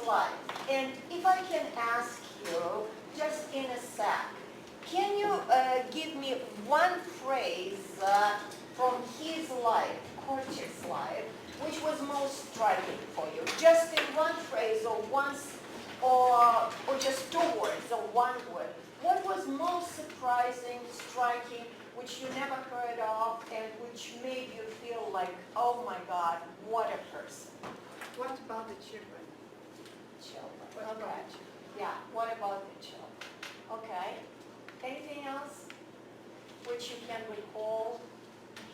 life. And if I can ask you, just in a sec, can you give me one phrase from his life, Korczak's life, which was most striking for you? Just in one phrase or once, or just two words or one word. What was most surprising, striking, which you never heard of, and which made you feel like, oh my God, what a person? What about the children? Children. What Okay. about the children? Yeah, what about the children? Okay. Anything else which you can recall?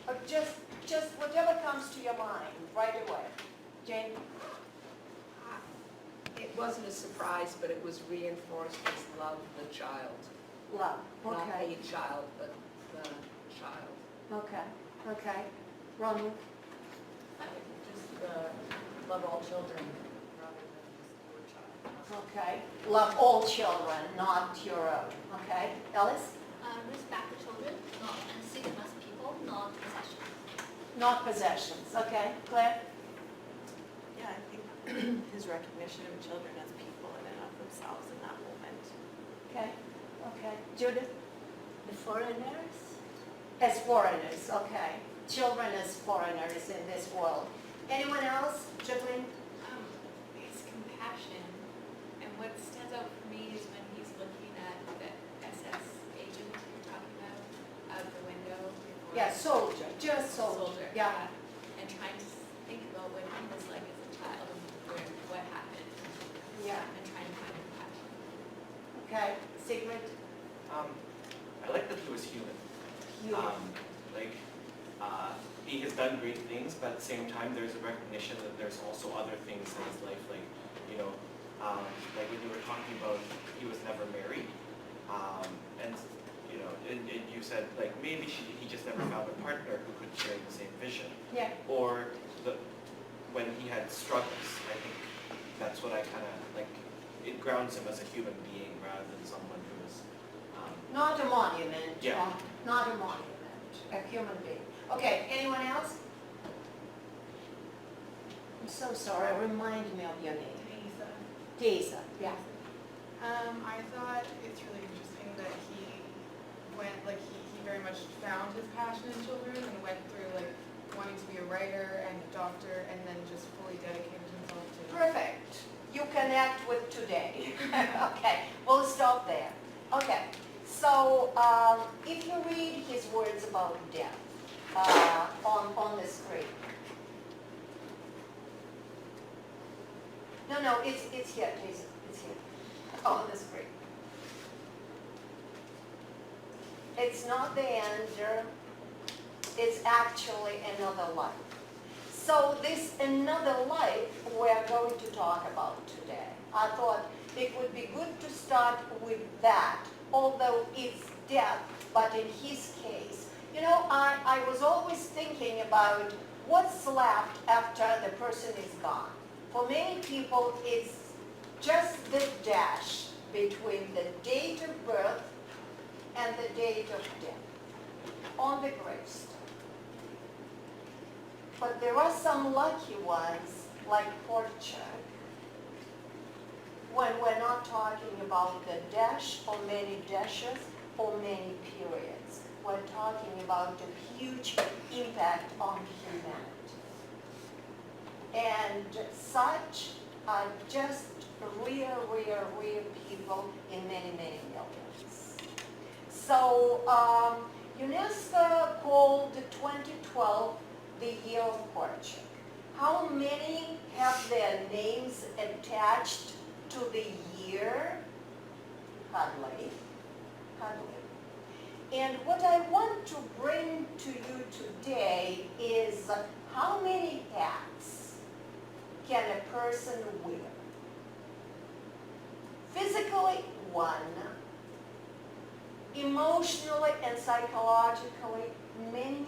Or just whatever comes to your mind right away. Jane? It wasn't a surprise, but it was reinforced as love the child. Love. Not Okay. a child, but the child. Okay. Okay. Ronald? Just love all children rather than just your child. Okay. Love all children, not your own. Okay. Alice? Respect the children, and see them as people, not possessions. Not possessions. Okay. Claire? Yeah, I think his recognition of children as people in and of themselves in that moment. Okay. Okay. Judith? The foreigners, As foreigners. Okay. Children as foreigners in this world. Anyone else? Jacqueline? His compassion, and what stands out for me is when he's looking at the SS agent you're talking about out the window. Before Yeah, soldier. Just soldier. Yeah. And trying to think about what he was like as a child and what happened, Yeah. and trying to find compassion. Okay. Sigrid? I like that he was human. You. He has done great things, but at the same time, there's a recognition that there's also other things in his life, like, like when you were talking about he was never married, and you said, like, maybe he just never found a partner who could share the same vision, Yeah. or when he had struggles. I think that's what I kind of, like, it grounds him as a human being rather than someone who is, Not a monument. Yeah. Not a monument. A human being. Okay. Anyone else? I'm so sorry. Remind me of your name. Geza. Yeah. I thought it's really interesting that he went, like, he very much found his passion in children and went through, like, wanting to be a writer and a doctor and then just fully dedicated himself to Perfect. You connect with today. Okay. We'll stop there. Okay. So if you read his words about death on the screen. No, it's here, Jason. It's here on the screen. It's not the end. It's actually another life. So this another life we're going to talk about today. I thought it would be good to start with that, although it's death, but in his case. I was always thinking about what's left after the person is gone. For many people, it's just the dash between the date of birth and the date of death on the gravestone. But there are some lucky ones, like Korczak, when we're not talking about the dash or many dashes or many periods. We're talking about a huge impact on humanity. And such are just real people in many millions. So UNESCO called 2012 the year of Korczak. How many have their names attached to the year? Hardly. And what I want to bring to you today is how many hats can a person wear? Physically, one. Emotionally and psychologically, many.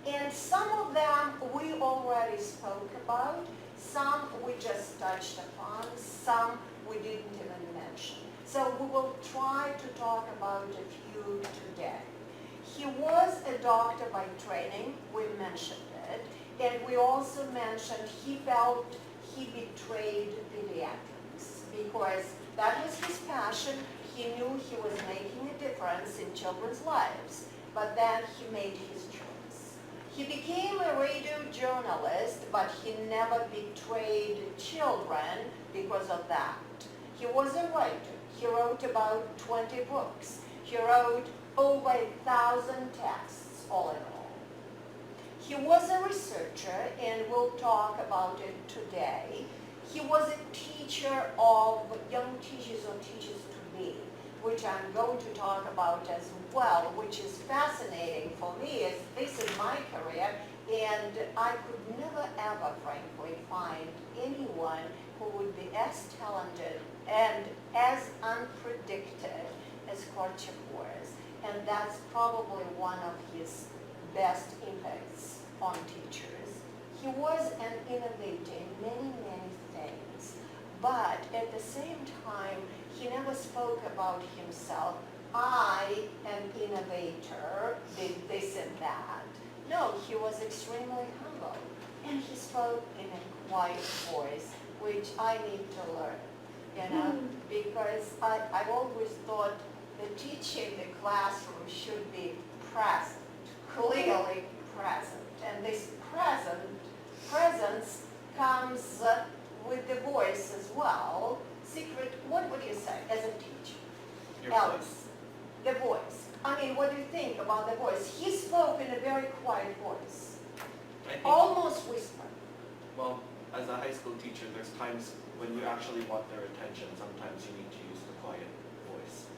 And some of them we already spoke about, some we just touched upon, some we didn't even mention. So we will try to talk about a few today. He was a doctor by training, we mentioned it, and we also mentioned he felt he betrayed pediatrics because that was his passion. He knew he was making a difference in children's lives, but then he made his choice. He became a radio journalist, but he never betrayed children because of that. He was a writer. He wrote about 20 books. He wrote over 1,000 texts, all in all. He was a researcher, and we'll talk about it today. He was a teacher of young teachers or teachers-to-be, which I'm going to talk about as well, which is fascinating for me, as this is my career, and I could never ever, frankly, find anyone who would be as talented and as unpredicted as Korczak was. And that's probably one of his best impacts on teachers. He was an innovator in many, many things, but at the same time, he never spoke about himself. I am innovator, did this and that. No, he was extremely humble, and he spoke in a quiet voice, which I need to learn, you know, because I've always thought the teacher in the classroom should be present, clearly present, and this presence comes with the voice as well. Secret, what would you say as a teacher? Your Alice, voice. the voice. I mean, what do you think about the voice? He spoke in a very quiet voice, I think, almost whisper. well, as a high school teacher, there's times when you actually want their attention, sometimes you need to use the quiet voice.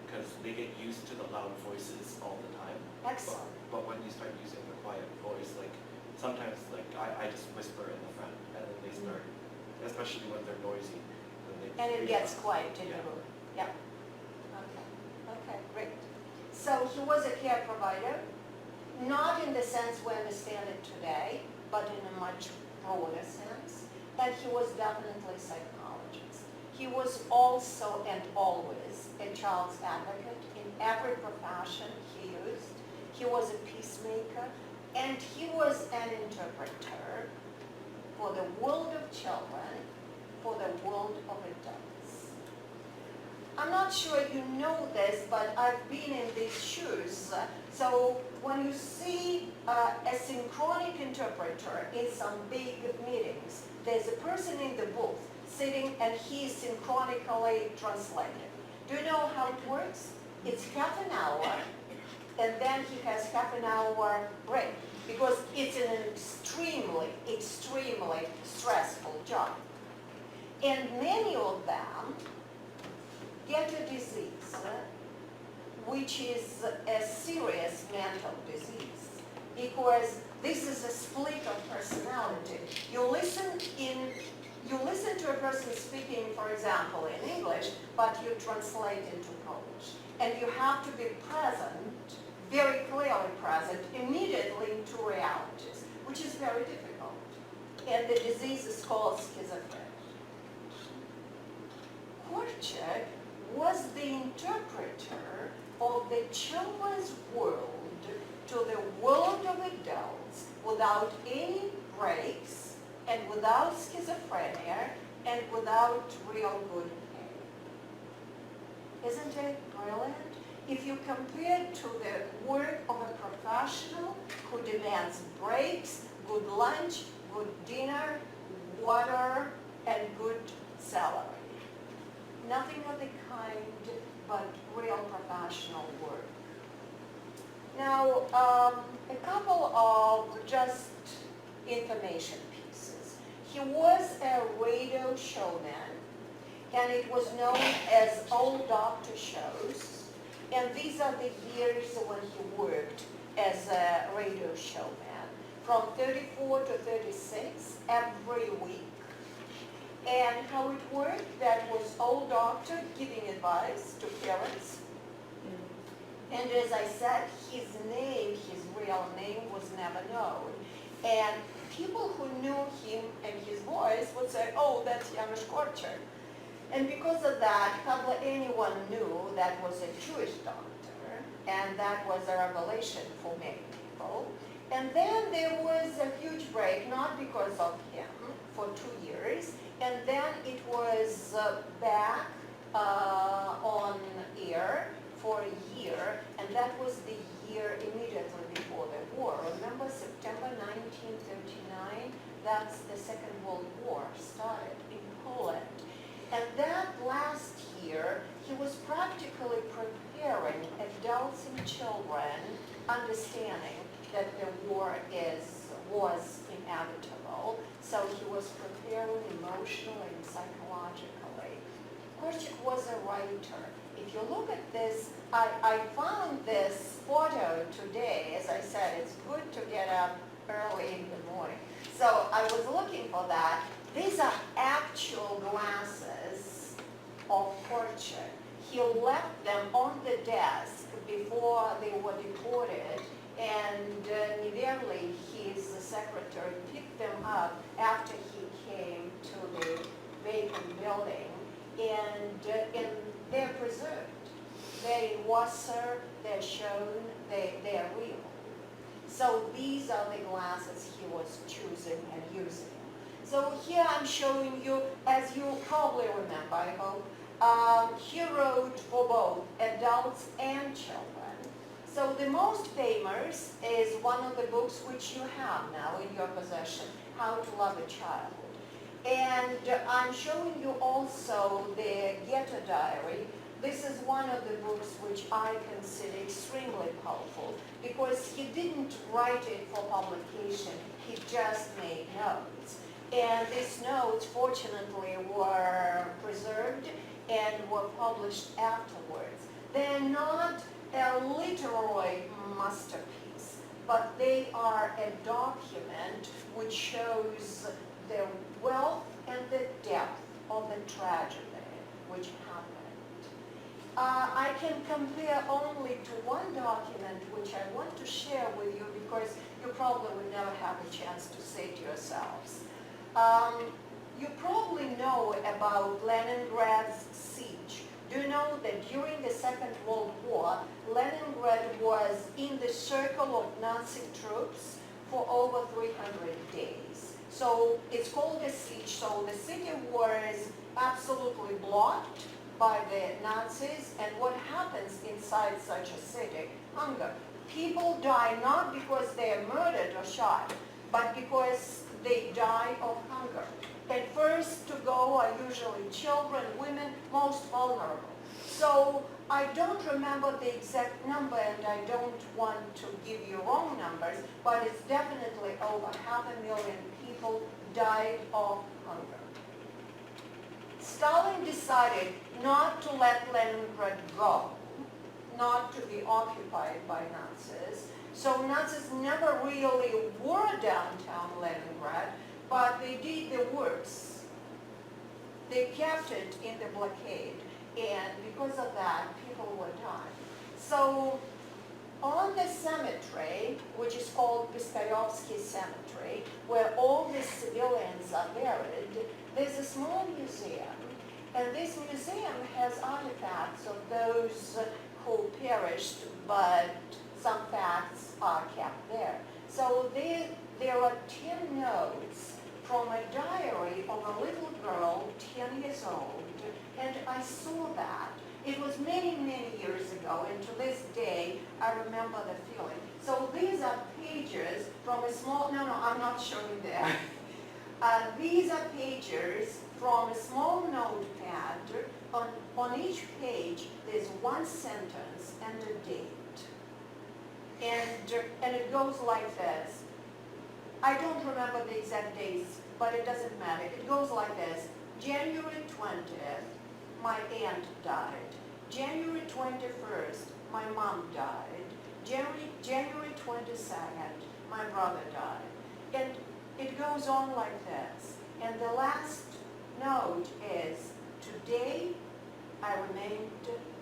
Because they get used to the loud voices all the time. Excellent. But when you start using the quiet voice, like, sometimes, like, I just whisper in the front, and then they start, especially when they're noisy. Then they And it freeze gets out. quiet in the Yeah. room. Yeah. Okay, great. So he was a care provider, not in the sense we understand it today, but in a much broader sense. But he was definitely a psychologist. He was also and always a child's advocate in every profession he used. He was a peacemaker, and he was an interpreter for the world of children, for the world of adults. I'm not sure you know this, but I've been in these shoes. So when you see a synchronic interpreter in some big meetings, there's a person in the booth sitting and he's synchronically translating. Do you know how it works? It's half an hour, and then he has half an hour break, because it's an extremely, extremely stressful job. And many of them get a disease, which is a serious mental disease, because this is a split of personality. You listen to a person speaking, for example, in English, but you translate into Polish. And you have to be present, very clearly present, immediately in two realities, which is very difficult. And the disease is called schizophrenia. Korczak was the interpreter of the children's world to the world of adults without any breaks and without schizophrenia and without real good pay. Isn't it brilliant? If you compare it to the work of a professional who demands breaks, good lunch, good dinner, water, and good salary. Nothing of the kind, but real professional work. Now, a couple of just information pieces. He was a radio showman, and it was known as Old Doctor Shows. And these are the years when he worked as a radio showman, from 34 to 36 every week. And how it worked, that was Old Doctor giving advice to parents. And as I said, his name, his real name was never known. And people who knew him and his voice would say, oh, that's Janusz Korczak. And because of that, hardly anyone knew that was a Jewish doctor, and that was a revelation for many people. And then there was a huge break, not because of him, for 2 years, back on air for a year, and that was the year immediately before the war. Remember September 1939? That's the Second World War started in Poland. And that last year, he was practically preparing adults and children, understanding that the war was inevitable. So he was preparing emotionally and psychologically. Korczak was a writer. If you look at this, I found this photo today. As I said, it's good to get up early in the morning. So I was looking for that. These are actual glasses of Korczak. He left them on the desk before they were deported, and immediately his secretary picked them up after he came to the vacant building, and they're preserved. They're in Wasser, they're shown, they're real. So these are the glasses he was choosing and using. So here I'm showing you, as you probably remember, I hope, he wrote for both adults and children. So the most famous is one of the books which you have now in your possession, How to Love a Child. And I'm showing you also the Ghetto Diary. This is one of the books which I consider extremely powerful because he didn't write it for publication, he just made notes. And these notes, fortunately, were preserved and were published afterwards. They're not a literary masterpiece, but they are a document which shows the wealth and the depth of the tragedy which happened. I can compare only to one document which I want to share with you because you probably would never have a chance to say to yourselves. You probably know about Leningrad's siege. Do you know that during the Second World War, Leningrad was in the circle of Nazi troops for over 300 days? So it's called a siege. So the city was absolutely blocked by the Nazis. And what happens inside such a city? Hunger. People die not because they are murdered or shot, but because they die of hunger. And first to go are usually children, women, most vulnerable. So I don't remember the exact number and I don't want to give you wrong numbers, but it's definitely over 500,000 people died of hunger. Stalin decided not to let Leningrad go, not to be occupied by Nazis. So Nazis never really were downtown Leningrad, but they did the worst. They kept it in the blockade, and because of that, people were dying. So on the cemetery, which is called Piskayovsky Cemetery, where all the civilians are buried, there's a small museum, and this museum has artifacts of those who perished, but some facts are kept there. So there are 10 notes from a diary of a little girl, 10 years old, and I saw that. It was many, many years ago, and to this day, I remember the feeling. So these are pages from a small, no, I'm not showing that. These are pages from a small notepad. On each page, there's one sentence and a date. And it goes like this. I don't remember the exact dates, but it doesn't matter. It goes like this. January 20th, my aunt died. January 21st, my mom died. January 22nd, my brother died. And it goes on like this. And the last note is, today I remained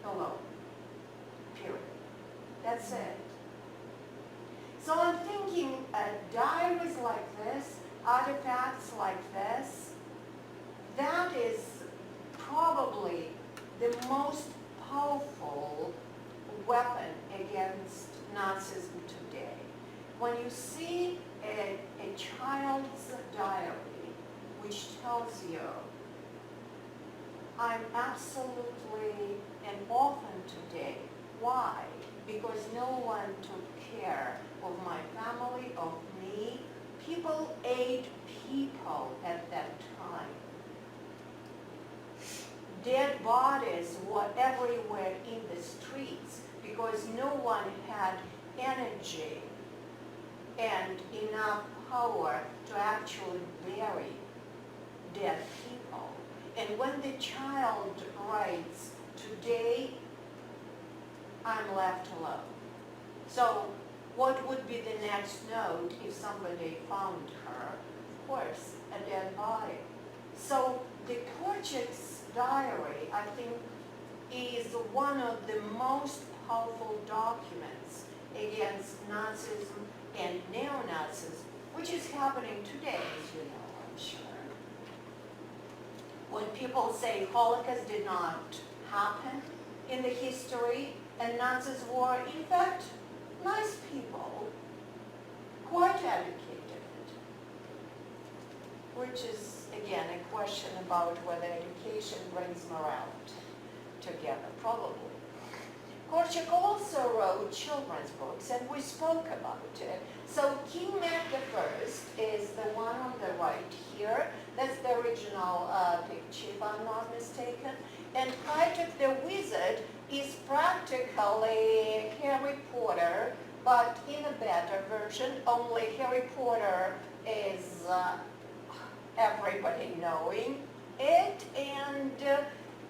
alone. Period. That's it. So I'm thinking diaries like this, artifacts like this, that is probably the most powerful weapon against Nazism today. When you see a child's diary which tells you I'm absolutely an orphan today. Why? Because no one took care of my family, of me. People ate people at that time. Dead bodies were everywhere in the streets because no one had energy and enough power to actually bury dead people. And when the child writes, today I'm left alone. So what would be the next note if somebody found her? Of course, a dead body. So the Korczak's diary, I think, is one of the most powerful documents against Nazism and neo-Nazism, which is happening today, as you know, I'm sure. When people say Holocaust did not happen in the history and Nazis were, in fact, nice people, quite educated, which is, again, a question about whether education brings morality together, probably. Korczak also wrote children's books, and we spoke about it. So King Mac I is the one on the right here. That's the original picture, if I'm not mistaken. And Korczak the Wizard is practically Harry Potter, but in a better version. Only Harry Potter is everybody knowing it, and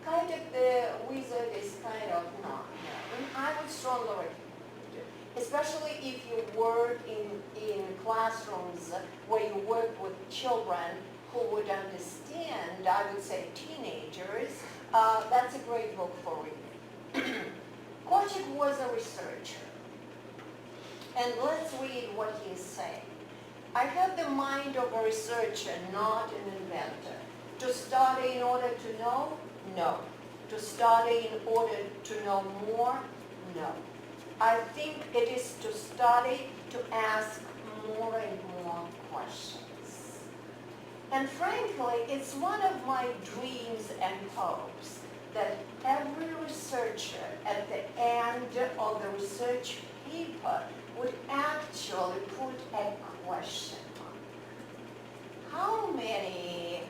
Korczak the Wizard is kind of not known. I would strongly recommend it, especially if you work in classrooms where you work with children who would understand, I would say teenagers. That's a great book for reading. Korczak was a researcher, and let's read what he is saying. I have the mind of a researcher, not an inventor. To study in order to know? No. To study in order to know more? No. I think it is to study to ask more and more questions. And frankly, it's one of my dreams and hopes that every researcher at the end of the research paper would actually put a question mark. How many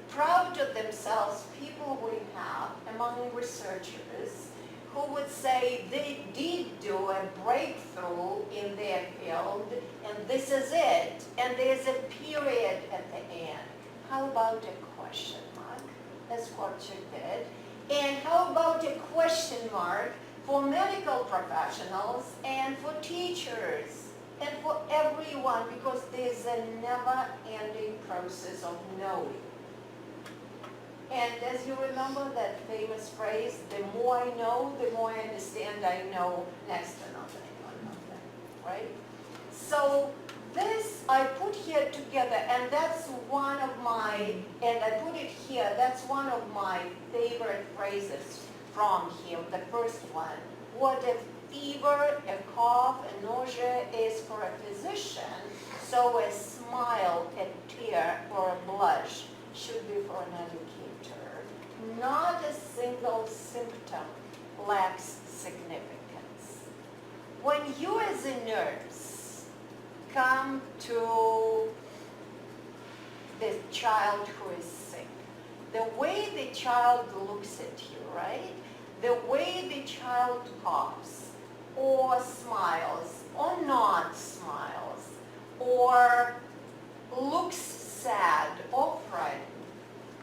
proud of themselves people we have among researchers who would say they did do a breakthrough in their field and this is it, and there's a period at the end. How about a question mark, as Korczak did? And how about a question mark for medical professionals and for teachers and for everyone, because there's a never-ending process of knowing. And as you remember that famous phrase, the more I know, the more I understand I know next to nothing or nothing, right? So this I put here together, and that's one of my, and I put it here, that's one of my favorite phrases from him, the first one. What a fever, a cough, a nausea is for a physician, so a smile, a tear, or a blush should be for an educator. Not a single symptom lacks significance. When you as a nurse come to the child who is sick, the way the child looks at you, right? The way the child coughs, or smiles, or not smiles, or looks sad, or frightened,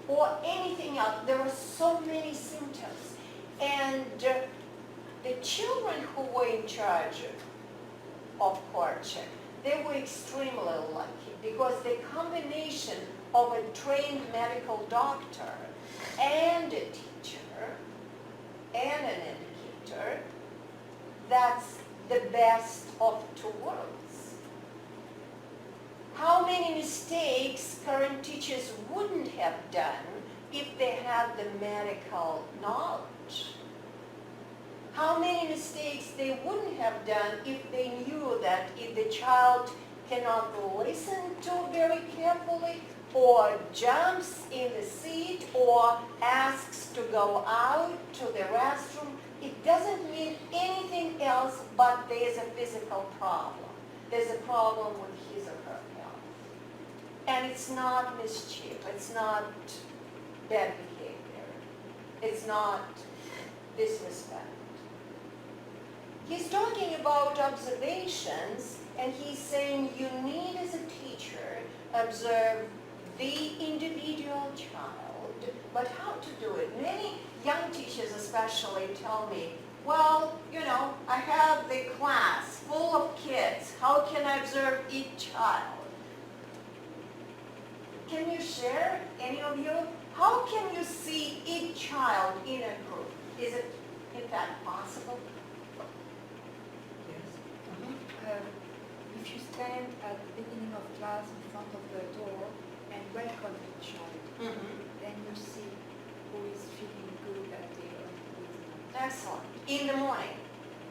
or anything else. There are so many symptoms. And the children who were in charge of Korczak, they were extremely lucky because the combination of a trained medical doctor and a teacher and an educator, that's the best of two worlds. How many mistakes current teachers wouldn't have done if they had the medical knowledge? How many mistakes they wouldn't have done if they knew that if the child cannot listen to very carefully, or jumps in the seat, or asks to go out to the restroom, it doesn't mean anything else, but there's a physical problem. There's a problem with his or her health. And it's not mischief, it's not bad behavior, it's not disrespect. He's talking about observations, and he's saying you need, as a teacher, observe the individual child, but how to do it. Many young teachers especially tell me, well, you know, I have the class full of kids. How can I observe each child? Can you share, any of you? How can you see each child in a group? Is it in fact possible? If you stand at the beginning of class in front of the door and welcome each child, then you see who is feeling good that day or who is not. Excellent. In the morning,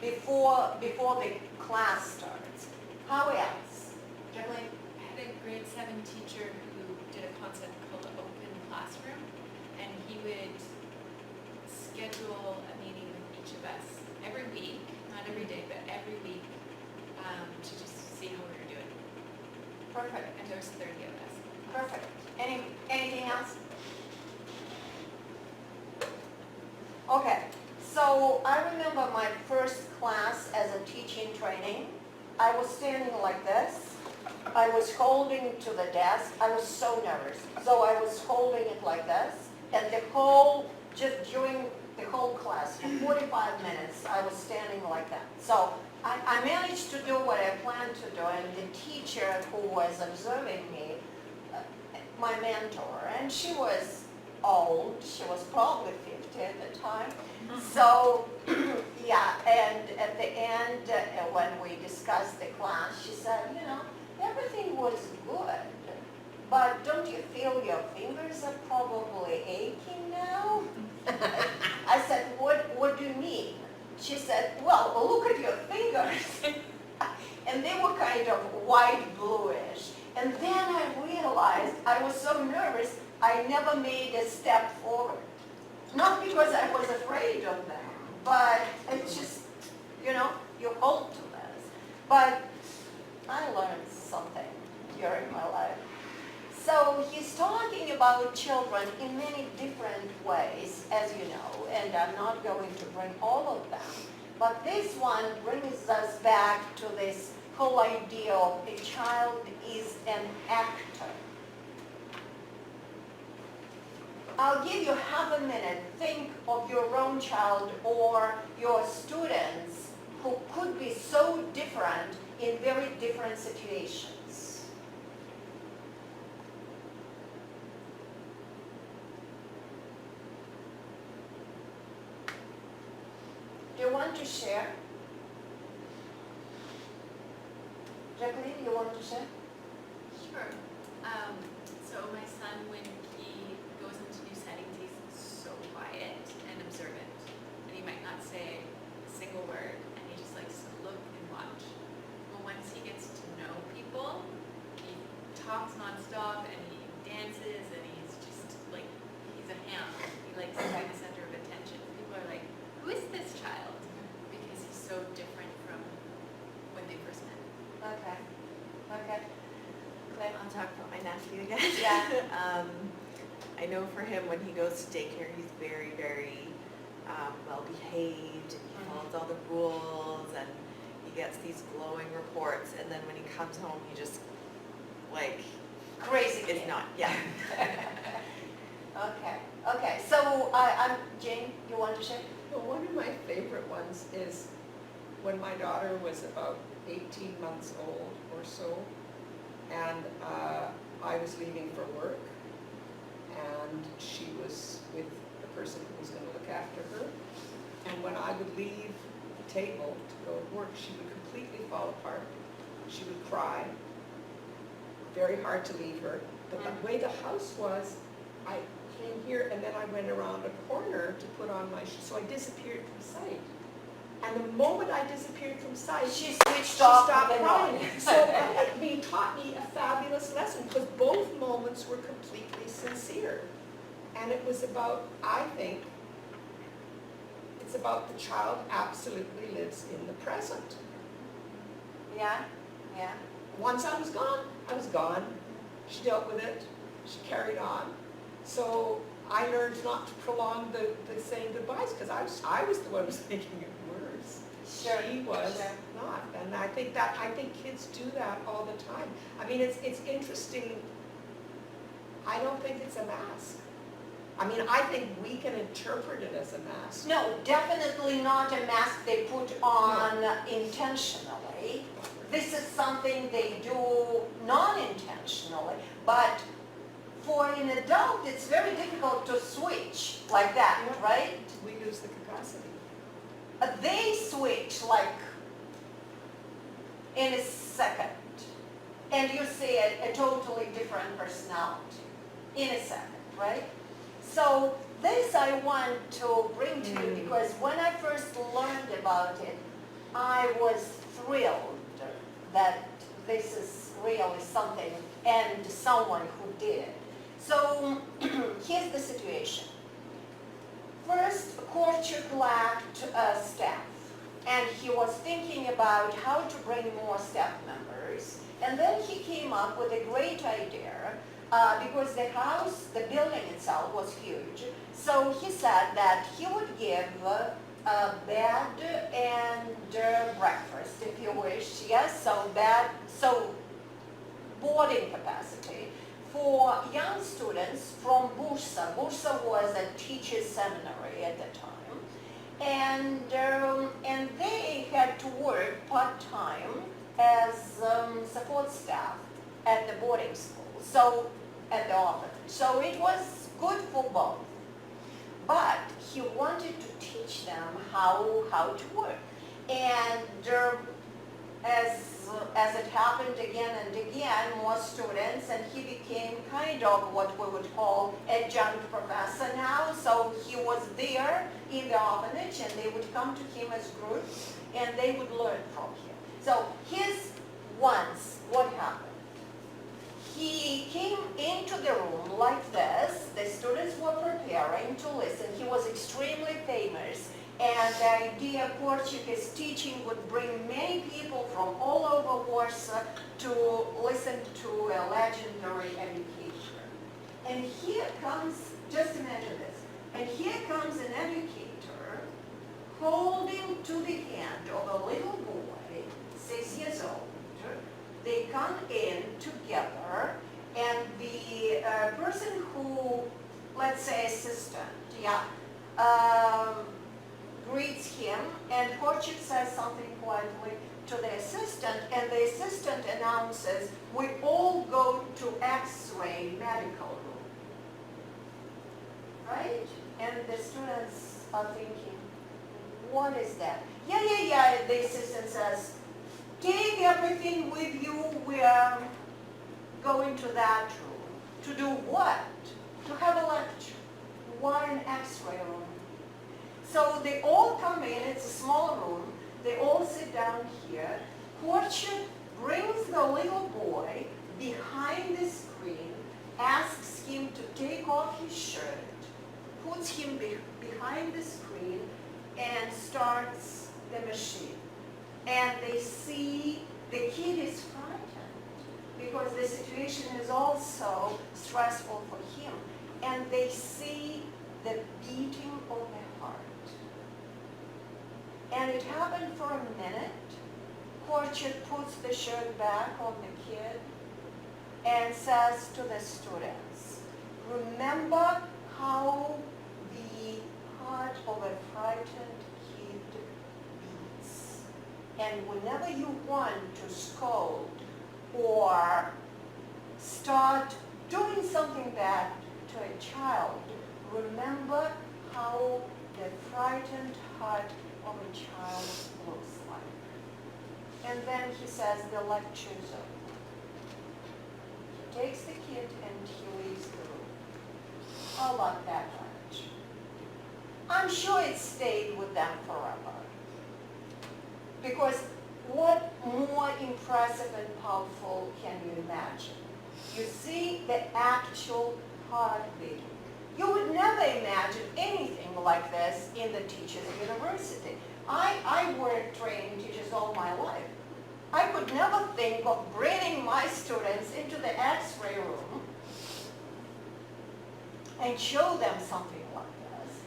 before the class starts. How else? Jacqueline? I had a grade 7 teacher who did a concept called an open classroom, and he would schedule a meeting with each of us every week, not every day, but every week, to just see how we were doing. Perfect. And there's 30 of us. Perfect. Anything else? Okay. So I remember my first class as a teaching training. I was standing like this. I was holding to the desk. I was so nervous. So I was holding it like this. And just during the whole class, for 45 minutes, I was standing like that. So I managed to do what I planned to do, and the teacher who was observing me, my mentor, and she was old, she was probably 50 at the time. So, yeah, and at the end, when we discussed the class, she said, you know, everything was good, but don't you feel your fingers are probably aching now? I said, what do you mean? She said, well, look at your fingers. And they were kind of white bluish. And then I realized I was so nervous, I never made a step forward. Not because I was afraid of them, but it's just, you know, you hold to this. But I learned something during my life. So he's talking about children in many different ways, as you know, and I'm not going to bring all of them. But this one brings us back to this whole idea of a child is an actor. I'll give you half a minute. Think of your own child or your students who could be so different in very different situations. Do you want to share? Jacqueline, you want to share? Sure. So my son, when he goes into new settings, he's so quiet and observant. And he might not say a single word, and he just likes to look and watch. But once he gets to know people, he talks nonstop, and he dances, and he's just like, he's a ham. He likes to be the center of attention. People are like, who is this child? Because he's so different from when they first met. Okay. Okay. I'll talk about my nephew again. Yeah. I know for him, when he goes to daycare, he's very, very well behaved. He follows all the rules, and he gets these glowing reports. And then when he comes home, he just like Crazy is kid. not. Yeah. Okay. Okay. So I'm Jane. You want to share? Well, one of my favorite ones is when my daughter was about 18 months old or so, and I was leaving for work, and she was with the person who was going to look after her. And when I would leave the table to go to work, she would completely fall apart. She would cry. Very hard to leave her. But the way the house was, I came here and then I went around a corner to put on my shoes. So I disappeared from sight. And the moment I disappeared from sight, She she switched off stopped the crying. noise. So it taught me a fabulous lesson, because both moments were completely sincere. And it was about, I think, It's about the child absolutely lives in the present. Yeah, yeah. Once I was gone, I was gone. She dealt with it, she carried on. So I learned not to prolong the saying goodbyes, because I was the one who was making it worse. Sure, She was sure. not, and I think kids do that all the time. I mean, it's interesting. I don't think it's a mask. I mean, I think we can interpret it as a mask. No, definitely not a mask they put on intentionally. This is something they do non-intentionally, but for an adult, it's very difficult to switch like that, Yeah. right? We lose the capacity. They switch like in a second, and you see a totally different personality in a second, right? So this I want to bring to you because when I first learned about it, I was thrilled that this is really something and someone who did it. So here's the situation. First, Korczak lacked staff, and he was thinking about how to bring more staff members. And then he came up with a great idea because the house, the building itself was huge. So he said that he would give a bed and breakfast, if you wish. Yes, so boarding capacity for young students from Bursa. Bursa was a teacher's seminary at the time, and they had to work part-time as support staff at the boarding school, so at the orphanage. So it was good for both. But he wanted to teach them how to work. And as it happened again and again, more students, and he became kind of what we would call adjunct professor now. So he was there in the orphanage, and they would come to him as groups, and they would learn from him. So here's once what happened. He came into the room like this. The students were preparing to listen. He was extremely famous. And the idea Korczak is teaching would bring many people from all over Warsaw to listen to a legendary educator. And here comes, just imagine this, and here comes an educator holding to the hand of a little boy, 6 years old. They come in together, and the person who, let's say assistant, greets him, and Korczak says something quietly to the assistant, and the assistant announces, we all go to X-ray medical room. Right? And the students are thinking, what is that? Yeah, the assistant says, take everything with you, we are going to that room. To do what? To have a lecture. Why an X-ray room? So they all come in, it's a small room, they all sit down here. Korczak brings the little boy behind the screen, asks him to take off his shirt, puts him behind the screen, and starts the machine. And they see the kid is frightened because the situation is also stressful for him. And they see the beating of the heart. And it happened for a minute. Korczak puts the shirt back on the kid and says to the students, remember how the heart of a frightened kid beats. And whenever you want to scold or start doing something bad to a child, remember how the frightened heart of a child looks like. And then he says the lecture's over. He takes the kid and he leaves the room. I like that lecture. I'm sure it stayed with them forever. Because what more impressive and powerful can you imagine? You see the actual heart beating. You would never imagine anything like this in the teachers' university. I worked training teachers all my life. I could never think of bringing my students into the X-ray room and show them something like this.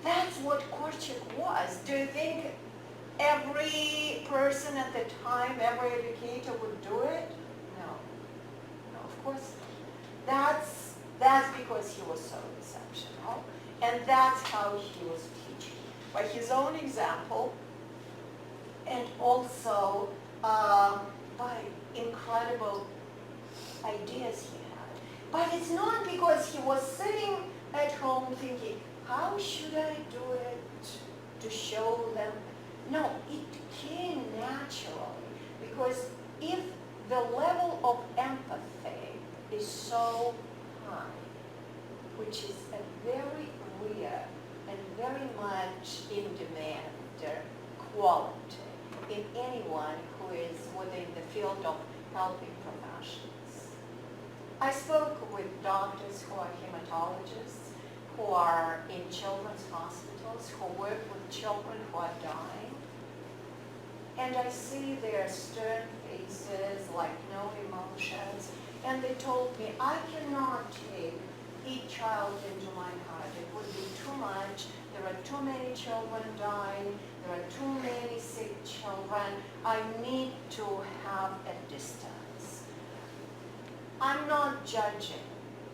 That's what Korczak was. Do you think every person at the time, every educator would do it? No. No, of course not. That's because he was so exceptional, and that's how he was teaching. By his own example, and also by incredible ideas he had. But it's not because he was sitting at home thinking, how should I do it to show them? No, it came naturally, because if the level of empathy is so high, which is a very rare and very much in demand quality in anyone who is within the field of helping professions. I spoke with doctors who are hematologists, who are in children's hospitals, who work with children who are dying. And I see their stern faces, like no emotions. And they told me, I cannot take each child into my heart. It would be too much. There are too many children dying. There are too many sick children. I need to have a distance. I'm not judging.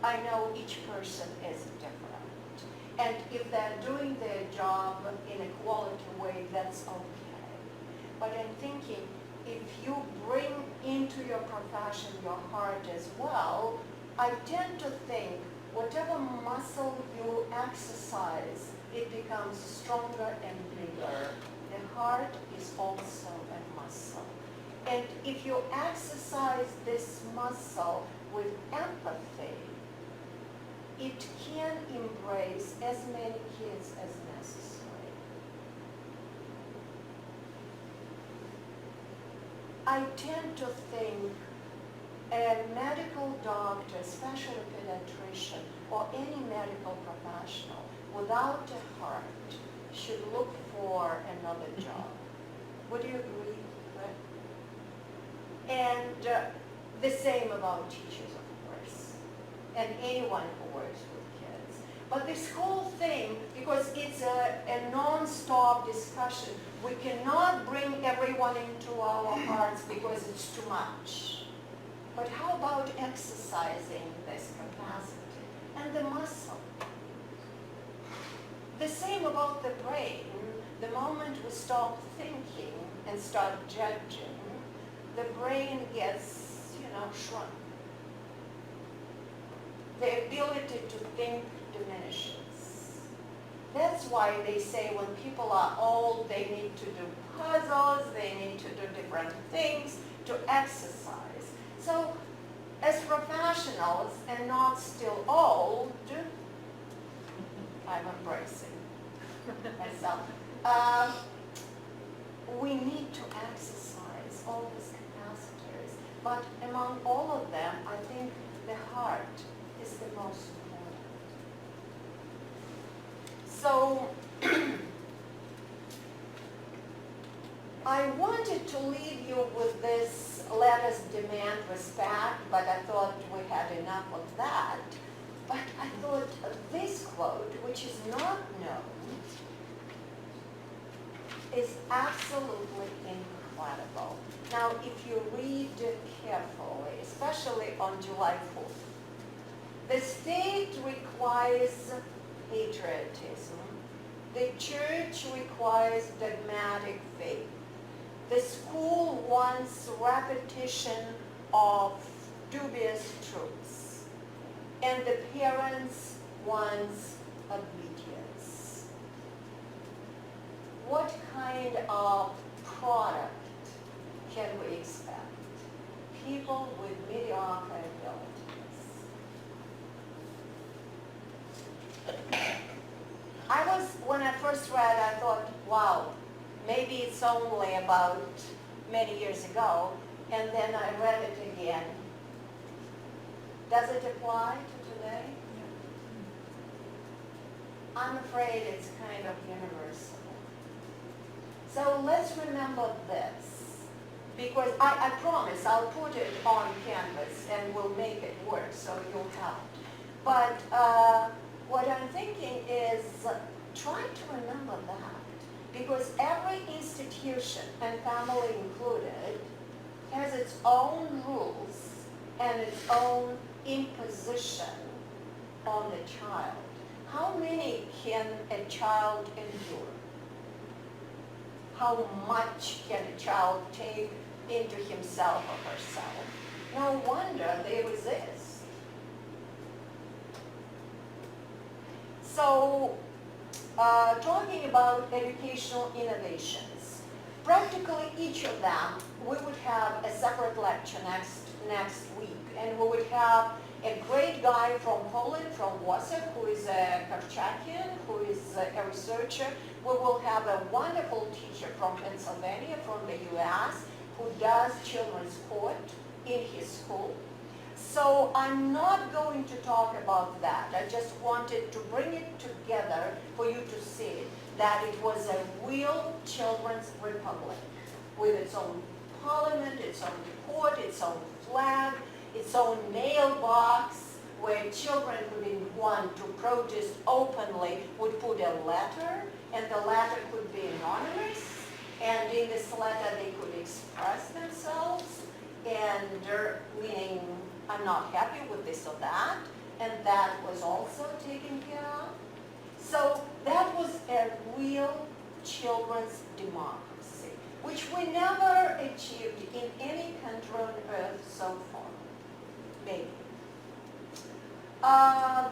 I know each person is different. And if they're doing their job in a quality way, that's okay. But I'm thinking, if you bring into your profession your heart as well, I tend to think whatever muscle you exercise, it becomes stronger and bigger. The heart is also a muscle. And if you exercise this muscle with empathy, it can embrace as many kids as necessary. I tend to think a medical doctor, especially a pediatrician, or any medical professional without a heart should look for another job. Would you agree? And the same about teachers, of course, and anyone who works with kids. But this whole thing, because it's a non-stop discussion, we cannot bring everyone into our hearts because it's too much. But how about exercising this capacity and the muscle? The same about the brain. The moment we stop thinking and start judging, the brain gets, shrunk. The ability to think diminishes. That's why they say when people are old, they need to do puzzles, they need to do different things to exercise. So, as professionals and not still old, I'm embracing myself, we need to exercise all these capacitors. But among all of them, I think the heart is the most important. So, I wanted to leave you with this, let us demand respect, but I thought we had enough of that. But I thought this quote, which is not known, is absolutely incredible. Now, if you read carefully, especially on July 4th, the state requires patriotism. The church requires dogmatic faith. The school wants repetition of dubious truths. And the parents wants obedience. What kind of product can we expect? People with mediocre abilities. When I first read, I thought, wow, maybe it's only about many years ago, and then I read it again. Does it apply to today? I'm afraid it's kind of universal. So let's remember this, because I promise I'll put it on canvas and we'll make it work so you'll have it. But what I'm thinking is try to remember that, because every institution, and family included, has its own rules and its own imposition on the child. How many can a child endure? How much can a child take into himself or herself? No wonder they resist. So, talking about educational innovations, practically each of them, we would have a separate lecture next week, and we would have a great guy from Poland, from Warsaw, who is a Korczakian, who is a researcher. We will have a wonderful teacher from Pennsylvania, from the US, who does children's court in his school. So I'm not going to talk about that. I just wanted to bring it together for you to see that it was a real children's republic with its own parliament, its own court, its own flag, its own mailbox, where children who didn't want to protest openly would put a letter, and the letter could be anonymous, and in this letter they could express themselves, and meaning, I'm not happy with this or that, and that was also taken care of. So that was a real children's democracy, which we never achieved in any country on earth so far. Maybe.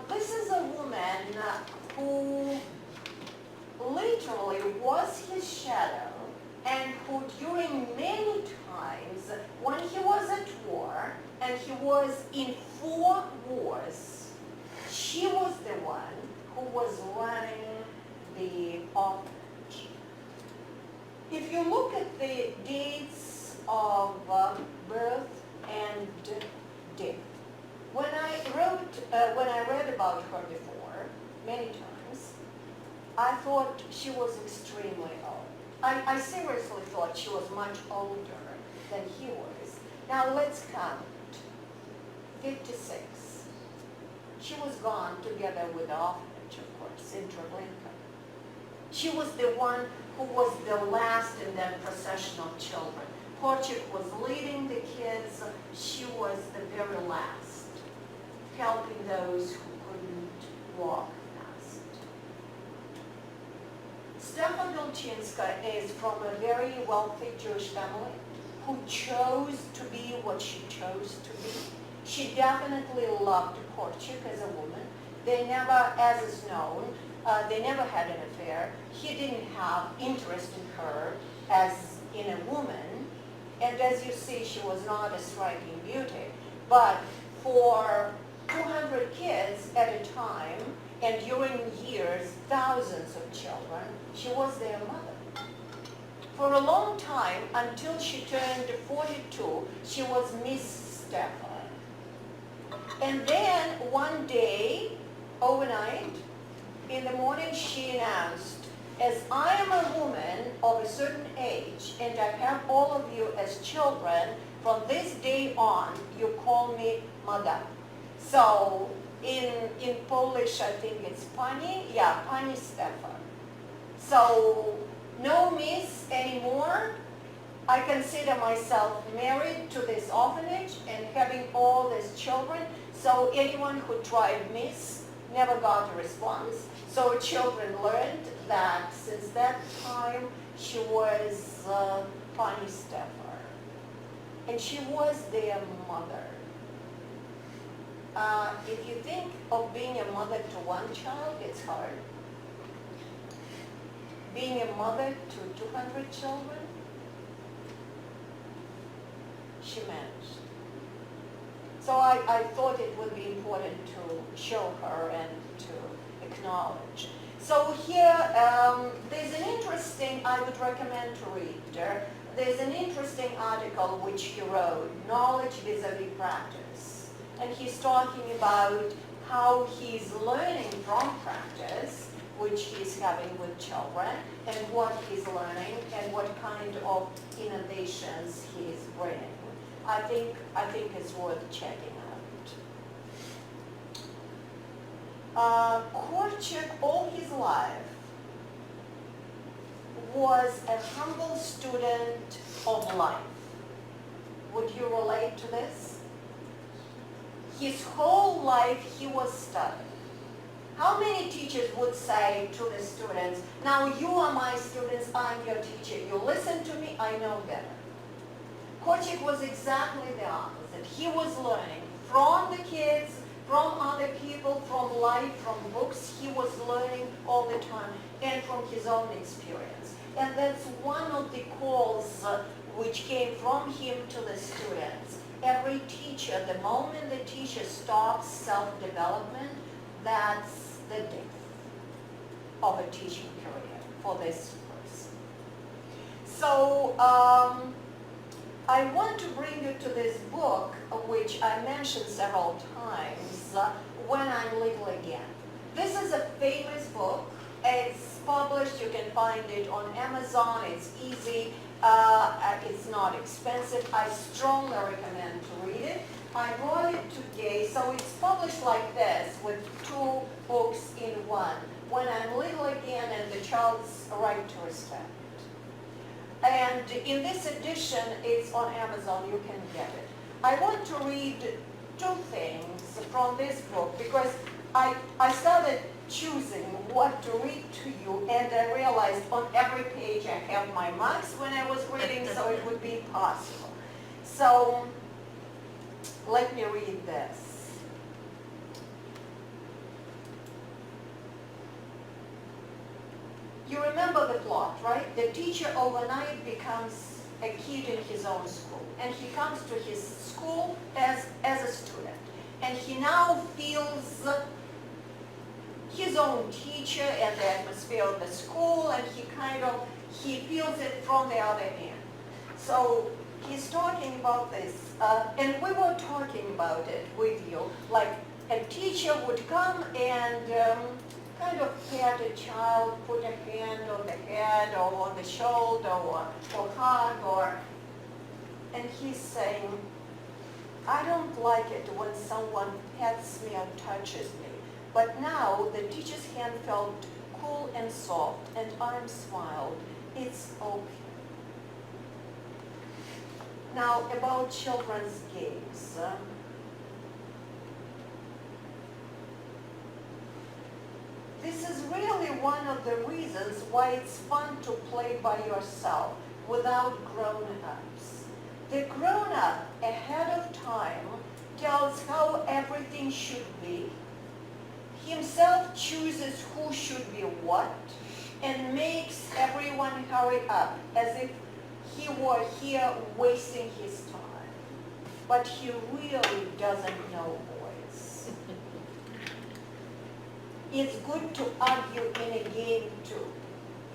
This is a woman who literally was his shadow, and who during many times, when he was at war, and he was in 4 wars, she was the one who was running the orphanage. If you look at the dates of birth and death, when I read about her before, many times, I thought she was extremely old. I seriously thought she was much older than he was. Now let's count. 56. She was gone together with the orphanage, of course, in Treblinka. She was the one who was the last in that procession of children. Korczak was leading the kids. She was the very last, helping those who couldn't walk fast. Stefa Wilczynska is from a very wealthy Jewish family who chose to be what she chose to be. She definitely loved Korczak as a woman. They never, as is known, they never had an affair. He didn't have interest in her as in a woman. And as you see, she was not a striking beauty. But for 200 kids at a time, and during years, thousands of children, she was their mother. For a long time, until she turned 42, she was Miss Stefa. And then one day, overnight, in the morning, she announced, as I am a woman of a certain age, and I have all of you as children, from this day on, you call me Madam. So in Polish, I think it's Pani, yeah, Pani Stefa. So no Miss anymore. I consider myself married to this orphanage and having all these children. So anyone who tried Miss never got a response. So children learned that since that time she was Pani Stefa. And she was their mother. If you think of being a mother to one child, it's hard. Being a mother to 200 children, she managed. So I thought it would be important to show her and to acknowledge. So here, there's an interesting, I would recommend to read. There's an interesting article which he wrote, Knowledge vis-a-vis Practice. And he's talking about how he's learning from practice which he's having with children and what he's learning and what kind of innovations he's bringing. I think it's worth checking out. Korczak all his life was a humble student of life. Would you relate to this? His whole life he was studying. How many teachers would say to the students, now you are my students, I'm your teacher, you listen to me, I know better. Korczak was exactly the opposite. He was learning from the kids, from other people, from life, from books. He was learning all the time and from his own experience. And that's one of the calls which came from him to the students. Every teacher, the moment the teacher stops self-development, that's the death of a teaching career for this person. So I want to bring you to this book, which I mentioned several times, When I'm Little Again. This is a famous book. It's published, you can find it on Amazon, it's easy, it's not expensive. I strongly recommend to read it. I brought it today, so it's published like this, with two books in one. When I'm Little Again and The Child's Right to Respect. And in this edition, it's on Amazon, you can get it. I want to read two things from this book because I started choosing what to read to you, and I realized on every page I have my marks when I was reading, so it would be possible. So let me read this. You remember the plot, right? The teacher overnight becomes a kid in his own school, and he comes to his school as a student, and he now feels his own teacher and the atmosphere of the school, and he feels it from the other end. So he's talking about this, and we were talking about it with you, like a teacher would come and kind of pat a child, put a hand on the head or on the shoulder or hug, and he's saying, I don't like it when someone pets me or touches me. But now the teacher's hand felt cool and soft, and arm smiled. It's okay. Now about children's games. This is really one of the reasons why it's fun to play by yourself without grown-ups. The grown-up ahead of time tells how everything should be, himself chooses who should be what, and makes everyone hurry up as if he were here wasting his time. But he really doesn't know boys. It's good to argue in a game too.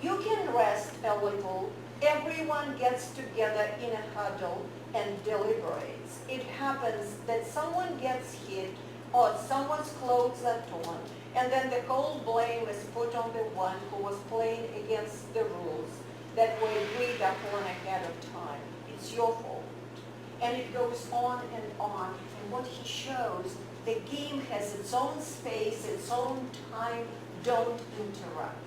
You can rest a little. Everyone gets together in a huddle and deliberates. It happens that someone gets hit or someone's clothes are torn, and then the whole blame is put on the one who was playing against the rules that were agreed upon ahead of time. It's your fault. And it goes on and on. And what he shows, the game has its own space, its own time. Don't interrupt.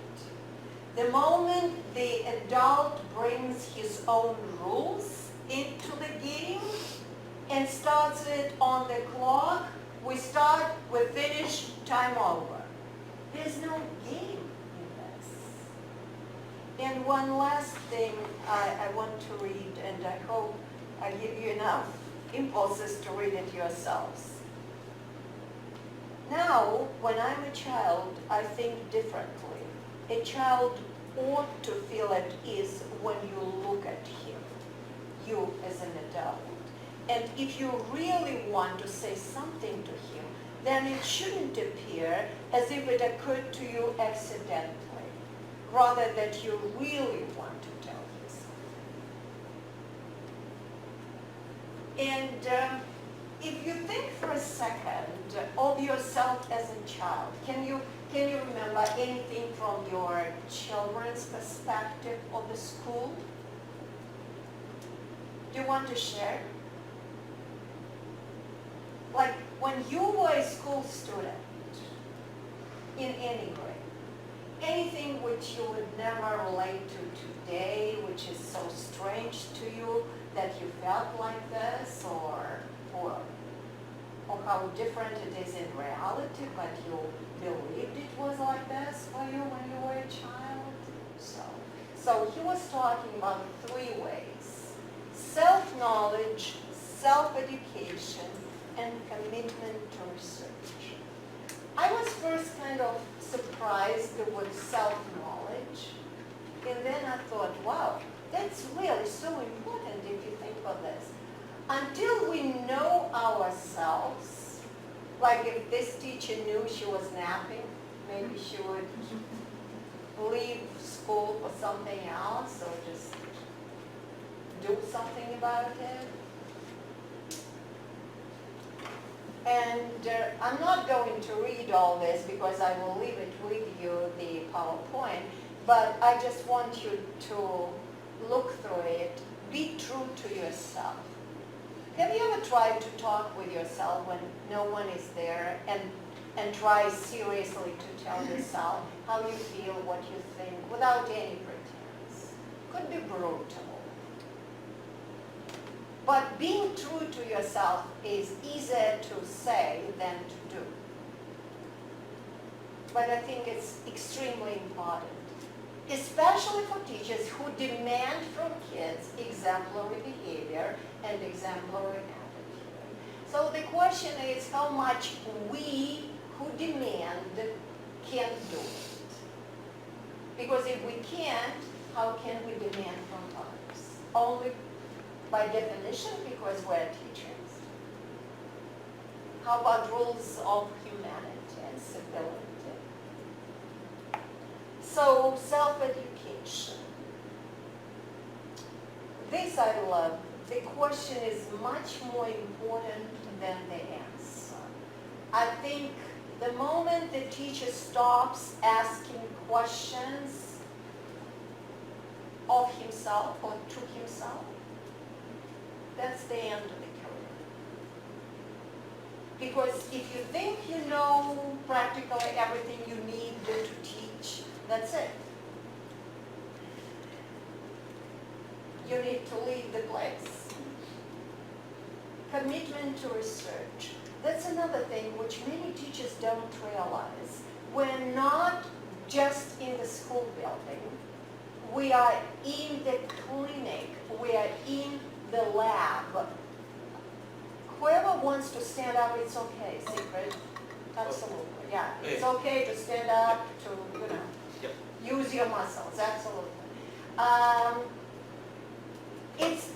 The moment the adult brings his own rules into the game and starts it on the clock, we start, we finish, time over. There's no game in this. And one last thing I want to read, and I hope I give you enough impulses to read it yourselves. Now, when I'm a child, I think differently. A child ought to feel at ease when you look at him, you as an adult. And if you really want to say something to him, then it shouldn't appear as if it occurred to you accidentally, rather that you really want to tell him something. And if you think for a second of yourself as a child, can you remember remember anything from your children's perspective of the school? Do you want to share? Like when you were a school student in any grade, anything which you would never relate to today, which is so strange to you that you felt like this, or how different it is in reality, but you believed it was like this for you when you were a child? So he was talking about 3 ways: self-knowledge, self-education, and commitment to research. I was first kind of surprised with self-knowledge, and then I thought, wow, that's really so important if you think of this. Until we know ourselves, like if this teacher knew she was napping, maybe she would leave school for something else or just do something about it. And I'm not going to read all this because I will leave it with you, the PowerPoint, but I just want you to look through it. Be true to yourself. Have you ever tried to talk with yourself when no one is there and try seriously to tell yourself how you feel, what you think, without any pretense? Could be brutal. But being true to yourself is easier to say than to do. But I think it's extremely important, especially for teachers who demand from kids exemplary behavior and exemplary attitude. So the question is how much we who demand can do it. Because if we can't, how can we demand from others? Only by definition because we're teachers. How about rules of humanity and civility? So self-education. This I love. The question is much more important than the answer. I think the moment the teacher stops asking questions of himself or to himself, that's the end of the career. Because if you think you know practically everything you need to teach, that's it. You need to leave the place. Commitment to research. That's another thing which many teachers don't realize. We're not just in the school building. We are in the clinic. We are in the lab. Whoever wants to stand up, it's okay. Secret, absolutely, yeah. It's okay to stand up, to, use your muscles, absolutely.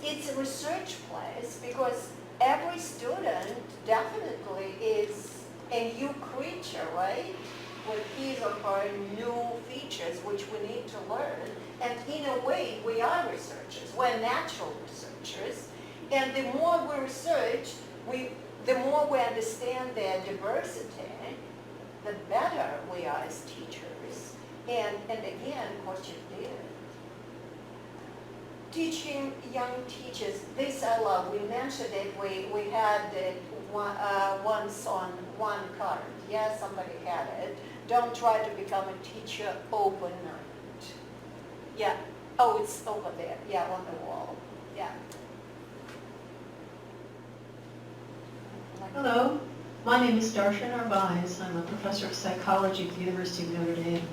It's a research place because every student definitely is a new creature, right? With his or her new features which we need to learn. And in a way, we are researchers. We're natural researchers. And the more we research, the more we understand their diversity, the better we are as teachers. And again, what you did. Teaching young teachers, this I love. We mentioned it, we had it once on one card. Yeah, somebody had it. Don't try to become a teacher overnight. Yeah, oh, it's over there, yeah, on the wall, yeah. Hello, my name is Darshan Arvaiz. I'm a professor of psychology at the University of Notre Dame,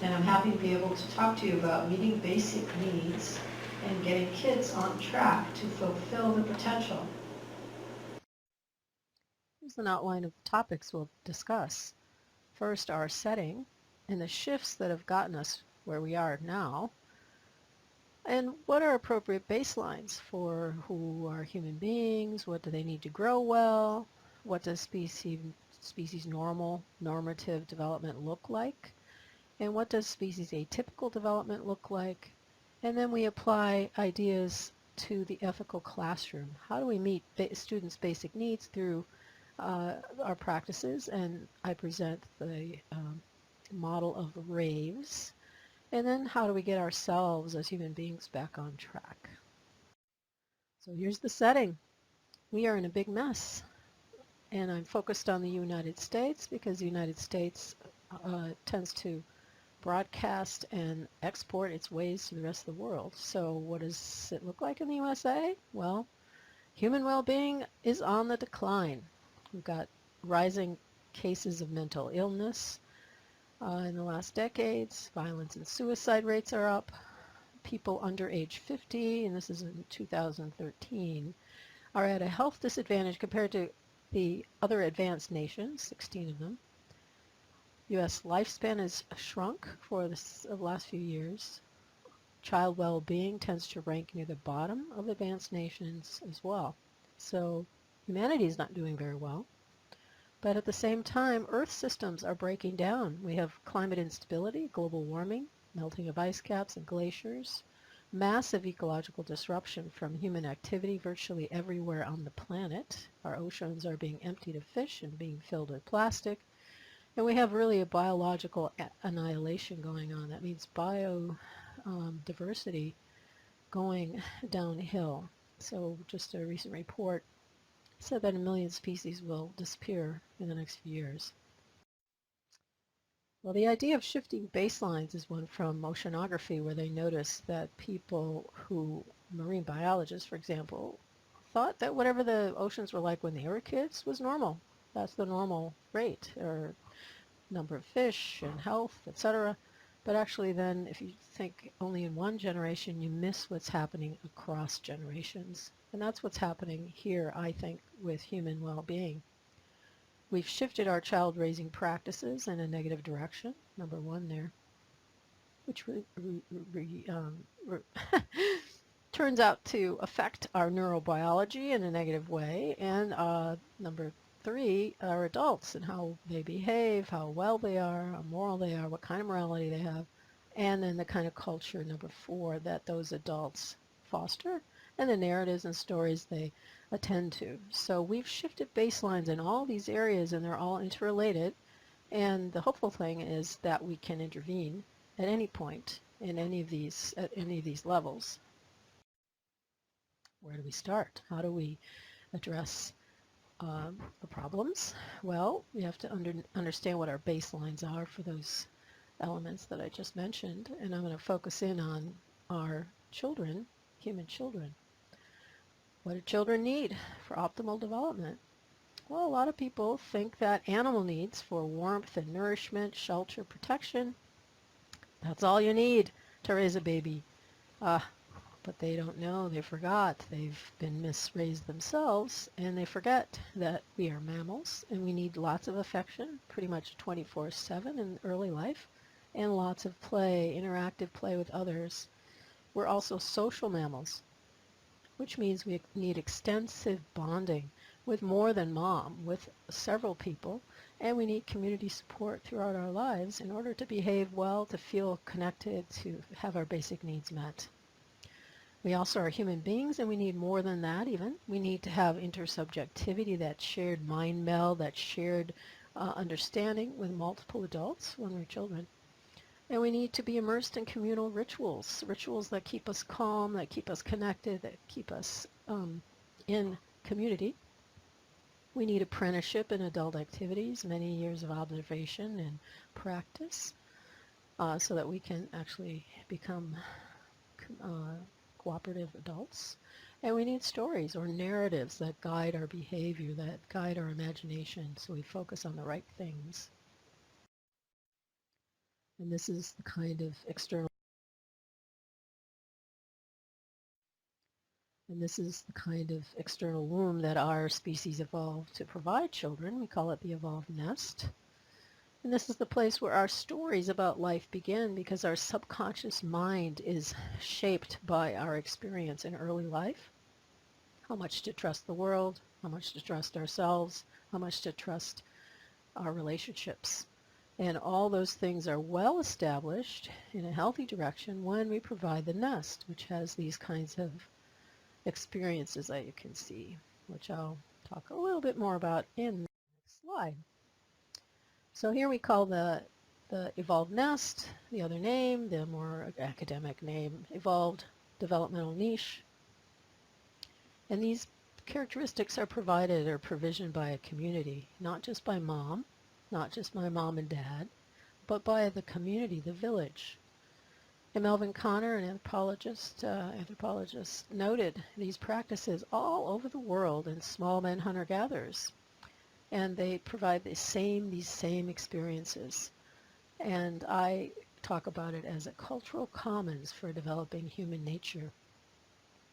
and I'm happy to be able to talk to you about meeting basic needs and getting kids on track to fulfill their potential. Here's an outline of topics we'll discuss. First, our setting and the shifts that have gotten us where we are now, and what are appropriate baselines for who are human beings, what do they need to grow well, what does species normative development look like, and what does species atypical development look like, and then we apply ideas to the ethical classroom. How do we meet students' basic needs through our practices, and I present the model of raves, and then how do we get ourselves as human beings back on track. So here's the setting. We are in a big mess, and I'm focused on the United States because the United States tends to broadcast and export its ways to the rest of the world. So what does it look like in the USA? Well, human well-being is on the decline. We've got rising cases of mental illness in the last decades. Violence and suicide rates are up. People under age 50, and this is in 2013, are at a health disadvantage compared to the other advanced nations, 16 of them. U.S. lifespan has shrunk for the last few years. Child well-being tends to rank near the bottom of advanced nations as well. So humanity is not doing very well. But at the same time, Earth systems are breaking down. We have climate instability, global warming, melting of ice caps and glaciers, massive ecological disruption from human activity virtually everywhere on the planet. Our oceans are being emptied of fish and being filled with plastic. And we have really a biological annihilation going on. That means biodiversity going downhill. So just a recent report said that a million species will disappear in the next few years. Well, the idea of shifting baselines is one from oceanography, where they noticed that people who, marine biologists, for example, thought that whatever the oceans were like when they were kids was normal. That's the normal rate, or number of fish and health, etc. But actually then, if you think only in one generation, you miss what's happening across generations. And that's what's happening here, I think, with human well-being. We've shifted our child-raising practices in a negative direction, number one there, which turns out to affect our neurobiology in a negative way. And number three, our adults and how they behave, how well they are, how moral they are, what kind of morality they have, and then the kind of culture, number four, that those adults foster, and the narratives and stories they attend to. So we've shifted baselines in all these areas, and they're all interrelated. And the hopeful thing is that we can intervene at any point in any of these, at any of these levels. Where do we start? How do we address the problems? Well, we have to understand what our baselines are for those elements that I just mentioned, and I'm going to focus in on our children, human children. What do children need for optimal development? Well, a lot of people think that animal needs for warmth and nourishment, shelter, protection, that's all you need to raise a baby. But they don't know, they forgot, they've been misraised themselves, and they forget that we are mammals and we need lots of affection, pretty much 24/7 in early life, and lots of play, interactive play with others. We're also social mammals, which means we need extensive bonding with more than mom, with several people, and we need community support throughout our lives in order to behave well, to feel connected, to have our basic needs met. We also are human beings, and we need more than that even. We need to have intersubjectivity, that shared mind meld, that shared understanding with multiple adults when we're children. And we need to be immersed in communal rituals, rituals that keep us calm, that keep us connected, that keep us in community. We need apprenticeship in adult activities, many years of observation and practice, so that we can actually become cooperative adults. And we need stories or narratives that guide our behavior, that guide our imagination, so we focus on the right things. And this is the kind of external womb that our species evolved to provide children. We call it the evolved nest. And this is the place where our stories about life begin, because our subconscious mind is shaped by our experience in early life. How much to trust the world, how much to trust ourselves, how much to trust our relationships. And all those things are well established in a healthy direction when we provide the nest, which has these kinds of experiences that you can see, which I'll talk a little bit more about in the next slide. So here we call the The evolved nest, the other name, the more academic name, evolved developmental niche. And these characteristics are provided or provisioned by a community, not just by mom, not just my mom and dad, but by the community, the village. And Melvin Connor, an anthropologist, noted these practices all over the world in small men hunter-gatherers. And they provide these same experiences. And I talk about it as a cultural commons for developing human nature.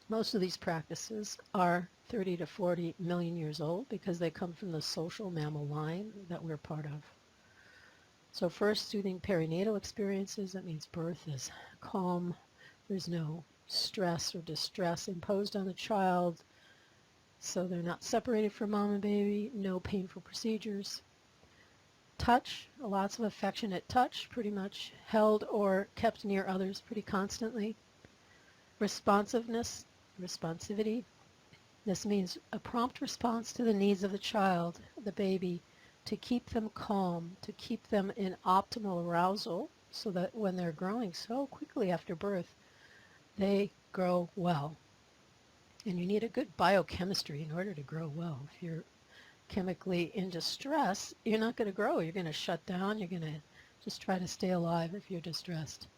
Most of these practices are 30 to 40 million years old because they come from the social mammal line that we're part of. So first, soothing perinatal experiences. That means birth is calm. There's no stress or distress imposed on the child. So they're not separated from mom and baby. No painful procedures. Touch, lots of affectionate touch, pretty much held or kept near others pretty constantly. Responsiveness, responsivity. This means a prompt response to the needs of the child, the baby, to keep them calm, to keep them in optimal arousal so that when they're growing so quickly after birth, they grow well. And you need a good biochemistry in order to grow well. If you're chemically in distress, you're not going to grow. You're going to shut down. You're going to just try to stay alive if you're distressed.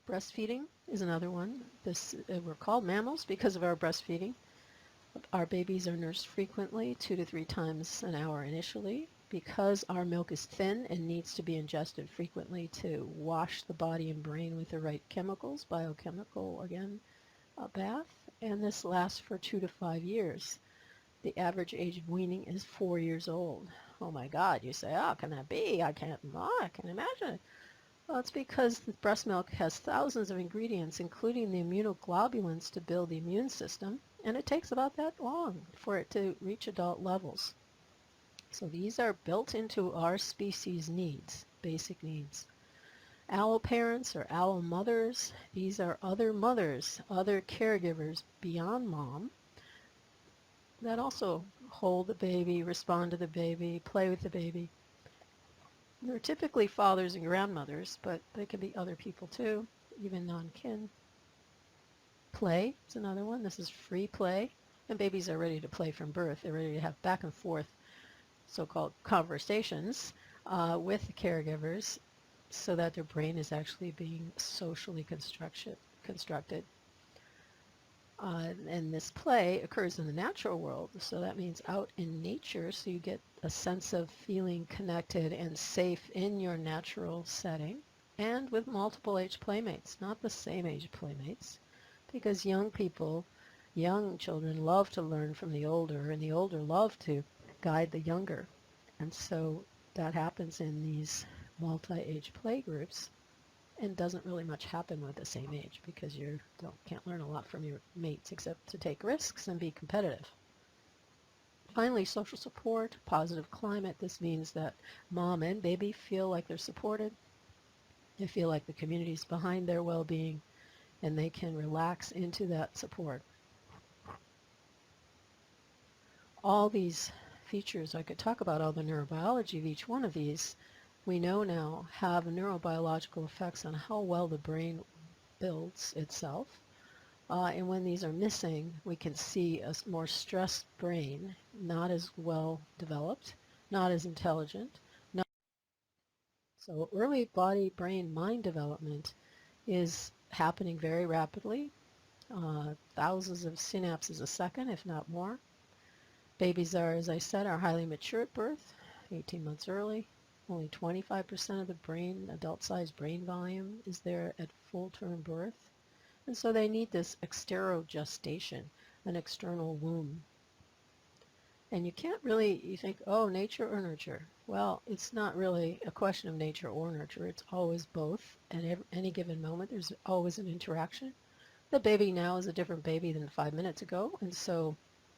Breastfeeding is another one. We're called mammals because of our breastfeeding. Our babies are nursed frequently, 2 to 3 times an hour initially, because our milk is thin and needs to be ingested frequently to wash the body and brain with the right chemicals, biochemical, again, bath. And this lasts for 2 to 5 years. The average age of weaning is 4 years old. Oh my God, you say, oh, can that be? I can't imagine it. Well, it's because the breast milk has thousands of ingredients, including the immunoglobulins to build the immune system, and it takes about that long for it to reach adult levels. So these are built into our species' needs, basic needs. Allo parents or allo mothers, these are other mothers, other caregivers beyond mom that also hold the baby, respond to the baby, play with the baby. They're typically fathers and grandmothers, but they can be other people too, even non-kin. Play is another one. This is free play. And babies are ready to play from birth. They're ready to have back and forth so-called conversations with the caregivers so that their brain is actually being socially constructed. And this play occurs in the natural world, so that means out in nature, so you get a sense of feeling connected and safe in your natural setting, and with multiple age playmates, not the same age playmates, because young children love to learn from the older, and the older love to guide the younger. And so that happens in these multi-age play groups. And doesn't really much happen with the same age because you can't learn a lot from your mates except to take risks and be competitive. Finally, social support, positive climate. This means that mom and baby feel like they're supported. They feel like the community's behind their well-being and they can relax into that support. All these features, I could talk about all the neurobiology of each one of these, we know now have neurobiological effects on how well the brain builds itself. And when these are missing, we can see a more stressed brain, not as well developed, not as intelligent. So early body, brain, mind development is happening very rapidly, thousands of synapses a second, if not more. Babies are, as I said, are highly mature at birth, 18 months early. Only 25% of the brain, adult-sized brain volume, is there at full-term birth. And so they need this exterogestation, an external womb. And you can't really, you think, oh, nature or nurture. Well, it's not really a question of nature or nurture. It's always both. And at any given moment, there's always an interaction. The baby now is a different baby than 5 minutes ago. And so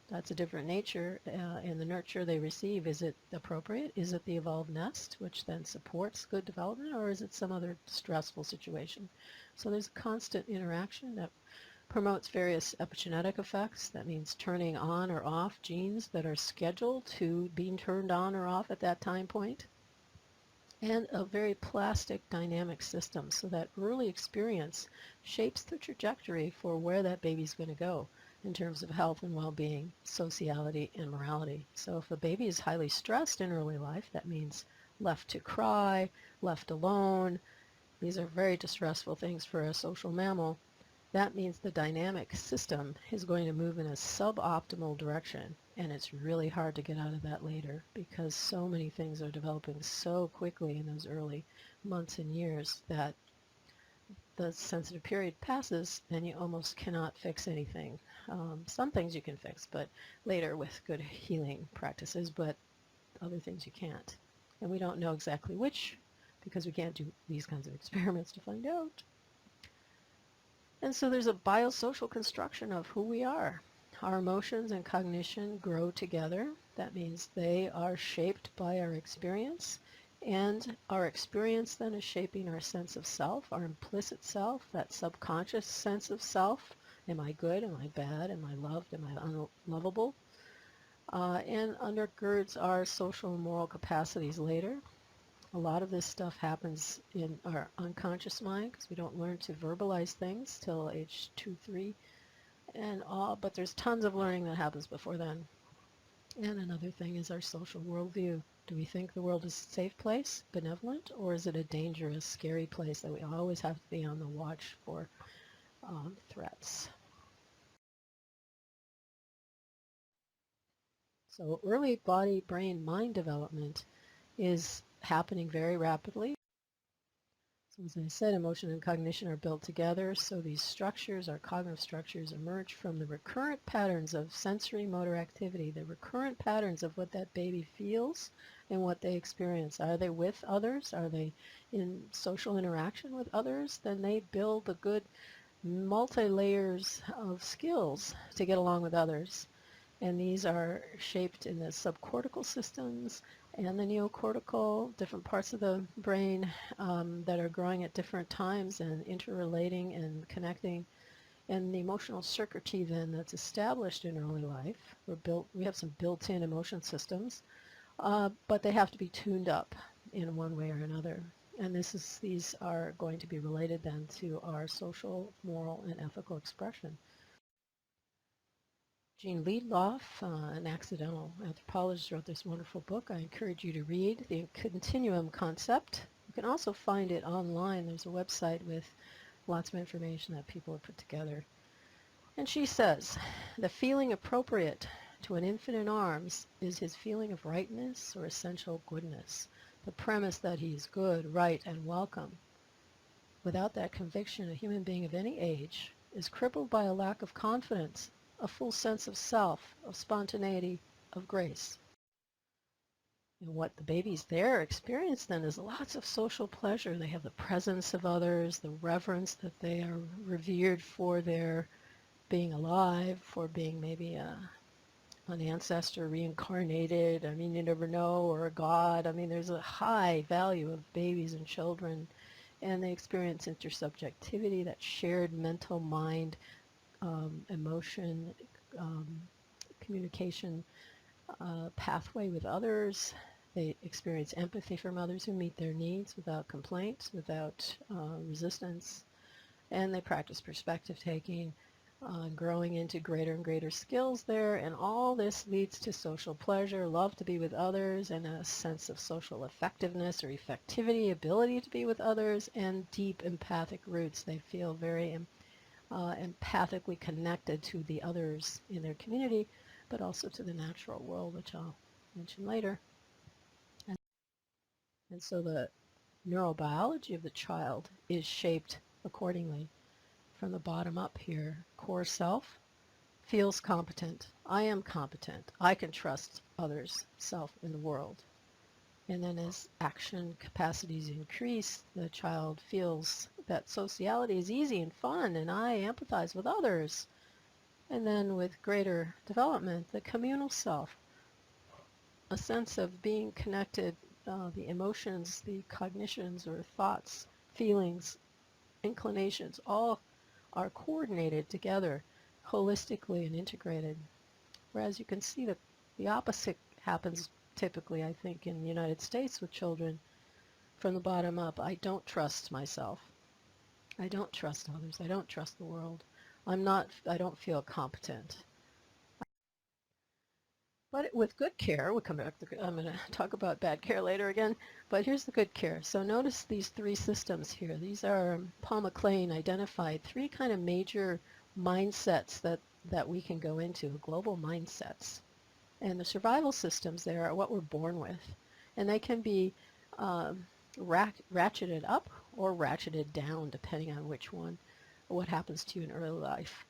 that's a different nature, and the nurture they receive, is it appropriate? Is it the evolved nest, which then supports good development, or is it some other stressful situation? So there's a constant interaction that promotes various epigenetic effects. That means turning on or off genes that are scheduled to being turned on or off at that time point. And a very plastic dynamic system, so that early experience shapes the trajectory for where that baby's going to go in terms of health and well-being, sociality, and morality. So if a baby is highly stressed in early life, that means left to cry, left alone. These are very distressful things for a social mammal. That means the dynamic system is going to move in a suboptimal direction, and it's really hard to get out of that later because so many things are developing so quickly in those early months and years that the sensitive period passes and you almost cannot fix anything. Some things you can fix, but later with good healing practices, but other things you can't. And we don't know exactly which because we can't do these kinds of experiments to find out. And so there's a biosocial construction of who we are. Our emotions and cognition grow together. That means they are shaped by our experience, and our experience then is shaping our sense of self, our implicit self, that subconscious sense of self. Am I good? Am I bad? Am I loved? Am I unlovable? And undergirds our social and moral capacities later. A lot of this stuff happens in our unconscious mind because we don't learn to verbalize things till age 2, 3, and all. But there's tons of learning that happens before then. And another thing is our social worldview. Do we think the world is a safe place, benevolent, or is it a dangerous, scary place that we always have to be on the watch for threats? So early body, brain, mind development is happening very rapidly. So as I said, emotion and cognition are built together, so these structures, our cognitive structures, emerge from the recurrent patterns of sensory motor activity, the recurrent patterns of what that baby feels and what they experience. Are they with others? Are they in social interaction with others? Then they build a good multi-layers of skills to get along with others. And these are shaped in the subcortical systems and the neocortical, different parts of the brain that are growing at different times and interrelating and connecting. And the emotional circuitry then that's established in early life, we have some built-in emotion systems, but they have to be tuned up in one way or another. And these are going to be related then to our social, moral, and ethical expression. Jean Liedloff, an accidental anthropologist, wrote this wonderful book. I encourage you to read, The Continuum Concept. You can also find it online. There's a website with lots of information that people have put together. And she says, the feeling appropriate to an infant in arms is his feeling of rightness or essential goodness, the premise that he is good, right, and welcome. Without that conviction, a human being of any age is crippled by a lack of confidence, a full sense of self, of spontaneity, of grace. And what the babies there experience then is lots of social pleasure. They have the presence of others, the reverence that they are revered for their being alive, for being maybe an ancestor reincarnated. I mean, you never know, or a god. I mean, there's a high value of babies and children, and they experience intersubjectivity, that shared mental mind, emotion, communication pathway with others. They experience empathy from others who meet their needs without complaints, without resistance, and they practice perspective taking, growing into greater and greater skills there, and all this leads to social pleasure, love to be with others, and a sense of social effectiveness or effectivity, ability to be with others, and deep empathic roots. They feel very empathically connected to the others in their community, but also to the natural world, which I'll mention later. And so the neurobiology of the child is shaped accordingly from the bottom up here. Core self feels competent. I am competent. I can trust others, self, in the world. And then as action capacities increase, the child feels that sociality is easy and fun, and I empathize with others. And then with greater development, the communal self, a sense of being connected, the emotions, the cognitions or thoughts, feelings, inclinations, all are coordinated together holistically and integrated. Whereas you can see that the opposite happens typically, I think, in the United States with children from the bottom up. I don't trust myself. I don't trust others. I don't trust the world. I don't feel competent. But with good care, we'll come back to, I'm going to talk about bad care later again, but here's the good care. So notice these three systems here. These are, Paul MacLean identified three kind of major mindsets that we can go into, global mindsets. And the survival systems there are what we're born with. And they can be ratcheted up or ratcheted down, depending on which one, what happens to you in early life.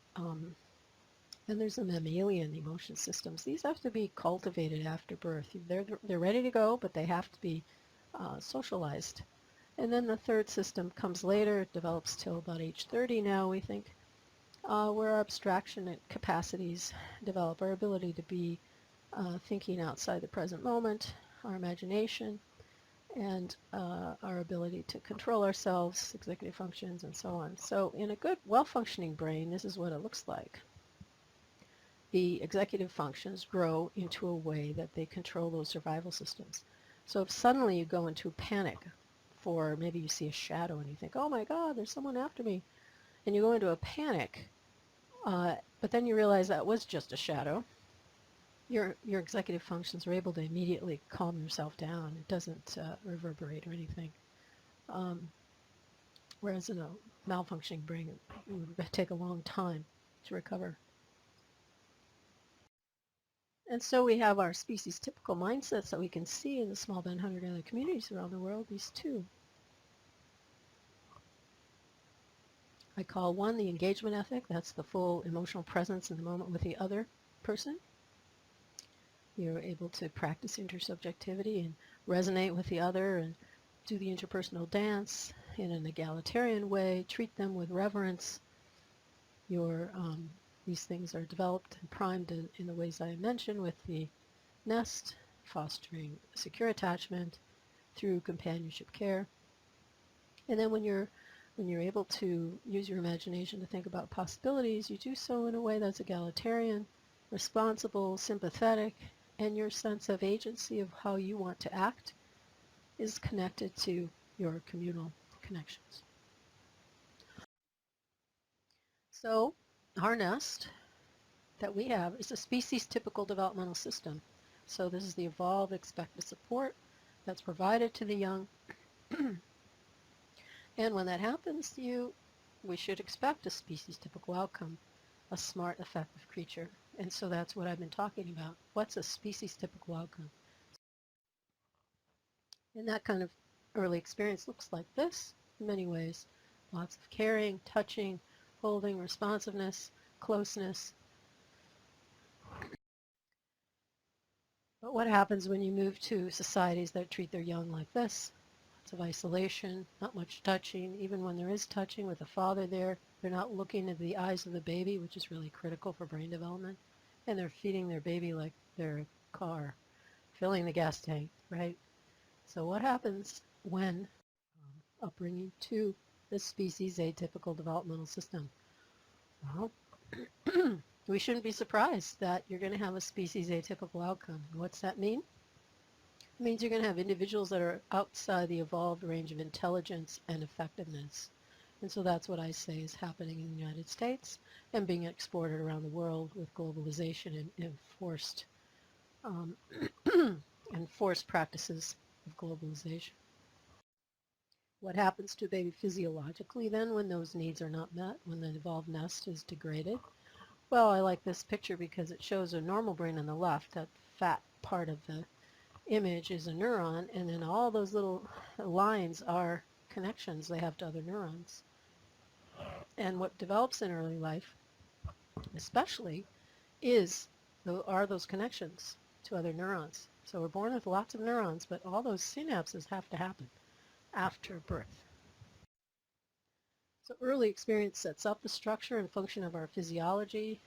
Then there's the mammalian emotion systems. These have to be cultivated after birth. They're ready to go, but they have to be socialized. And then the third system comes later. It develops till about age 30 now, we think, where our abstraction capacities develop, our ability to be thinking outside the present moment, our imagination, and our ability to control ourselves, executive functions, and so on. So in a good, well-functioning brain, this is what it looks like. The executive functions grow into a way that they control those survival systems. So if suddenly you go into panic, for maybe you see a shadow and you think, oh my God, there's someone after me, and you go into a panic, but then you realize that was just a shadow, your executive functions are able to immediately calm yourself down. It doesn't reverberate or anything. Whereas in a malfunctioning brain, it would take a long time to recover. And so we have our species typical mindsets that we can see in the small band hunter-gatherer communities around the world, these two. I call one the engagement ethic. That's the full emotional presence in the moment with the other person. You're able to practice intersubjectivity and resonate with the other and do the interpersonal dance in an egalitarian way, treat them with reverence. These things are developed and primed in the ways I mentioned with the nest, fostering secure attachment through companionship care. And then when you're able to use your imagination to think about possibilities, you do so in a way that's egalitarian, responsible, sympathetic, and your sense of agency of how you want to act is connected to your communal connections. So our nest that we have is a species-typical developmental system. So this is the evolved expected support that's provided to the young. And when that happens to you, we should expect a species-typical outcome, a smart, effective creature. And so that's what I've been talking about. What's a species-typical outcome? And that kind of early experience looks like this in many ways. Lots of caring, touching, holding, responsiveness, closeness. But what happens when you move to societies that treat their young like this? Lots of isolation, not much touching. Even when there is touching with the father there, they're not looking into the eyes of the baby, which is really critical for brain development. And they're feeding their baby like they're a car, filling the gas tank, right? So what happens when upbringing to this species atypical developmental system? Well, we shouldn't be surprised that you're going to have a species atypical outcome. What's that mean? It means you're going to have individuals that are outside the evolved range of intelligence and effectiveness. And so that's what I say is happening in the United States and being exported around the world with globalization and forced practices of globalization. What happens to a baby physiologically then when those needs are not met, when the evolved nest is degraded? Well, I like this picture because it shows a normal brain on the left. That fat part of the image is a neuron, and then all those little lines are connections they have to other neurons. And what develops in early life, especially, are those connections to other neurons. So we're born with lots of neurons, but all those synapses have to happen after birth. So early experience sets up the structure and function of our physiology,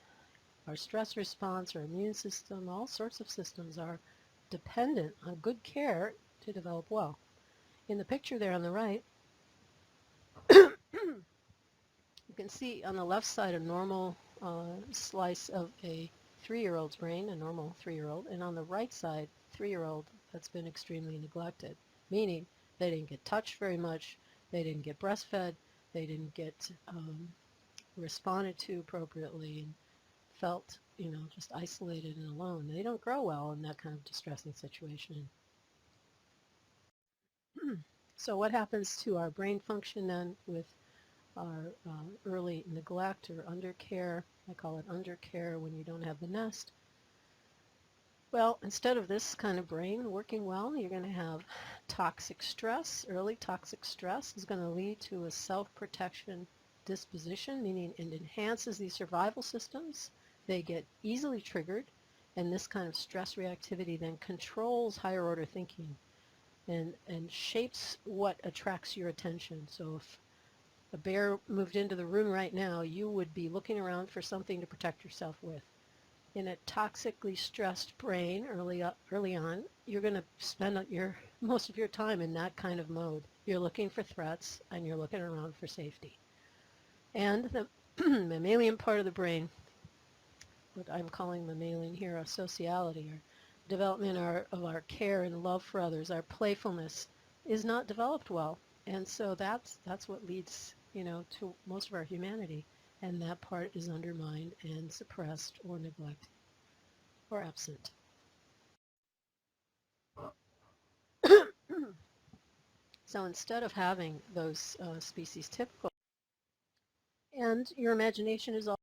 our stress response, our immune system. All sorts of systems are dependent on good care to develop well. In the picture there on the right, you can see on the left side a normal slice of a 3-year-old's brain, a normal 3-year-old, and on the right side, 3-year-old that's been extremely neglected, meaning they didn't get touched very much, they didn't get breastfed, they didn't get responded to appropriately, and felt, just isolated and alone. They don't grow well in that kind of distressing situation. So what happens to our brain function then with our early neglect or undercare? I call it undercare when you don't have the nest. Well, instead of this kind of brain working well, you're going to have toxic stress. Early toxic stress is going to lead to a self-protection disposition, meaning it enhances these survival systems. They get easily triggered, and this kind of stress reactivity then controls higher order thinking and shapes what attracts your attention. So if a bear moved into the room right now, you would be looking around for something to protect yourself with. In a toxically stressed brain early on, you're going to spend most of your time in that kind of mode. You're looking for threats and you're looking around for safety. And the mammalian part of the brain, what I'm calling mammalian here, our sociality, our development of our care and love for others, our playfulness, is not developed well. And so that's what leads, to most of our humanity. And that part is undermined and suppressed or neglected or absent. So instead of having those species typical, and your imagination is all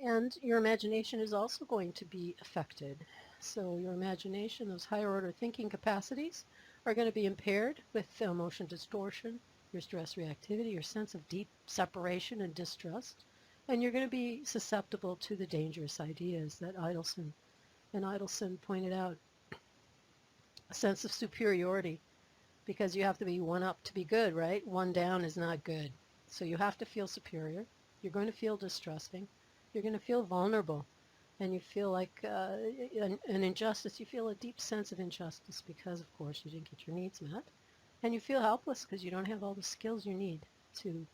and your imagination is also going to be affected. So your imagination, those higher order thinking capacities, are going to be impaired with emotion distortion, your stress reactivity, your sense of deep separation and distrust, and you're going to be susceptible to the dangerous ideas that Idelson pointed out. A sense of superiority, because you have to be one up to be good, right? One down is not good. So you have to feel superior. You're going to feel distrusting. You're going to feel vulnerable. And you feel like an injustice. You feel a deep sense of injustice because, of course, you didn't get your needs met. And you feel helpless because you don't have all the skills you need to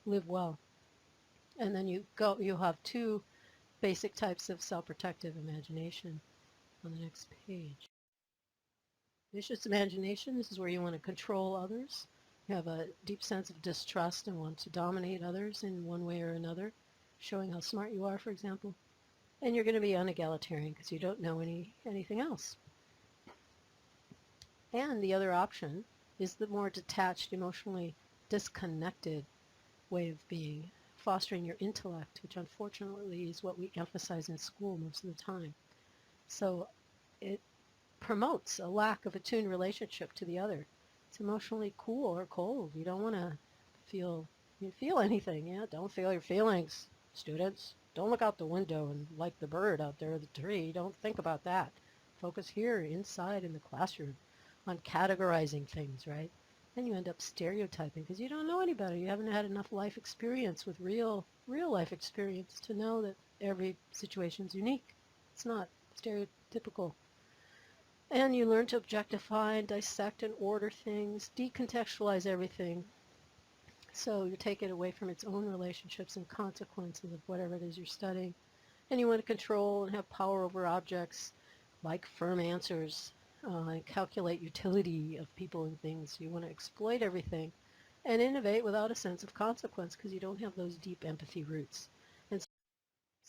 live well. And then you'll have two basic types of self-protective imagination on the next page. Vicious imagination, this is where you want to control others. You have a deep sense of distrust and want to dominate others in one way or another, showing how smart you are, for example. And you're going to be unegalitarian because you don't know anything else. And the other option is the more detached, emotionally disconnected way of being, fostering your intellect, which unfortunately is what we emphasize in school most of the time. So it promotes a lack of attuned relationship to the other. It's emotionally cool or cold. You don't want to feel anything. Yeah, don't feel your feelings, students. Don't look out the window and like the bird out there, the tree. Don't think about that. Focus here, inside in the classroom, on categorizing things, right? Then you end up stereotyping because you don't know any better. You haven't had enough life experience with real life experience to know that every situation is unique. It's not stereotypical. And you learn to objectify and dissect and order things, decontextualize everything. So you take it away from its own relationships and consequences of whatever it is you're studying. And you want to control and have power over objects, like firm answers, and calculate utility of people and things. You want to exploit everything and innovate without a sense of consequence because you don't have those deep empathy roots. And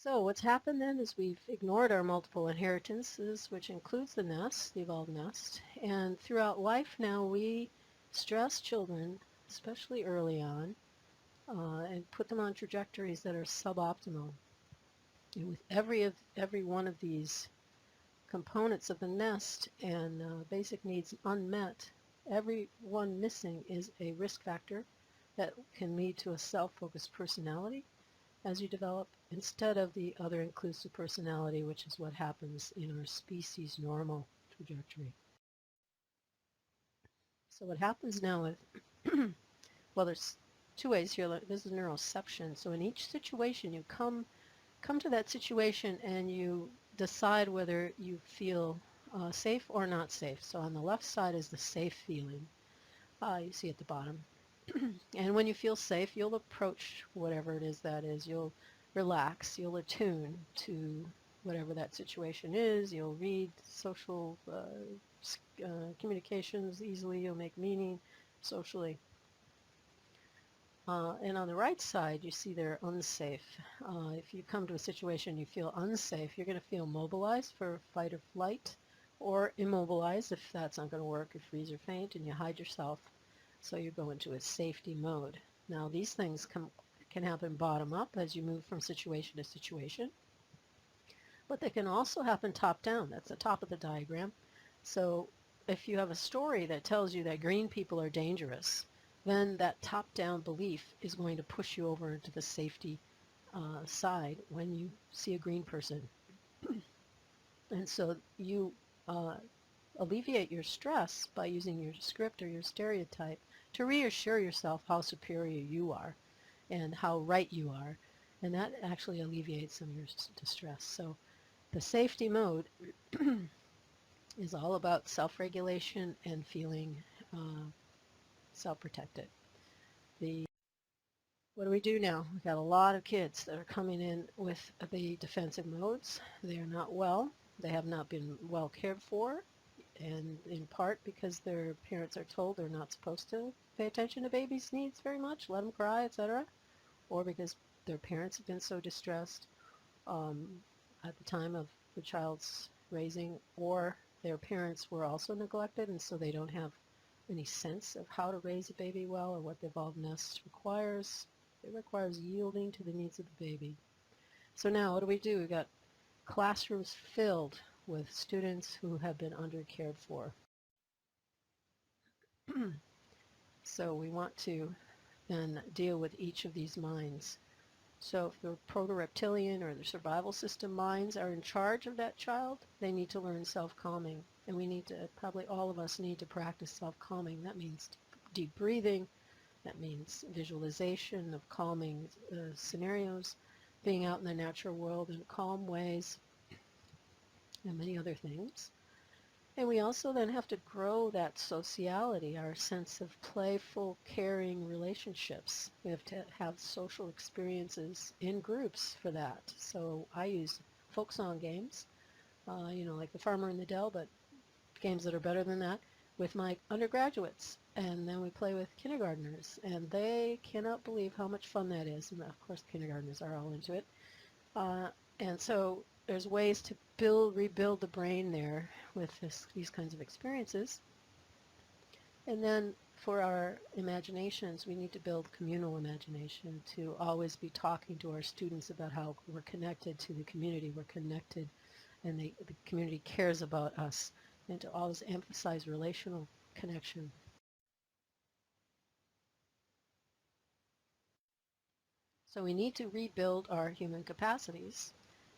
So what's happened then is we've ignored our multiple inheritances, which includes the nest, the evolved nest, and throughout life now we stress children, especially early on, and put them on trajectories that are suboptimal. And with every one of these components of the nest and basic needs unmet, every one missing is a risk factor that can lead to a self-focused personality as you develop, instead of the other inclusive personality, which is what happens in our species normal trajectory. So what happens now is, well, there's two ways here. This is neuroception. So in each situation, you come to that situation and you decide whether you feel safe or not safe. So on the left side is the safe feeling. You see at the bottom. And when you feel safe, you'll approach whatever it is that is. You'll relax. You'll attune to whatever that situation is. You'll read social communications easily. You'll make meaning socially. And on the right side, you see they're unsafe. If you come to a situation you feel unsafe, you're going to feel mobilized for fight or flight, or immobilized if that's not going to work, you freeze or faint, and you hide yourself. So you go into a safety mode. Now these things can happen bottom up as you move from situation to situation, but they can also happen top down. That's the top of the diagram. So if you have a story that tells you that green people are dangerous, then that top-down belief is going to push you over into the safety side when you see a green person. And so you alleviate your stress by using your script or your stereotype to reassure yourself how superior you are and how right you are. And that actually alleviates some of your distress. So the safety mode is all about self-regulation and feeling self-protected. What do we do now? We've got a lot of kids that are coming in with the defensive modes. They are not well. They have not been well cared for, and in part because their parents are told they're not supposed to pay attention to babies' needs very much, let them cry, etc., or because their parents have been so distressed at the time of the child's raising, or their parents were also neglected, and so they don't have any sense of how to raise a baby well or what the evolved nest requires. It requires yielding to the needs of the baby. So now what do? We've got classrooms filled with students who have been under-cared for. So we want to then deal with each of these minds. So if the proto-reptilian or the survival system minds are in charge of that child, they need to learn self-calming. And we need to, probably all of us need to practice self-calming. That means deep breathing. That means visualization of calming scenarios, being out in the natural world in calm ways, and many other things. And we also then have to grow that sociality, our sense of playful, caring relationships. We have to have social experiences in groups for that. So I use folk song games, like the Farmer in the Dell, but games that are better than that, with my undergraduates. And then we play with kindergartners, and they cannot believe how much fun that is. And of course, kindergartners are all into it. And so there's ways to rebuild the brain there with these kinds of experiences. And then for our imaginations, we need to build communal imagination, to always be talking to our students about how we're connected to the community, we're connected, and the community cares about us, and to always emphasize relational connection. So we need to rebuild our human capacities.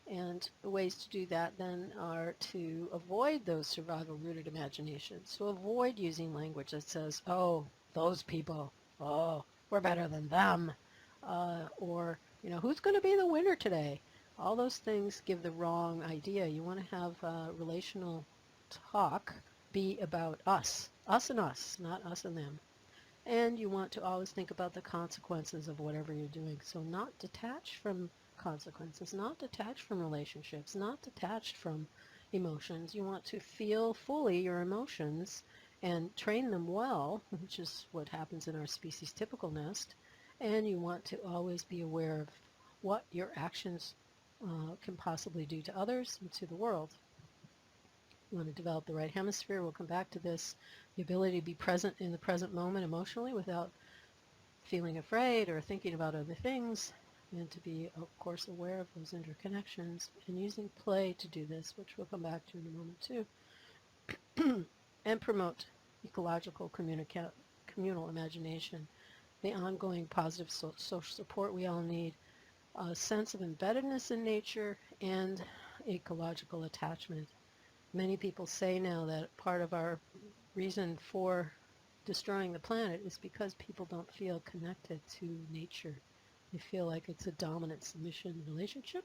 And the ways to do that then are to avoid those survival-rooted imaginations. So avoid using language that says, oh, those people, oh, we're better than them. Or, who's going to be the winner today? All those things give the wrong idea. You want to have relational talk be about us and us, not us and them. And you want to always think about the consequences of whatever you're doing. So not detached from consequences, not detached from relationships, not detached from emotions. You want to feel fully your emotions and train them well, which is what happens in our species typical nest. And you want to always be aware of what your actions can possibly do to others and to the world. We want to develop the right hemisphere. We'll come back to this. The ability to be present in the present moment emotionally without feeling afraid or thinking about other things, and to be, of course, aware of those interconnections and using play to do this, which we'll come back to in a moment too, and promote ecological communal imagination, the ongoing positive social support we all need, a sense of embeddedness in nature, and ecological attachment. Many people say now that part of our reason for destroying the planet is because people don't feel connected to nature. They feel like it's a dominant submission relationship,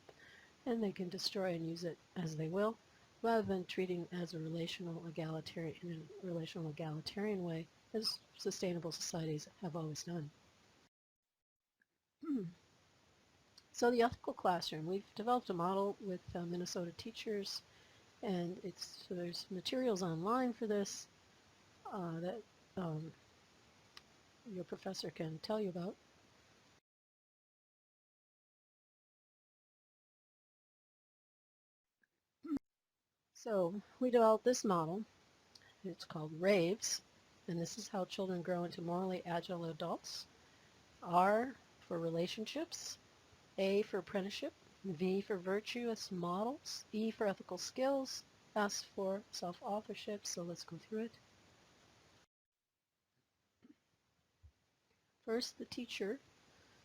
and they can destroy and use it as they will, rather than treating as a relational egalitarian way, as sustainable societies have always done. So the ethical classroom, we've developed a model with Minnesota teachers, and so there's materials online for this that your professor can tell you about. So we developed this model. It's called RAVES, and this is how children grow into morally agile adults. R for relationships, A for apprenticeship, V for virtuous models, E for ethical skills, S for self-authorship. So let's go through it. First, the teacher,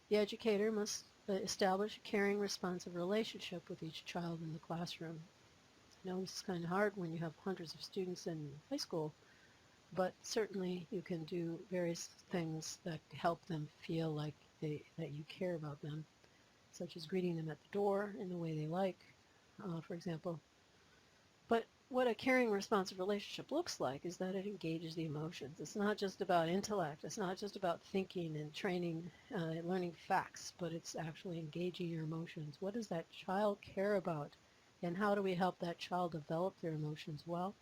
the educator, must establish a caring, responsive relationship with each child in the classroom. I know this is kind of hard when you have hundreds of students in high school, but certainly you can do various things that help them feel like that you care about them, such as greeting them at the door in the way they like, for example. But what a caring, responsive relationship looks like is that it engages the emotions. It's not just about intellect. It's not just about thinking and training, learning facts, but it's actually engaging your emotions. What does that child care about? And how do we help that child develop their emotions well?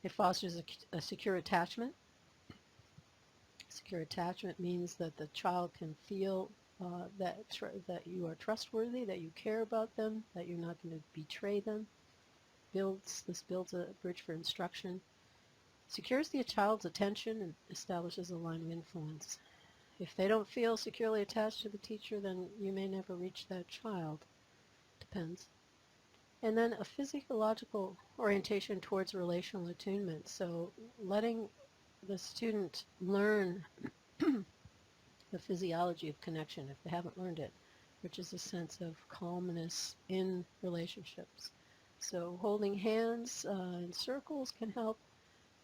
It fosters a secure attachment. Secure attachment means that the child can feel that you are trustworthy, that you care about them, that you're not going to betray them. This builds a bridge for instruction. Secures the child's attention and establishes a line of influence. If they don't feel securely attached to the teacher, then you may never reach that child. Depends. And then a physiological orientation towards relational attunement. So letting the student learn the physiology of connection if they haven't learned it, which is a sense of calmness in relationships. So holding hands in circles can help.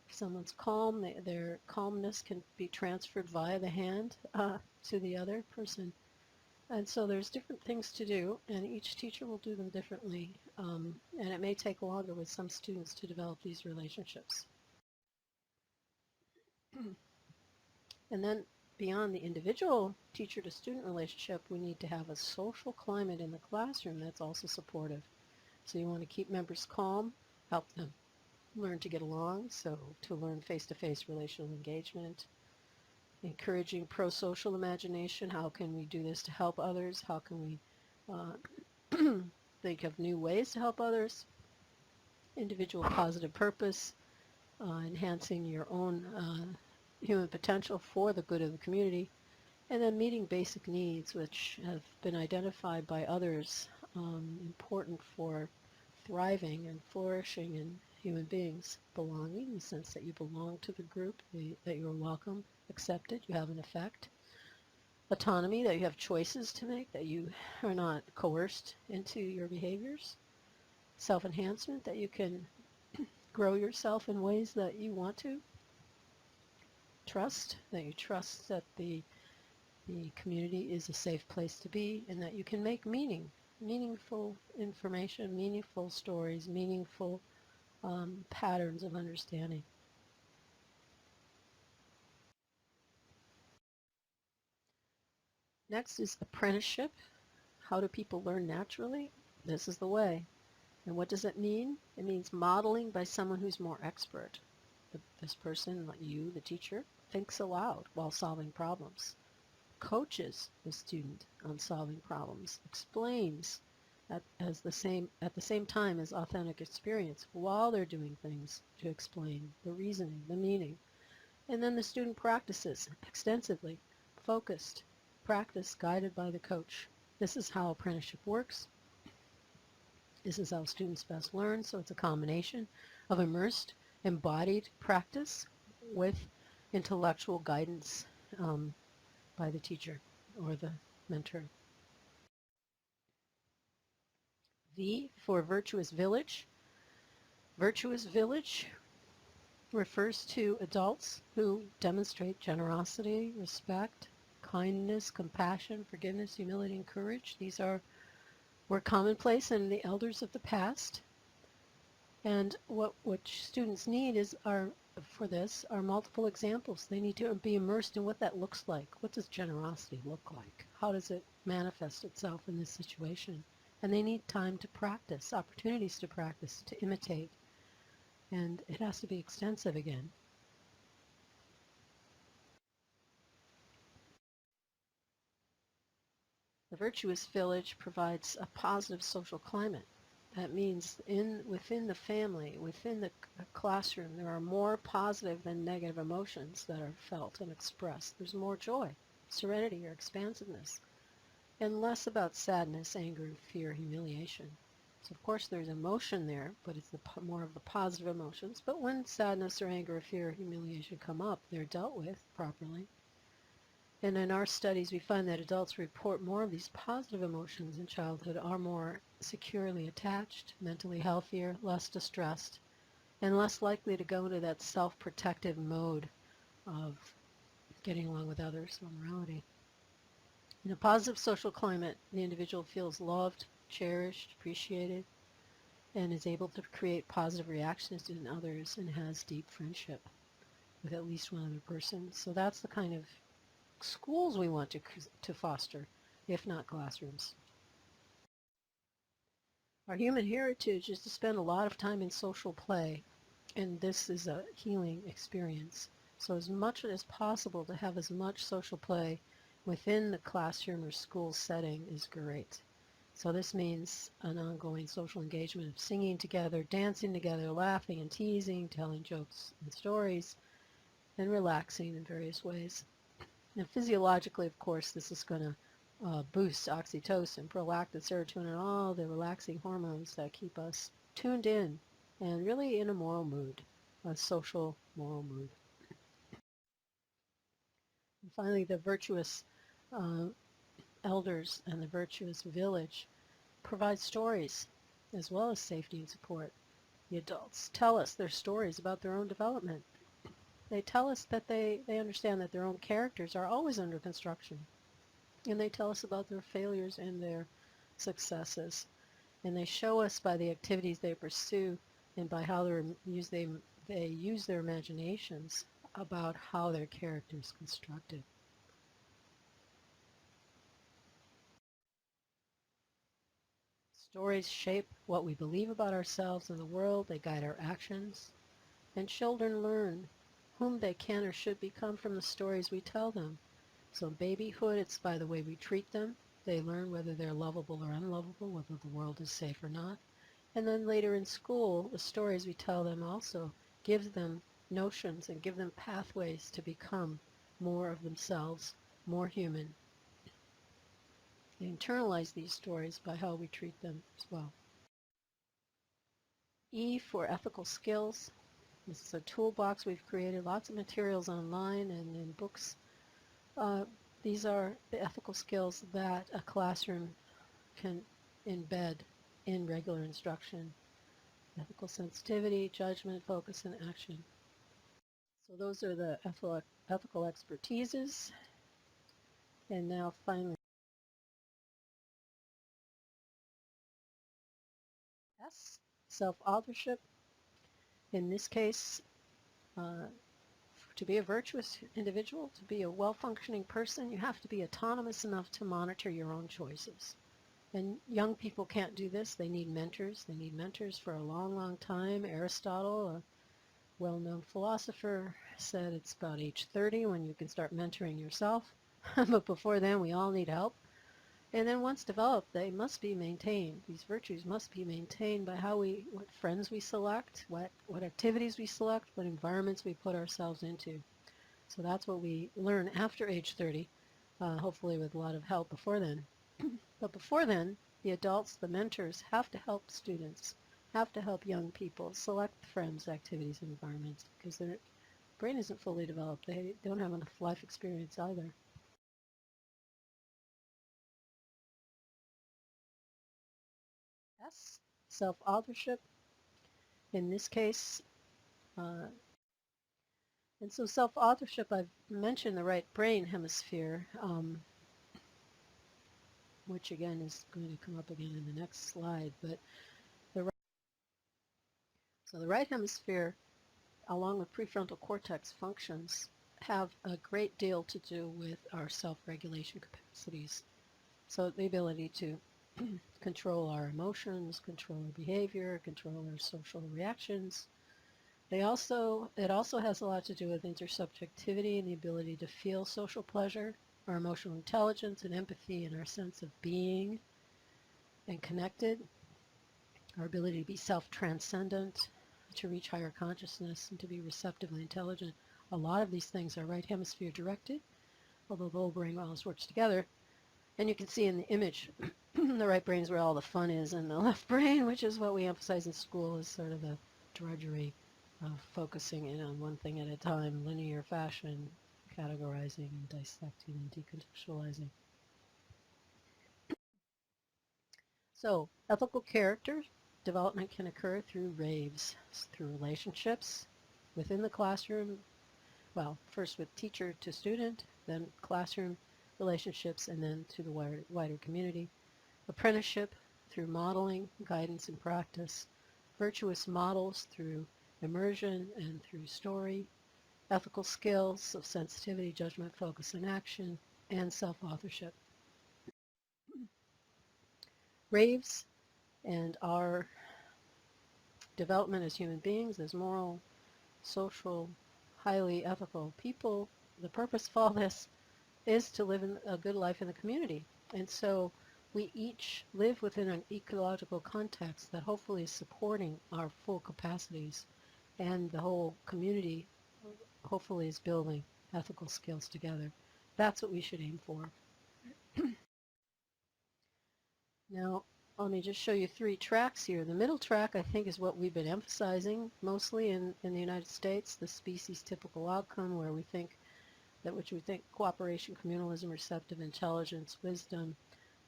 If someone's calm, their calmness can be transferred via the hand to the other person. And so there's different things to do, and each teacher will do them differently. And it may take longer with some students to develop these relationships. And then beyond the individual teacher-to-student relationship, we need to have a social climate in the classroom that's also supportive. So you want to keep members calm, help them learn to get along, so to learn face-to-face relational engagement, encouraging pro-social imagination. How can we do this to help others? How can we think of new ways to help others? Individual positive purpose, enhancing your own human potential for the good of the community, and then meeting basic needs, which have been identified by others important for thriving and flourishing in human beings. Belonging, in the sense that you belong to the group, that you are welcome, accepted, you have an effect. Autonomy, that you have choices to make, that you are not coerced into your behaviors. Self-enhancement, that you can grow yourself in ways that you want to. Trust, that you trust that the community is a safe place to be, and that you can make meaningful information, meaningful stories, meaningful patterns of understanding. Next is apprenticeship. How do people learn naturally? This is the way. And what does it mean? It means modeling by someone who's more expert. This person, like you, the teacher, thinks aloud while solving problems, coaches the student on solving problems, explains at the same time as authentic experience while they're doing things to explain the reasoning, the meaning. And then the student practices extensively, focused practice guided by the coach. This is how apprenticeship works. This is how students best learn. So it's a combination of immersed, embodied practice with intellectual guidance by the teacher or the mentor. V for virtuous village. Virtuous village refers to adults who demonstrate generosity, respect, kindness, compassion, forgiveness, humility, and courage. These were commonplace in the elders of the past. And what students need for this are multiple examples. They need to be immersed in what that looks like. What does generosity look like? How does it manifest itself in this situation? And they need time to practice, opportunities to practice, to imitate. And it has to be extensive again. The virtuous village provides a positive social climate. That means within the family, within the classroom, there are more positive than negative emotions that are felt and expressed. There's more joy, serenity, or expansiveness, and less about sadness, anger, fear, humiliation. So of course there's emotion there, but it's more of the positive emotions. But when sadness or anger or fear or humiliation come up, they're dealt with properly. And in our studies, we find that adults report more of these positive emotions in childhood, are more securely attached, mentally healthier, less distressed, and less likely to go into that self-protective mode of getting along with others or morality. In a positive social climate, the individual feels loved, cherished, appreciated, and is able to create positive reactions to others and has deep friendship with at least one other person. So that's the kind of schools we want to foster, if not classrooms. Our human heritage is to spend a lot of time in social play, and this is a healing experience. So as much as possible to have as much social play within the classroom or school setting is great. So this means an ongoing social engagement of singing together, dancing together, laughing and teasing, telling jokes and stories, and relaxing in various ways. Now, physiologically, of course, this is going to boost oxytocin, prolactin, serotonin, and all the relaxing hormones that keep us tuned in and really in a moral mood, a social moral mood. And finally, the virtuous elders and the virtuous village provide stories as well as safety and support. The adults tell us their stories about their own development. They tell us that they understand that their own characters are always under construction. And they tell us about their failures and their successes. And they show us by the activities they pursue and by how they use their imaginations about how their character is constructed. Stories shape what we believe about ourselves and the world. They guide our actions. And children learn whom they can or should become from the stories we tell them. So in babyhood, it's by the way we treat them. They learn whether they're lovable or unlovable, whether the world is safe or not. And then later in school, the stories we tell them also gives them notions and give them pathways to become more of themselves, more human. They internalize these stories by how we treat them as well. E for ethical skills. This is a toolbox we've created, lots of materials online and in books. These are the ethical skills that a classroom can embed in regular instruction. Ethical sensitivity, judgment, focus, and action. So those are the ethical expertises. And now finally, S, self-authorship. In this case, to be a virtuous individual, to be a well-functioning person, you have to be autonomous enough to monitor your own choices. And young people can't do this. They need mentors. They need mentors for a long, long time. Aristotle, a well-known philosopher, said it's about age 30 when you can start mentoring yourself. But before then, we all need help. And then once developed, they must be maintained. These virtues must be maintained by what friends we select, what activities we select, what environments we put ourselves into. So that's what we learn after age 30, hopefully with a lot of help before then. But before then, the adults, the mentors, have to help students, have to help young people select friends, activities, and environments, because their brain isn't fully developed. They don't have enough life experience either. Yes, self-authorship in this case. Uh, and so self-authorship, I've mentioned the right brain hemisphere, which again is going to come up again in the next slide. But the right hemisphere, along with prefrontal cortex functions, have a great deal to do with our self-regulation capacities. So the ability to control our emotions, control our behavior, control our social reactions. It also has a lot to do with intersubjectivity and the ability to feel social pleasure, our emotional intelligence and empathy, and our sense of being and connected, our ability to be self-transcendent, to reach higher consciousness, and to be receptively intelligent. A lot of these things are right hemisphere directed, although the whole brain always works together. And you can see in the image, the right brain is where all the fun is, and the left brain, which is what we emphasize in school, is sort of the drudgery of focusing in on one thing at a time, linear fashion, categorizing and dissecting and decontextualizing. So, ethical character development can occur through raves, through relationships within the classroom, well, first with teacher to student, then classroom relationships, and then to the wider community. Apprenticeship through modeling, guidance, and practice. Virtuous models through immersion and through story. Ethical skills of sensitivity, judgment, focus, and action, and self-authorship. Raves and our development as human beings, as moral, social, highly ethical people, the purpose of all this is to live a good life in the community. And so we each live within an ecological context that hopefully is supporting our full capacities, and the whole community hopefully is building ethical skills together. That's what we should aim for. Now, let me just show you 3 tracks here. The middle track, I think, is what we've been emphasizing mostly in the United States, the species typical outcome, where we think cooperation, communalism, receptive intelligence, wisdom,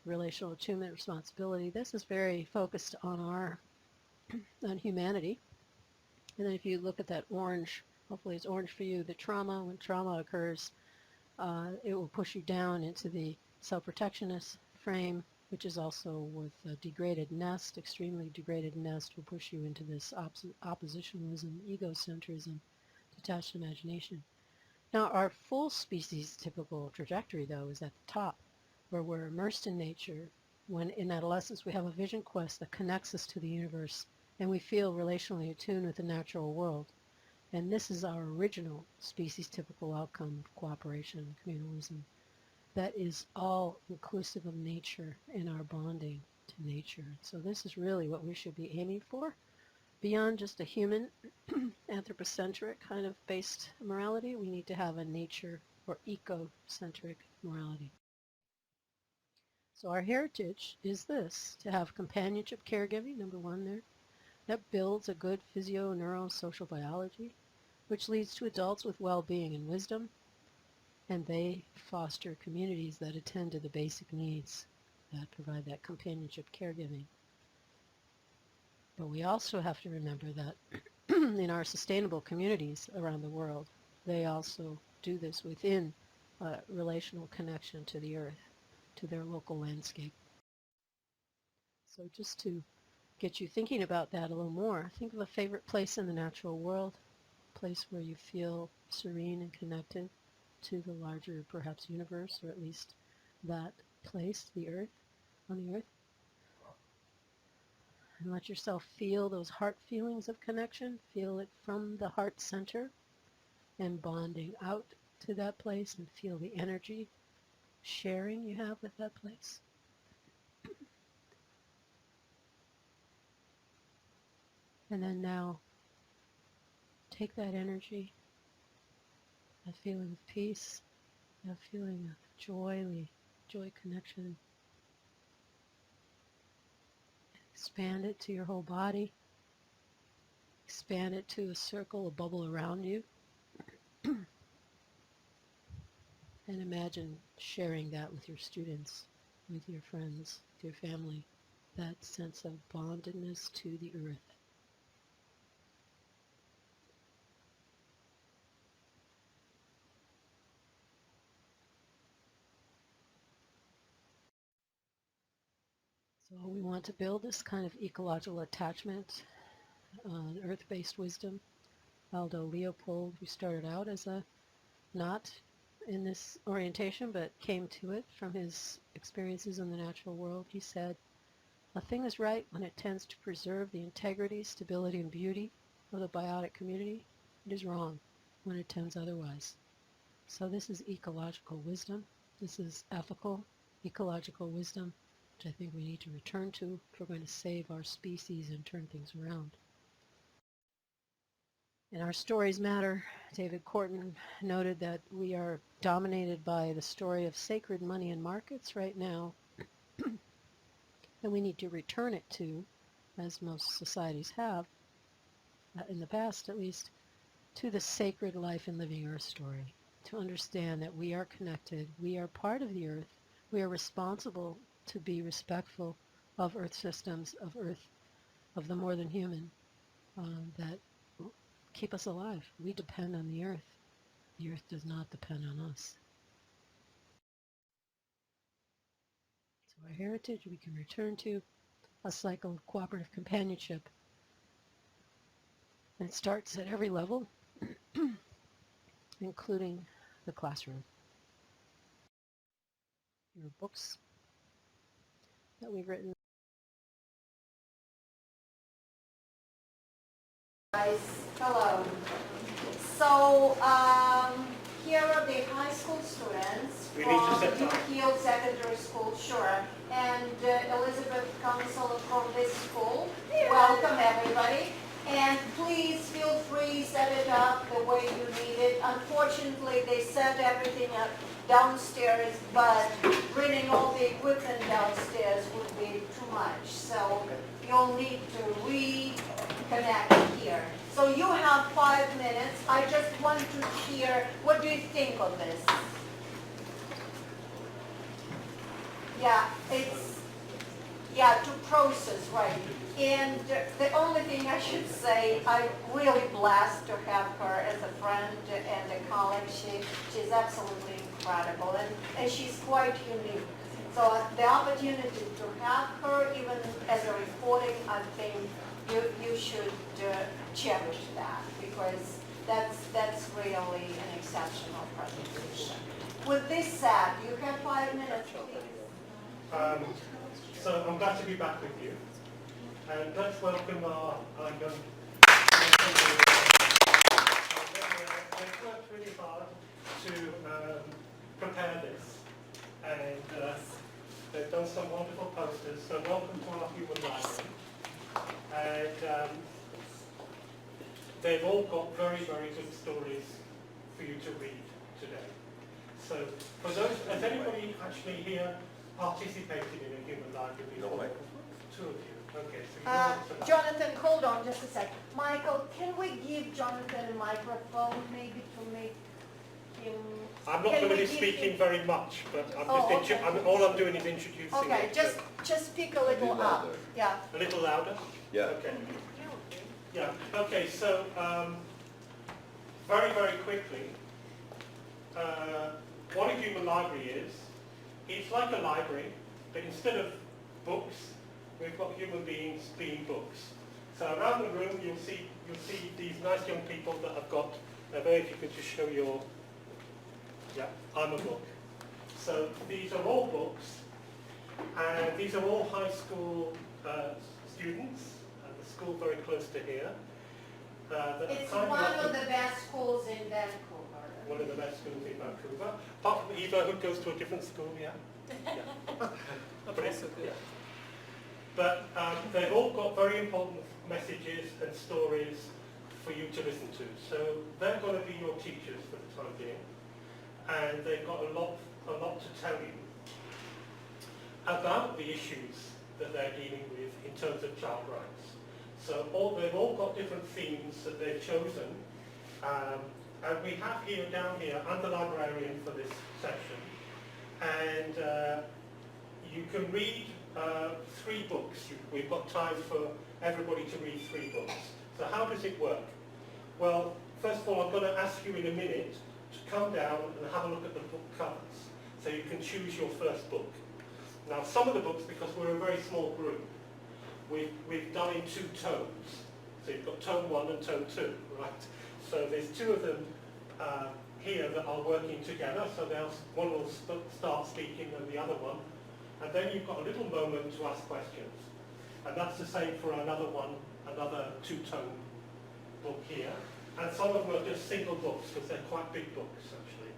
relational attunement, responsibility. This is very focused on on humanity. And then if you look at that orange, hopefully it's orange for you, the trauma, when trauma occurs, it will push you down into the self-protectionist frame, which is also with a degraded nest, extremely degraded nest, will push you into this oppositionalism, egocentrism, detached imagination. Now, our full species typical trajectory, though, is at the top, where we're immersed in nature. When in adolescence we have a vision quest that connects us to the universe, and we feel relationally attuned with the natural world. And this is our original species typical outcome of cooperation and communalism. That is all inclusive of nature in our bonding to nature. So this is really what we should be aiming for. Beyond just a human anthropocentric kind of based morality, we need to have a nature or ecocentric morality. So our heritage is this, to have companionship caregiving, number 1 there. That builds a good physio-neurosocial biology, which leads to adults with well-being and wisdom, and they foster communities that attend to the basic needs that provide that companionship caregiving. But we also have to remember that in our sustainable communities around the world, they also do this within a relational connection to the earth, to their local landscape. So just to get you thinking about that a little more, think of a favorite place in the natural world, a place where you feel serene and connected to the larger, perhaps, universe, or at least that place, the earth, on the earth. And let yourself feel those heart feelings of connection. Feel it from the heart center and bonding out to that place, and feel the energy sharing you have with that place. And then now, take that energy, that feeling of peace, that feeling of joy, the joy connection, expand it to your whole body, expand it to a circle, a bubble around you, and imagine sharing that with your students, with your friends, with your family, that sense of bondedness to the earth. So we want to build this kind of ecological attachment, earth-based wisdom. Aldo Leopold, who started out as a not in this orientation, but came to it from his experiences in the natural world, he said, "A thing is right when it tends to preserve the integrity, stability, and beauty of the biotic community. It is wrong when it tends otherwise." So this is ecological wisdom. This is ethical, ecological wisdom, which I think we need to return to if we're going to save our species and turn things around. In Our Stories Matter, David Korten noted that we are dominated by the story of sacred money and markets right now, and we need to return it to, as most societies have, in the past at least, to the sacred life and living earth story, to understand that we are connected, we are part of the earth, we are responsible to be respectful of earth systems, of earth, of the more than human, that keep us alive. We depend on the earth. The earth does not depend on us. So our heritage we can return to, a cycle of cooperative companionship. And it starts at every level, including the classroom. Your books that we've written. Guys, hello. So here are the high school students from Duke Hill Secondary School, sure, and Elizabeth Council from this school. Welcome everybody. And please feel free, set it up the way you need it. Unfortunately, they set everything up downstairs, but bringing all the equipment downstairs would be too much. So you'll need to reconnect here. So you have 5 minutes. I just want to hear, what do you think of this? Yeah, to process, right. And the only thing I should say, I'm really blessed to have her as a friend and a colleague. She's absolutely incredible, and she's quite unique. So the opportunity to have her, even as a reporting, I think you should cherish that, because that's really an exceptional presentation. With this said, you have 5 minutes, please. So I'm glad to be back with you. And let's welcome our young they've worked really hard to prepare this, and they've done some wonderful posters. So welcome to our human library. And they've all got very, very good stories for you to read today. So for those, has anybody actually here participated in a human library before? Two of you. Okay, so Jonathan, hold on just a sec. Michael, can we give Jonathan a microphone maybe to make him... I'm not going to be speaking very much, but I'm all I'm doing is introducing Okay, it. just speak a little up. Yeah. A little louder? Yeah. Okay. Yeah, okay, so very, very quickly, what a human library is, it's like a library, but instead of books, we've got human beings being books. So around the room you'll see these nice young people that have got, if you could just show your, yeah, I'm a book. So these are all books, and these are all high school students, at the school very close to here. It's one of the best schools in Vancouver. One of the best schools in Vancouver. Apart from Eva, who goes to a different school, yeah? Yeah. But also good. Yeah. But they've all got very important messages and stories for you to listen to. So they're going to be your teachers for the time being. And they've got a lot to tell you about the issues that they're dealing with in terms of child rights. So they've all got different themes that they've chosen. And we have here, down here, I'm the librarian for this section. And you can read 3 books. We've got time for everybody to read 3 books. So how does it work? Well, first of all, I'm going to ask you in a minute to come down and have a look at the book covers, so you can choose your first book. Now, some of the books, because we're a very small group, we've done in 2 tomes. So you've got tome 1 and tome 2, right? So there's 2 of them here that are working together, so one will start speaking and the other one. And then you've got a little moment to ask questions. And that's the same for another 2-tome book here. And some of them are just single books, because they're quite big books, actually.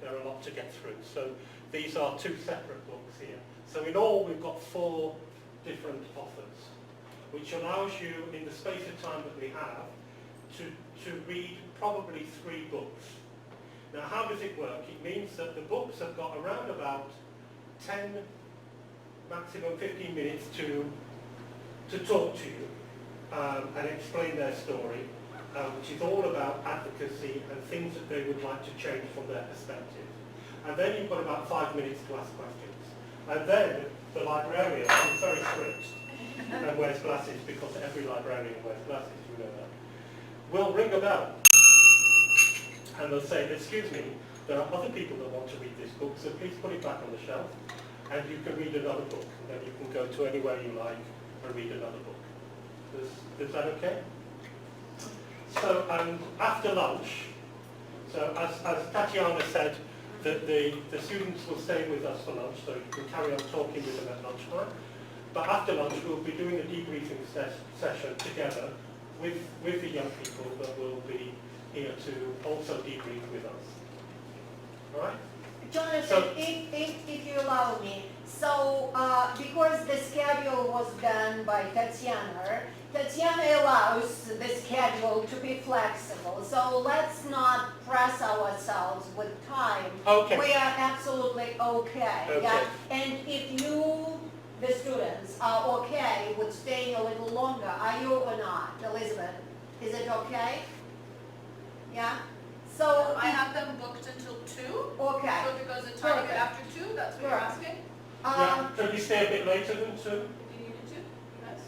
There are a lot to get through. So these are 2 separate books here. So in all, we've got 4 different authors, which allows you, in the space of time that we have, to read probably 3 books. Now, how does it work? It means that the books have got around about 10, maximum 15 minutes to talk to you and explain their story, which is all about advocacy and things that they would like to change from their perspective. And then you've got about 5 minutes to ask questions. And then the librarian, who's very strict and wears glasses, because every librarian wears glasses, you know that, will ring a bell. And they'll say, excuse me, there are other people that want to read this book, so please put it back on the shelf, and you can read another book. And then you can go to anywhere you like and read another book. Is that okay? So after lunch, so as Tatiana said, the students will stay with us for lunch, so you can carry on talking with them at lunchtime. But after lunch, we'll be doing a debriefing session together with the young people that will be here to also debrief with us. All right? Jonathan, So, if you allow me, so because the schedule was done by Tatiana allows the schedule to be flexible. So let's not press ourselves with time. Okay. We are absolutely okay. Okay. Yeah? And if you, the students, are okay with staying a little longer, are you or not, Elizabeth? Is it okay? Yeah? So I have them booked until 2. okay. So if it goes a tiny bit Perfect. after 2, that's what you're Perfect. asking? yeah, could we stay a bit later than 2? If you needed to, yes.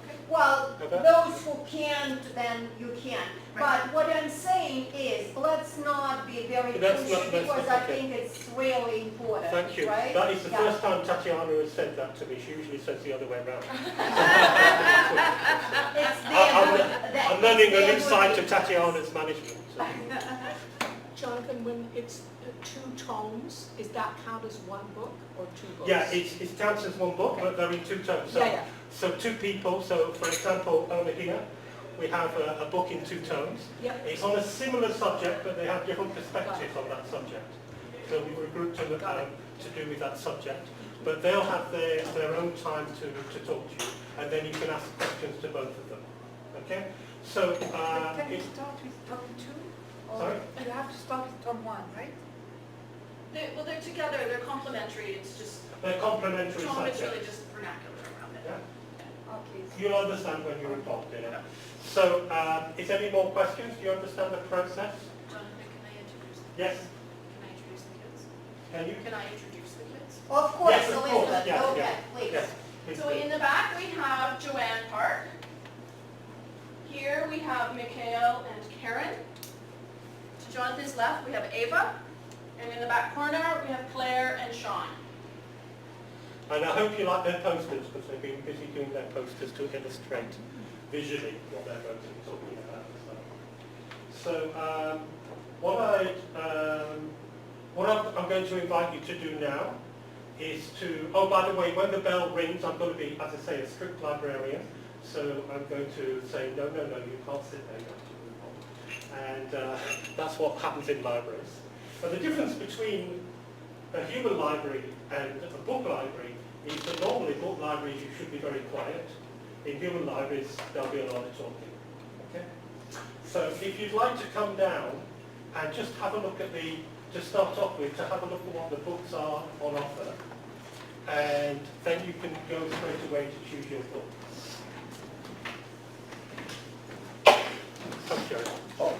Okay. Well, Okay. those who can't, then you can. Right. But what I'm saying is, let's not be very That's pushy, not- that's because not I okay. think it's really important, Thank you. right? That is the Yeah. first time Tatiana has said that to me. She usually says the other way around. It's their I'm learning a new good- side to Tatiana's management. So. Jonathan, when it's 2 tomes, is that count as 1 book or 2 books? Yeah, it counts as 1 book, but they're in 2 tomes. So, Yeah. so 2 people, so for example, over here, we have a book in 2 tomes. Yeah. It's on a similar subject, but they have different perspectives on that subject. So we regrouped them to do with that subject. But they'll have their own time to talk to you, and then you can ask questions to both of them. Okay? So, Can you start with tome 2? Or Sorry? you have to start with tome 1, right? Well, they're together, they're complementary, it's just, they're complementary tone is subjects. really just vernacular around it. Yeah? Okay. You'll understand when you're involved in it. So, is there any more questions? Do you understand the process? Jonathan, can I introduce the Yes? Can I introduce the kids? Can you? Can I introduce the kids? Of course, Yes, of course, Elizabeth, yes, okay, yes, please. Yes. please So do. in the back, we have Joanne Park. Here we have Mikhail and Karen. To Jonathan's left, we have Ava. And in the back corner, we have Claire and Sean. And I hope you like their posters, because they've been busy doing their posters to illustrate visually what they're going to be talking about as well. So what I'm going to invite you to do now is to, oh, by the way, when the bell rings, I'm going to be, as I say, a strict librarian. So I'm going to say, no, you can't sit there, you have to move on. And that's what happens in libraries. But the difference between A human library and a book library is that normally book libraries you should be very quiet. In human libraries there'll be a lot of talking. Okay? So if you'd like to come down and just have a look at to start off with, to have a look at what the books are on offer, and then you can go straight away to choose your book. Okay. Oh.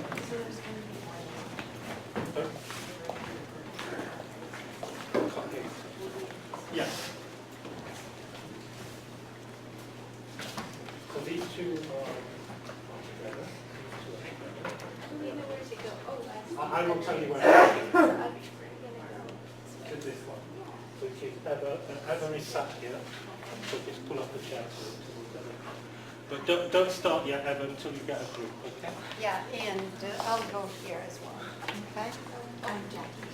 Yes. So these two are together. I will tell you where to this one, which is Ever is sat here. So just pull up the chair to but don't start yet, Ever, until you get a group, okay? Yeah, and I'll go here as well, okay? I'm Jackie.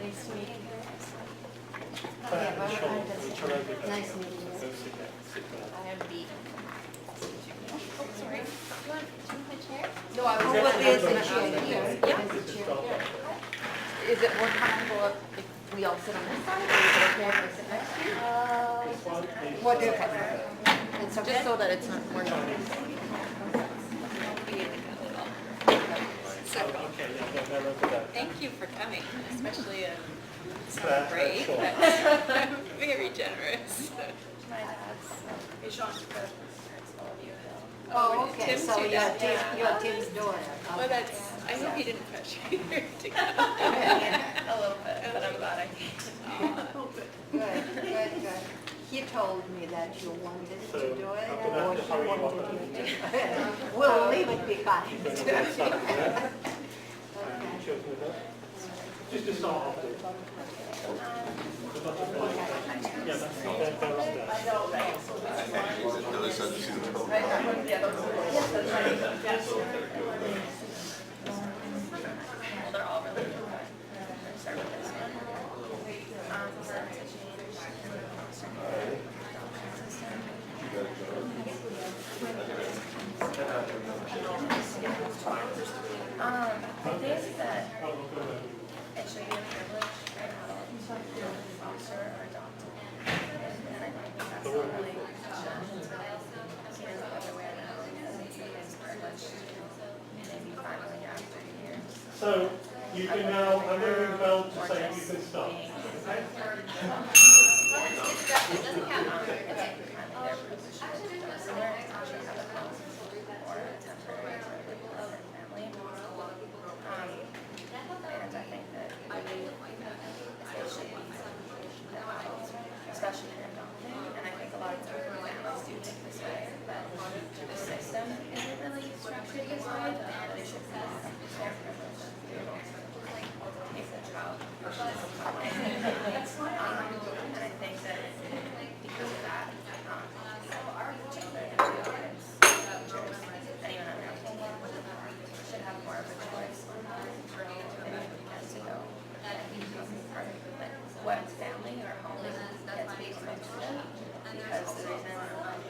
Nice to meet you. Claire and Sean, I'm which are over there. Nice meeting you. So sit there, sit there. I am B. Oh, sorry. You want my chair? No, I was. Well, there's a chair here. Yeah. There's a chair here. Is it more comfortable if we all sit on this side, or is it okay if I sit next to you? This one is... What do you think? It's okay? Just so that it's not more noise. Okay, yeah, they're over there. Thank you for coming, especially in Claire summer break. and Sean. That's very generous. My dad's, hey Sean, all of you. Oh, okay, Tim's so your you're dad. Tim, you're Tim's daughter. Well, Okay. that's, I hope he didn't pressure you to come. A little bit, but I'm glad I came. Good. He told me that you wanted to do it, I'm gonna or have to she hurry you wanted up a you little to. bit. We'll leave it behind. You're going to get started there. You chosen with that? Just to start off with. Yeah, that's not their upstairs. They're all really good. Start with this one. I think that it should be a privilege for adults to foster or adopt. And I think that's not really seen as the other way around. It's a privilege to maybe finally after years. So you can now, I'm moving bell to say you can start. Especially in adopting, and I think a lot of times families do think this way, but the system isn't really structured this way, but it should be their privilege to be able to take the child. And I think that because of that, children and parents, teachers, anyone on their team should have more of a choice on to go. What family or home gets being mentioned, because the reason why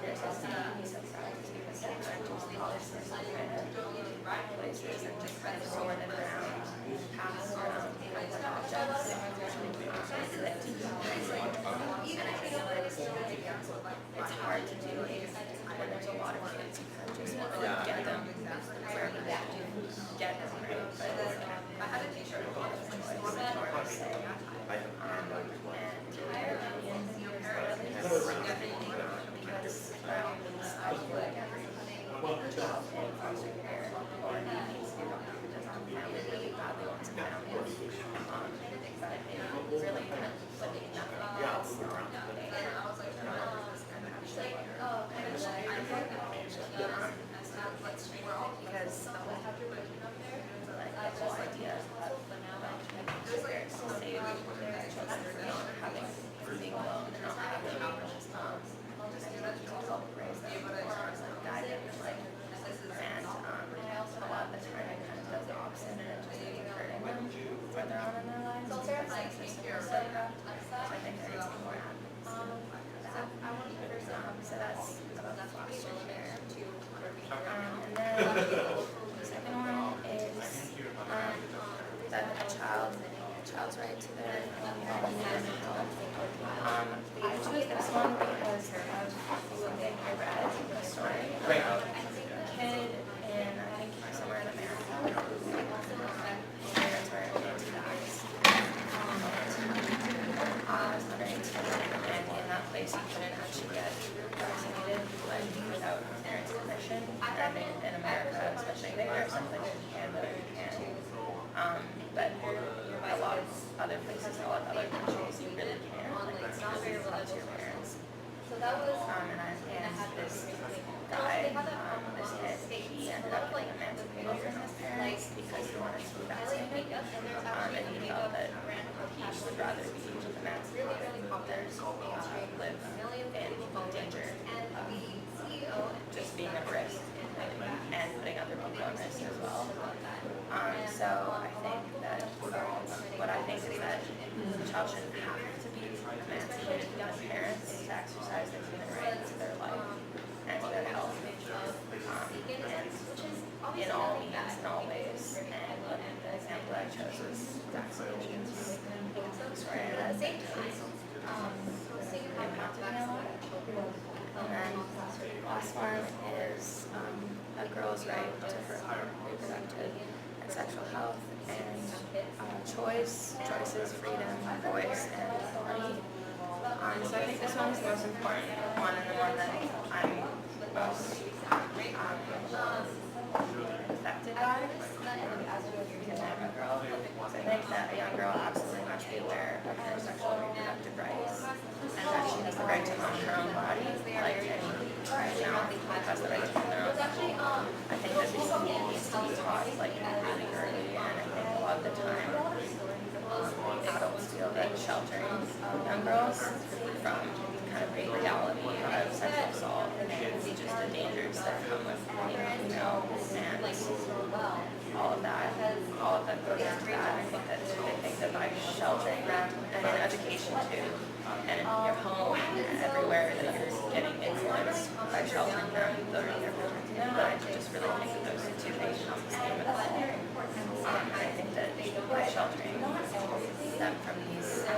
there's a piece of practice because rental policies and places and just kind of sorted around, passed around with objects. And I feel like it's hard to do when there's a lot of kids who kind of just want to get them where we have to get them, right? But I had a t-shirt with a lot of choice to say, because the whole idea of parents to save their children not having being alone and not having help raise them guide them in life. And a lot of the time it kind of does the opposite and it just ends up hurting them further on in their lives because the system is so rough. So I think there needs to be more advocacy for that. So that's about the foster care. And then the second one is that a child related to their well-being and health. I chose this one because of something I read, a story about a kid in, I think, somewhere in America, whose parents were anti-vax. I was under 18, and in that place you couldn't actually get vaccinated like without parents' permission. And in America, especially, there are some places in Canada you can. But a lot of other places, a lot of other countries, you really can't. Like, it's not very up to your parents. And this guy, this kid, he ended up getting emancipated from his parents because he wanted to be vaccinated. And he felt that he would rather be emancipated than live in danger of just being at risk and putting other people at risk as well. So I think that what I think is that the child shouldn't have to be emancipated from his parents to exercise their human rights to their life and to their health, and in all means, in all ways. And the example I chose was vaccinations. Sorry, at the same time, impacted me a lot. And then last one is a girl's right to her reproductive and sexual health and choices, freedom, voice, and authority. So I think this one is the most important one and the one that I'm most affected by because I'm a girl. So I think that a young girl absolutely must be aware of her sexual and reproductive rights and that she has the right to own her own body like any female has the right to own their own body. I think that this needs to be taught like really early, and I think a lot of the time adults feel that sheltering young girls from kind of the reality of sexual assault and just the dangers that come with being a female and all of that goes into that. I think that by sheltering them and in education too, and in your home and everywhere that you're getting influenced by sheltering them, learning their parenting, but I just really think that those two things come the same with all. I think that by sheltering them from these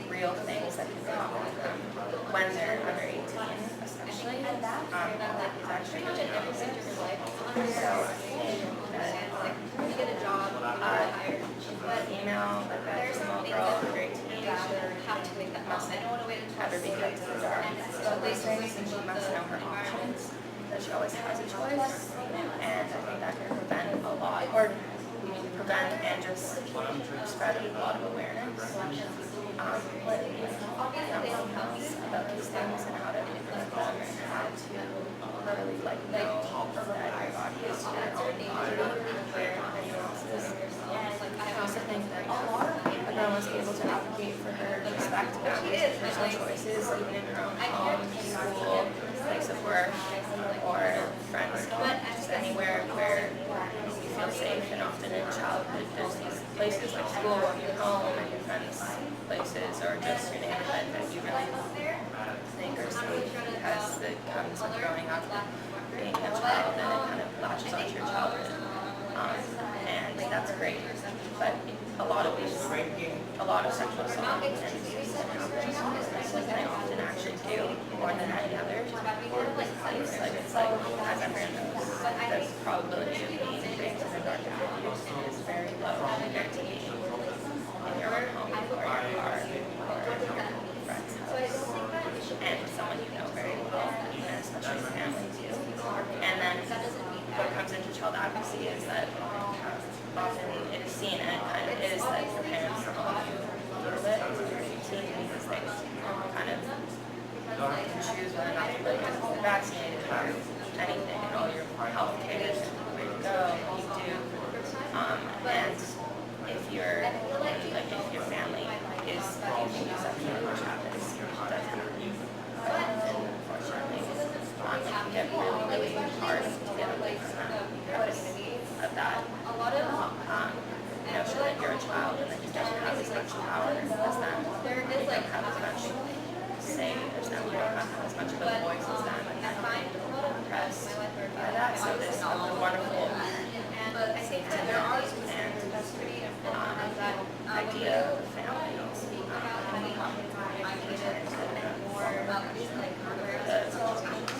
real things that can happen with them when they're under 18, especially, is actually really important. So I think that a female, like a small girl under 18, mustn't ever be kept in the dark about these things, and she must know her options, that she always has a choice, and I think that can prevent a lot, or prevent and just spread a lot of awareness with young girls about these things and how to implement them and how to really like know that your body is your own body where anyone else's. I also think that a girl must be able to advocate for her respect and personal choices, even in her own home, school, place of work, or friends, just anywhere where you feel safe. And often in childhood, there's these places like school and your home and your friends' places, or just your neighborhood that you really think are safe because it comes with growing up being a child and it kind of latches onto your childhood. And that's great. But a lot of sexual assault and abuse can happen, and often actually do more than any other place. It's like, as everyone knows, the probability of being raped in a dark abuse is very low compared to being in your own home or your car or your friend's house and someone you know very well, even especially family too. And then what comes into child advocacy is that often it is seen, and it kind of is, that your parents own you a little bit as you're 18 because they kind of can choose whether or not to really get vaccinated or anything, and all your health care is where you go, what you do. And if your family is using you sexually, which happens, does happen, unfortunately, it can get really, really hard to get away from them because of that notion that you're a child and that you don't have as much power as them. You don't have as much say as them. You don't have as much of a voice as them. And you're oppressed by that. So this is a wonderful safety net, and idea of families,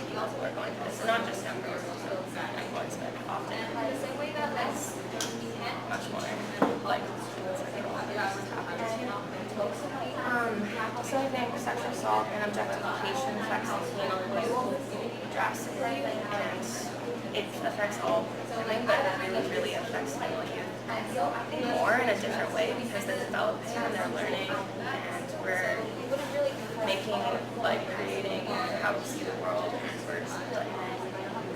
people are going through this, not just young girls, also young boys, but often much more like so I think sexual assault and objectification affects youth drastically, and it affects all women, but it really affects female youth more in a different way because they're developing and they're learning, and we're making, like, creating how we see the world, and we're like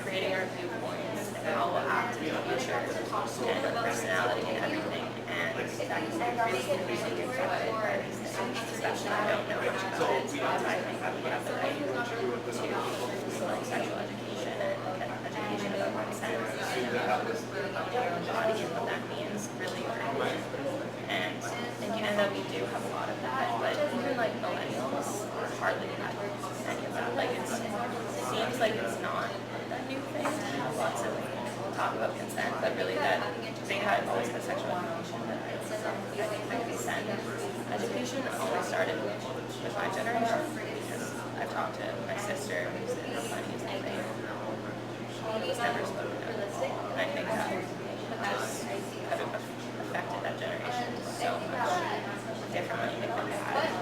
creating our viewpoints and how we'll act in the future and our personality and everything, and that can really be affected by these things, especially I don't know much about it, so I think that we have the right to like sexual education and education about consent and about your own body and what that means really early. And in Canada we do have a lot of that, but even like millennials hardly have any of that. Like it seems like it's not a new thing to have lots of talk about consent, but really that they had always had sexual education, but I think the consent education always started with my generation, because I've talked to my sister who's in her 20s and they was never spoken of. And I think that just kind of affected that generation so much differently than what they had.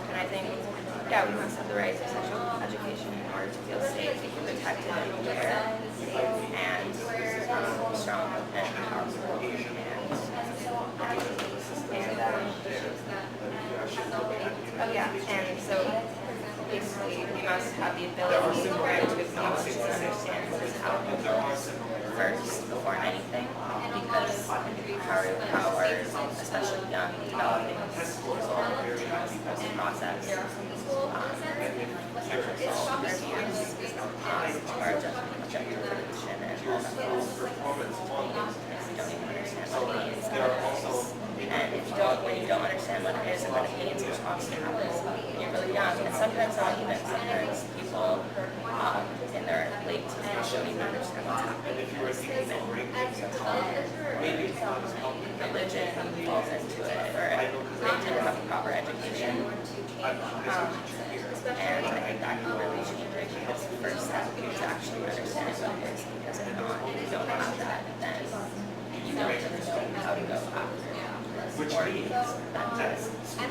And I think, yeah, we must have the right to sexual education in order to feel safe, to be protected and aware, and strong and powerful. And so basically we must have the ability to acknowledge and understand how people first before anything, because how our especially young developing people process sexual assault, abuse, or objectification and all that. We don't even understand what it means. And if you don't, when you don't understand what it is and what it means, which often happens when you're really young, and sometimes not even, sometimes people in their late teens don't even understand what's happening. Because religion falls into it, or they didn't have a proper education. And I think that can really change it, because the first step is actually understanding what it is, because if not, if you don't have that, then you don't really know how to go after it. Which means I'm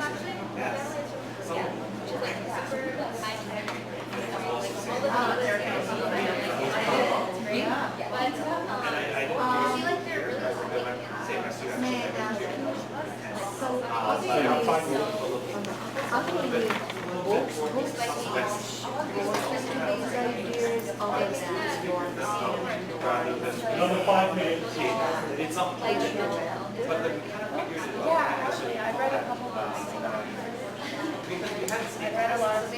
actually Another 5 minutes. It's up. But the yeah, actually, I've read a couple books. I've read a lot of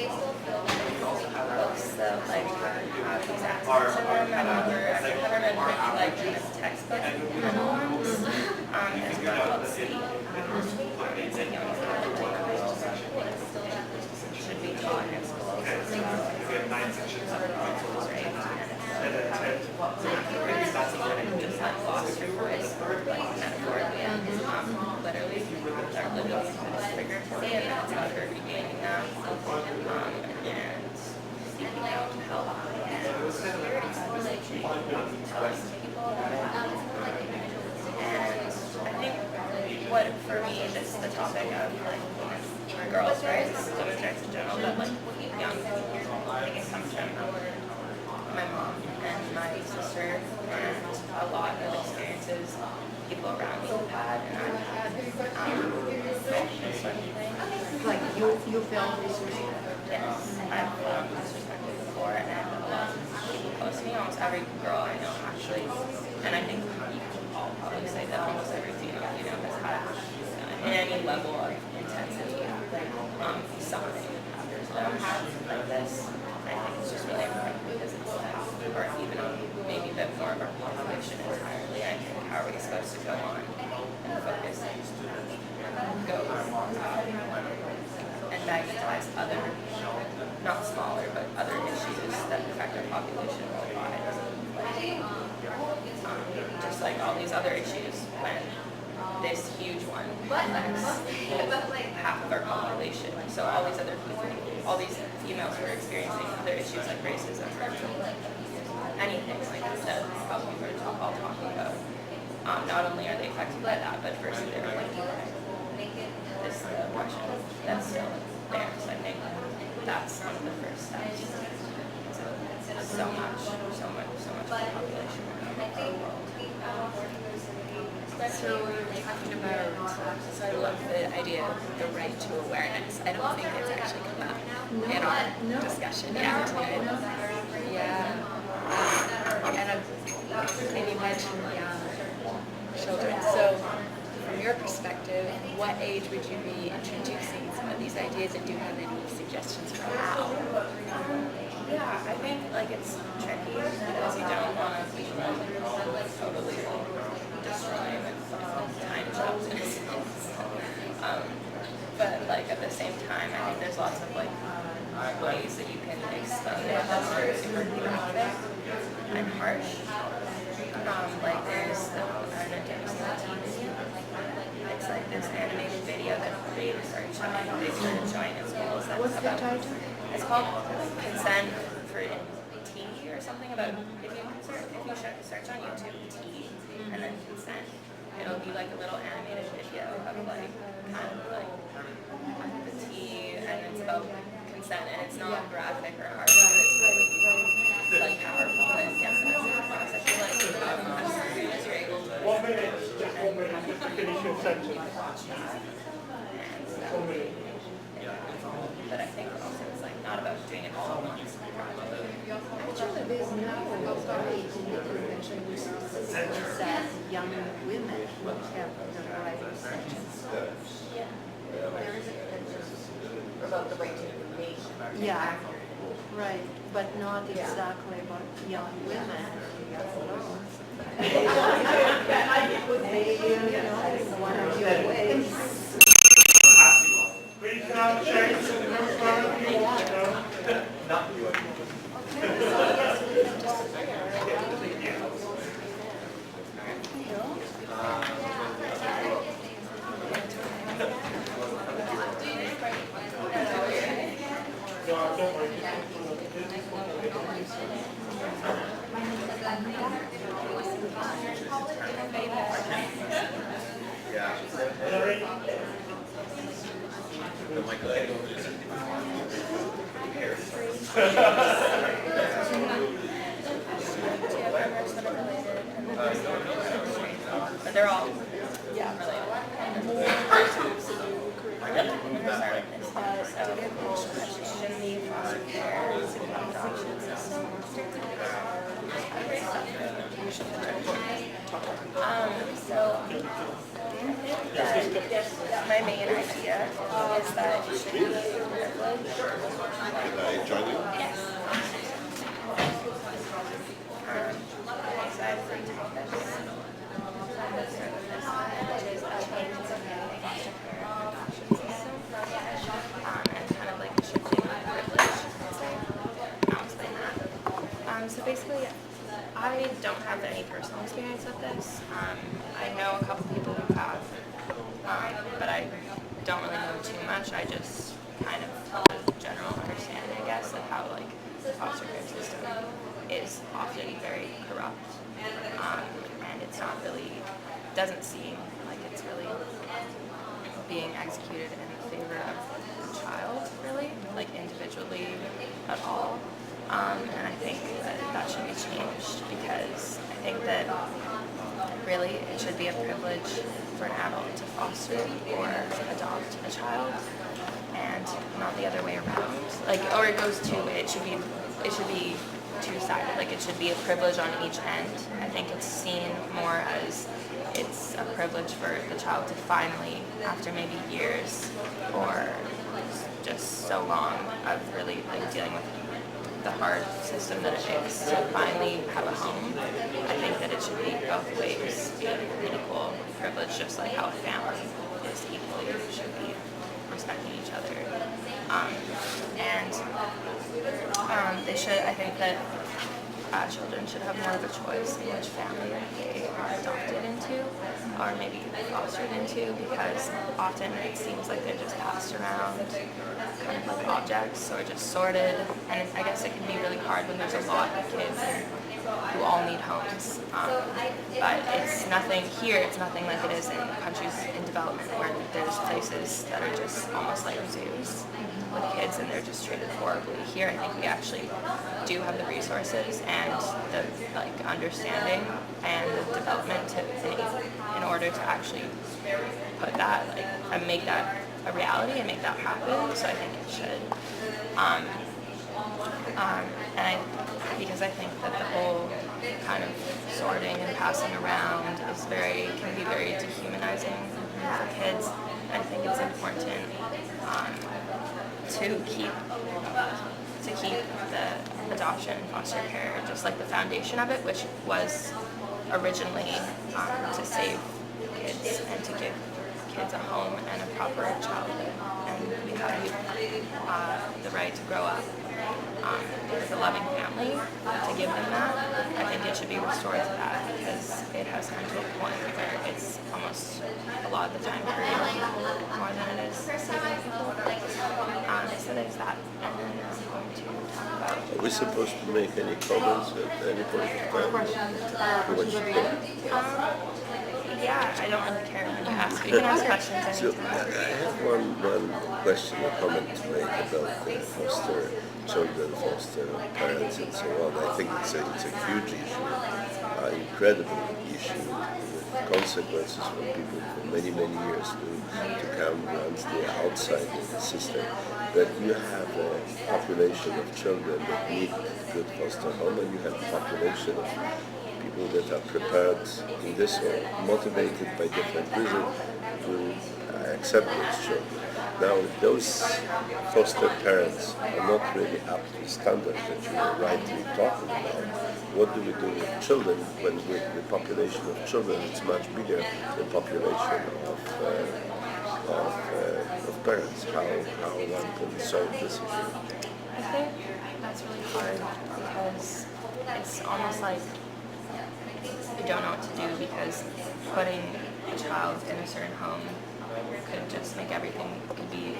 books that like have these aspects in them. I haven't read many like kind of textbook kind of ones. There's one called Sleep. It's a young should be taught in school. That's just like lost your voice metaphorically and literally or literally figuratively, and that's about her regaining that and seeking out help and telling people about it. And I think what for me just the topic of like girls' rights, women's rights in general, but like young people, I think it comes from my mom and my sister and a lot of experiences people around me have had, and I've had this sort of thing. Like you felt disrespected? Yes, I've felt disrespected before, and a lot of people close to me, almost every girl I know actually, and I think I'll probably say that almost every female has had in any level of intensity something after them had like this. I think it's just really important because it's half, or even maybe a bit more of our population entirely. I think how are we supposed to go on and focus and go and magnetize other, not smaller, but other issues that affect our population worldwide. Just like all these other issues when they It's like half of our population. So all these other people, all these females who are experiencing other issues like racism or anything like that, probably we're all talking about. Not only are they affected by that, but first they're like, this question that's still there. So I think that's one of the first steps. So much of the population. So you're talking about, so I love the idea of the right to awareness. I don't think it's actually come up in our discussion yet. Yeah. And you mentioned young children. So from your perspective, what age would you be introducing some of these ideas, and do you have any suggestions for how? Yeah, I think like it's tricky because you don't want to be like totally destroying time jobs in a sense. But like at the same time, I think there's lots of like ways that you can expose it that's very super graphic and harsh. Like there's the, I don't know, TV. It's like this animated video that they started showing at schools. What's the title? It's called Consent for Tea or something about, if you search on YouTube, tea, and then consent, it'll be like a little animated video of like, kind of like the tea, and it's about consent, and it's not graphic or harsh, but it's really like powerful and gets the message across. I feel like as soon as you're able to 1 minute, just 1 minute to finish your sentence. But I think also it's like not about doing it all at once. Actually, there's now a age in the convention which specifically says young women will have the right of sections. Yeah. There is a, About the right to information. yeah, right, but not exactly about young women. One of your ways. Please now change to the next one if you want to. But they're all related. So I think that my main idea is that it should be a privilege. Yes. Aside from topics, let's start with this one, which is changes in the foster care and adoption system, and kind of like shifting privilege, I'd say. I'll explain that. So basically, I don't have any personal experience with this. I know a couple people who have, but I don't really know too much. I just kind of have a general understanding, I guess, of how like the foster care system is often very corrupt, and it's not really, doesn't seem like it's really being executed in favor of the child, really, like individually at all. And I think that should be changed, because I think that really it should be a privilege for an adult to foster or adopt a child, and not the other way around. Like, or it goes it should be two-sided. Like, it should be a privilege on each end. I think it's seen more as it's a privilege for the child to finally, after maybe years or just so long of really like dealing with the hard system that it is, to finally have a home. I think that it should be both ways, be an equal privilege, just like how a family is equally should be respecting each other. They should, I think that children should have more of a choice in which family they are adopted into. or maybe fostered into, because often it seems like they're just passed around, kind of like objects, or just sorted. And I guess it can be really hard when there's a lot of kids who all need homes. But it's nothing here, it's nothing like it is in countries in development where there's places that are just almost like zoos with kids and they're just treated horribly. Here I think we actually do have the resources and the understanding and the development in order to actually put that and make that a reality and make that happen. So I think it should. Because I think that the whole kind of sorting and passing around can be very dehumanizing for kids. I think it's important to keep the adoption and foster care just like the foundation of it, which was originally to save kids and to give kids a home and a proper childhood, and we have the right to grow up with a loving family, to give them that. I think it should be restored to that, because it has come to a point where it's almost a lot of the time hurting more than it is saving people. So there's that, and then I'm going to talk about... Are we supposed to make any comments at any point of time? Yeah, I don't really care when you ask. You can ask questions So anytime. I have one question or comment to make about foster children, foster parents, and so on. I think it's a huge issue, incredible issue, with consequences for people for many years to come once they're outside of the system. But you have a population of children that need good foster home, and you have a population of people that are prepared in this way, motivated by different reasons to accept those children. Now, if those foster parents are not really up to the standards that you were rightly talking about, what do we do with children when with the population of children it's much bigger than population of parents? How one can solve this issue? I think that's really hard, because it's almost like you don't know what to do, because putting a child in a certain home could just make everything could be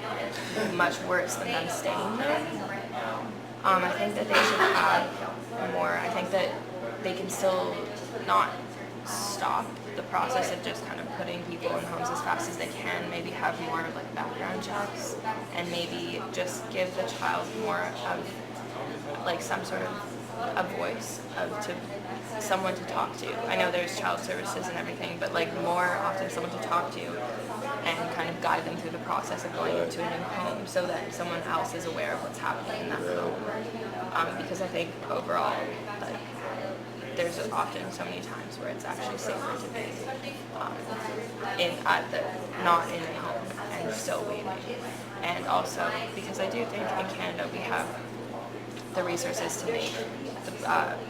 much worse than them staying there. I think that they should have more. I think that they can still not stop the process of just kind of putting people in homes as fast as they can. Maybe have more of like background checks, and maybe just give the child more of like some sort of a voice to someone to talk to. I know there's child services and everything, but like more often someone to talk to and kind of guide them through the process of going into a new home, so that someone else is aware of what's happening in that home. Because I think overall, like, there's often so many times where it's actually safer to be not in a home and still waiting. And also, because I do think in Canada we have the resources to make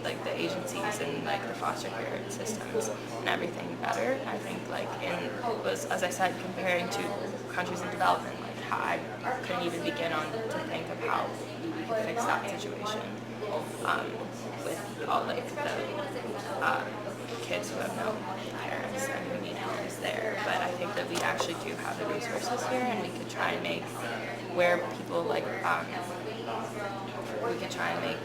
like the agencies and like the foster care systems and everything better. I think like as I said, comparing to countries in development, like how I couldn't even begin to think of how we could fix that situation with all like the kids who have no parents and who need homes there. But I think that we actually do have the resources here, and we could try and make where people like we could try and make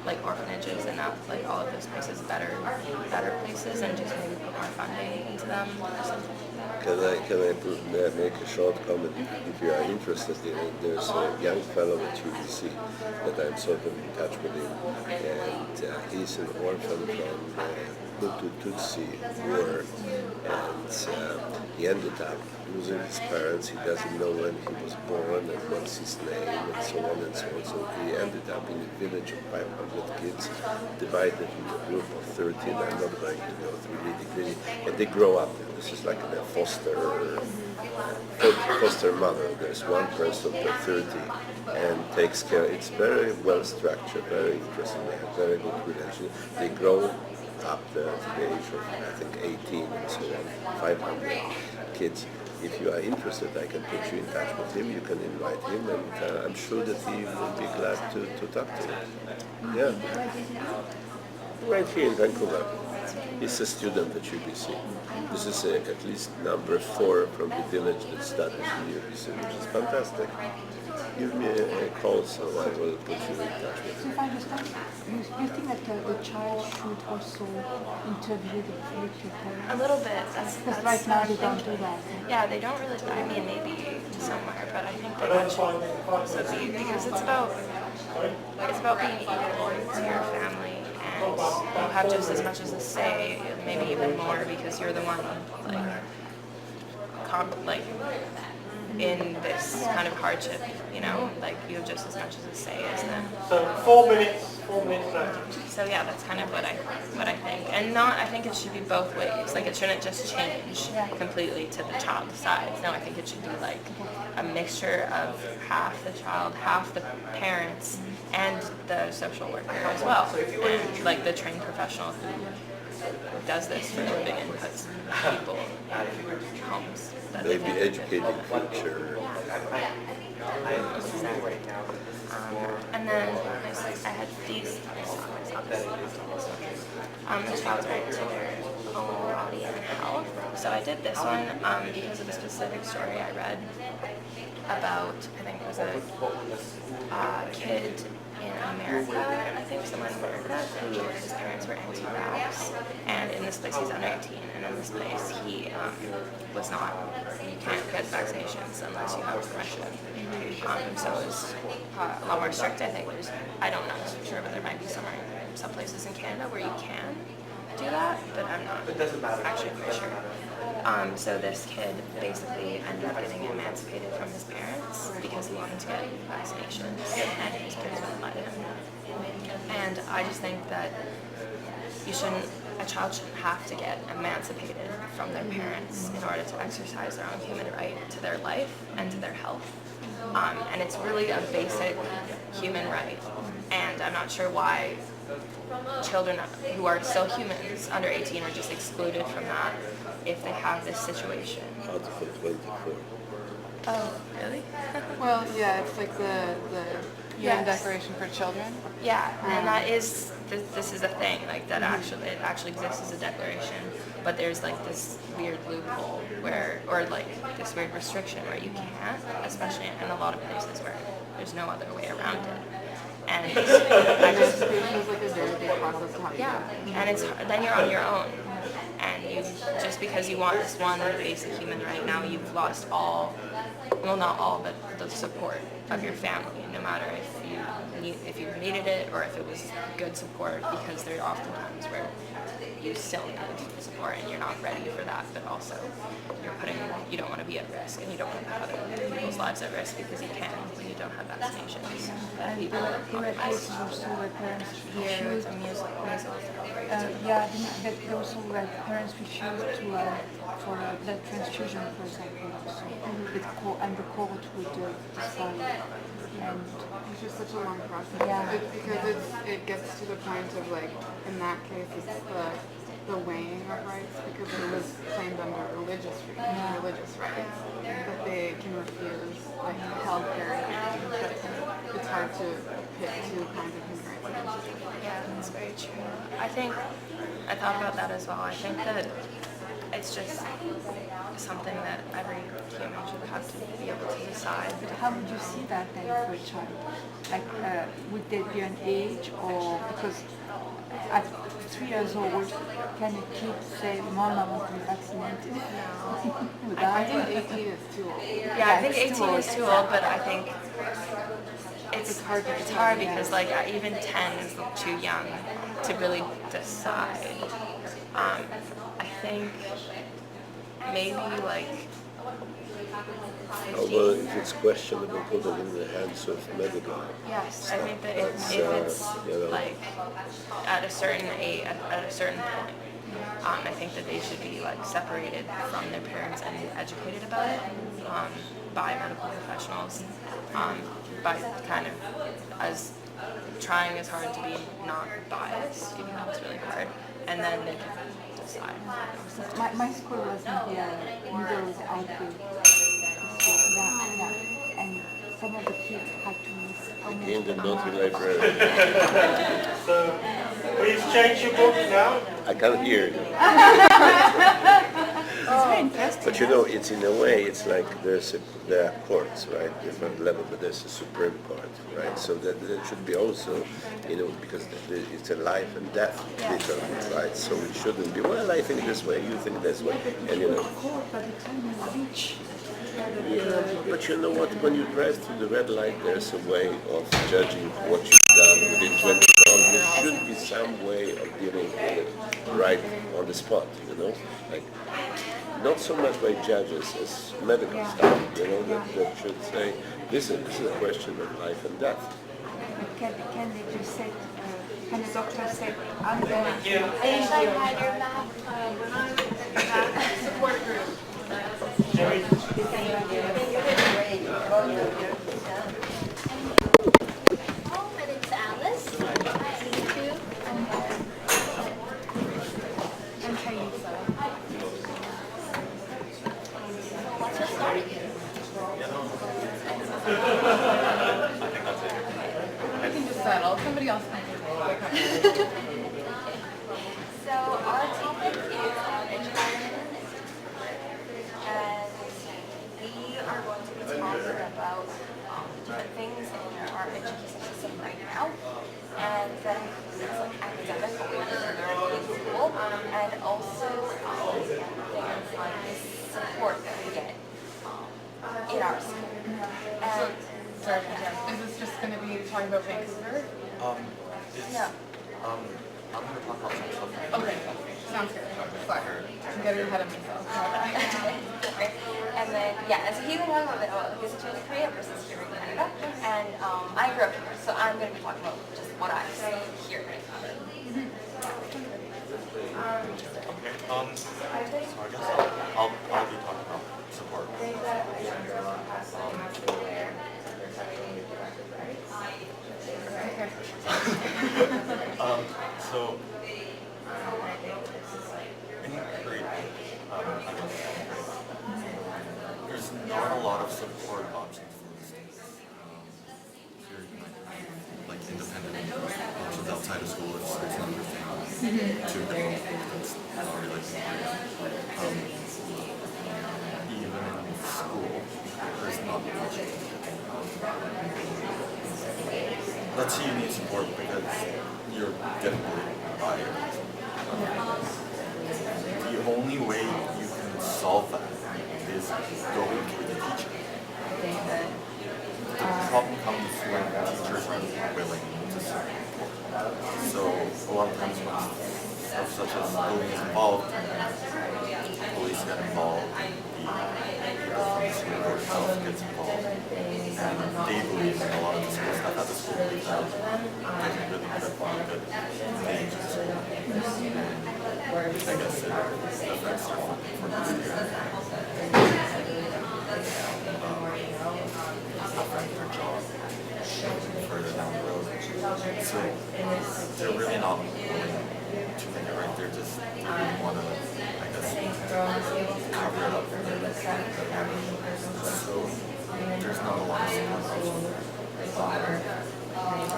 like orphanages and like all of those places better places, and just maybe put more funding into them or something. Can I make a short comment? If you are interested in it, there's a young fellow at UBC that I'm sort of in touch with him, and he's an orphan from Hutu Tutsi war, and he ended up losing his parents. He doesn't know when he was born and what's his name and so on and so on. So he ended up in a village of 500 kids, divided into a group of 13. I'm not going to go through nitty-gritty, and they grow up. This is like a foster mother. There's one person per 30 and takes care. It's very well structured, very interesting. They have very good relations. They grow up to the age of, I think, 18 and so on, 500 kids. If you are interested, I can put you in touch with him. You can invite him, and I'm sure that he will be glad to talk to you. Yeah. Right here in Vancouver. He's a student at UBC. This is at least number 4 from the village that studies in UBC, which is fantastic. Give me a call so I will put you in touch with So him. if I understand, you think that the child should also interview the future parents? A little bit. Because right now they don't do that. Yeah, they don't really. I mean, maybe somewhere, but I think that should also be because it's about being equal to your family, and you have just as much as a say, maybe even more, because you're the one like in this kind of hardship. You know, like you have just as much as a say as them. So 4 minutes left. So yeah, that's kind of what I think, and I think it should be both ways. Like it shouldn't just change completely to the child's side. No, I think it should be like a mixture of half the child, half the parents, and the social worker as well, and like the trained professional who does this for a living and puts people in homes. Maybe educating future. And then I had these. The child's right to their own body and health. So I did this one because of a specific story I read about, I think it was a kid in America, I think somewhere in America, who his parents were anti-vax, and in this place he's under 18, and in this place he was not, you can't get vaccinations unless you have permission. So it was a lot more strict, I think. I don't know for sure, but there might be some places in Canada where you can do that, but I'm not actually quite sure. So this kid basically ended up getting emancipated from his parents because he wanted to get vaccinations, and his parents wouldn't let him. And I just think that a child shouldn't have to get emancipated from their parents in order to exercise their own human right to their life and to their health. And it's really a basic human right. And I'm not sure why children who are still humans under 18 are just excluded from that if they have this situation. Article 24. Oh, really? Well, yeah, it's like the UN Declaration for Children. Yeah, and that is, this is a thing, like that it actually exists as a declaration, but there's like this weird loophole where, or like this weird restriction where you can't, especially in a lot of places where there's no other way around it. And I just, It's like a very big process to have to yeah, and then you're on your own. And you, just because you want this one basic human right now, you've lost all, well not all, but the support of your family, no matter if you needed it or if it was good support, because there are often times where you still need support and you're not ready for that, but also you don't want to be at risk and you don't want to put other people's lives at risk because you can when you don't have vaccinations. And there were cases also where parents refused. But also where parents refused to for blood transfusion, for example. So and the court would decide. And It's just such a long process. Yeah. Because it gets to the point of like, in that case, it's the weighing of rights, because it was claimed under religious rights, that they can refuse like healthcare. It's hard to pit two kinds of human rights. Yeah, that's very true. I thought about that as well. I think that it's just something that every human should have to be able to decide. But how would you see that then for a child? Like, would there be an age, or because at 3 years old, can a kid say, "Mom, I want to be vaccinated"? No. I think 18 is too old. Yeah, I think 18 is too old, but I think it's hard because like even 10 is too young to really decide. I think maybe like 15. Although if it's questionable, put it in the hands of medical. Yes, I think that if it's like at a certain age, at a certain point, I think that they should be like separated from their parents and educated about it by medical professionals, by kind of as trying as hard to be not biased, even though it's really hard, and then they can decide. My school was in the middle of the outbreak. Yeah. And some of the kids had to miss almost In the naughty library. So please change your book now. I can't hear you. But you know, it's in a way, it's like there are courts, right? Different level, but there's a Supreme Court, right? So that should be also, because it's a life and death, literally, right? So it shouldn't be, well, I think this way, you think this way, and yeah, but you know what? When you drive through the red light, there's a way of judging what you've done within 20 seconds. There should be some way of dealing with it right on the spot, like not so much by judges as medical staff, that should say this is a question of life and death. Can they just say, can the doctor say, I'm going to... Support group. Oh, my name's Alice. Nice to meet you. I'm Teresa. What's your story? You can just settle. Somebody else can do it. So our topic is education, and we are going to be talking about different things in our education system right now, and that includes like academic, what we learn in school, and also things like the support that we get in our school. And Sorry, is this just going to be talking about Vancouver? no. I'm going to talk about some stuff. Okay, sounds good. Sorry, I'm getting ahead of myself. And then, and so he's going to talk a bit about his situation in Korea versus here in Canada. And I grew up here, so I'm going to be talking about just what I see here in Vancouver. Okay, so I guess I'll be talking about support. So in Korea, there's not a lot of support options for the students. If you're like independent options outside of school, it's another thing to develop. That's not really even in school, there's not much. Let's say you need support because you're getting bullied by your teacher. The only way you can solve that is going to the teacher. The problem comes when teachers aren't willing to support. So a lot of times when stuff such as bullying is involved, police get involved, the school itself gets involved, and they believe in a lot of the school stuff at the school believes that getting really good at good names in school. I guess it affects their funding for the student. Affect their job further down the road. So they're really not willing to make it right. They really want to, I guess, cover it up for them. So there's not a lot of support options.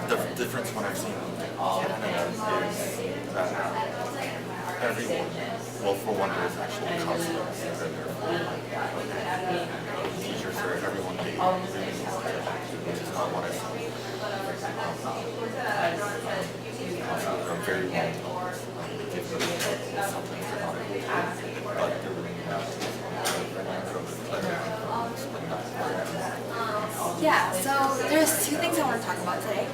The difference when I've seen in Canada is that everyone, well, for one, there's actually counselors that are there for teachers or everyone they really support, which is not what I saw. Counselors are very well taught. Sometimes they're not able to, but they're really Yeah, so there's two things I want to talk about today.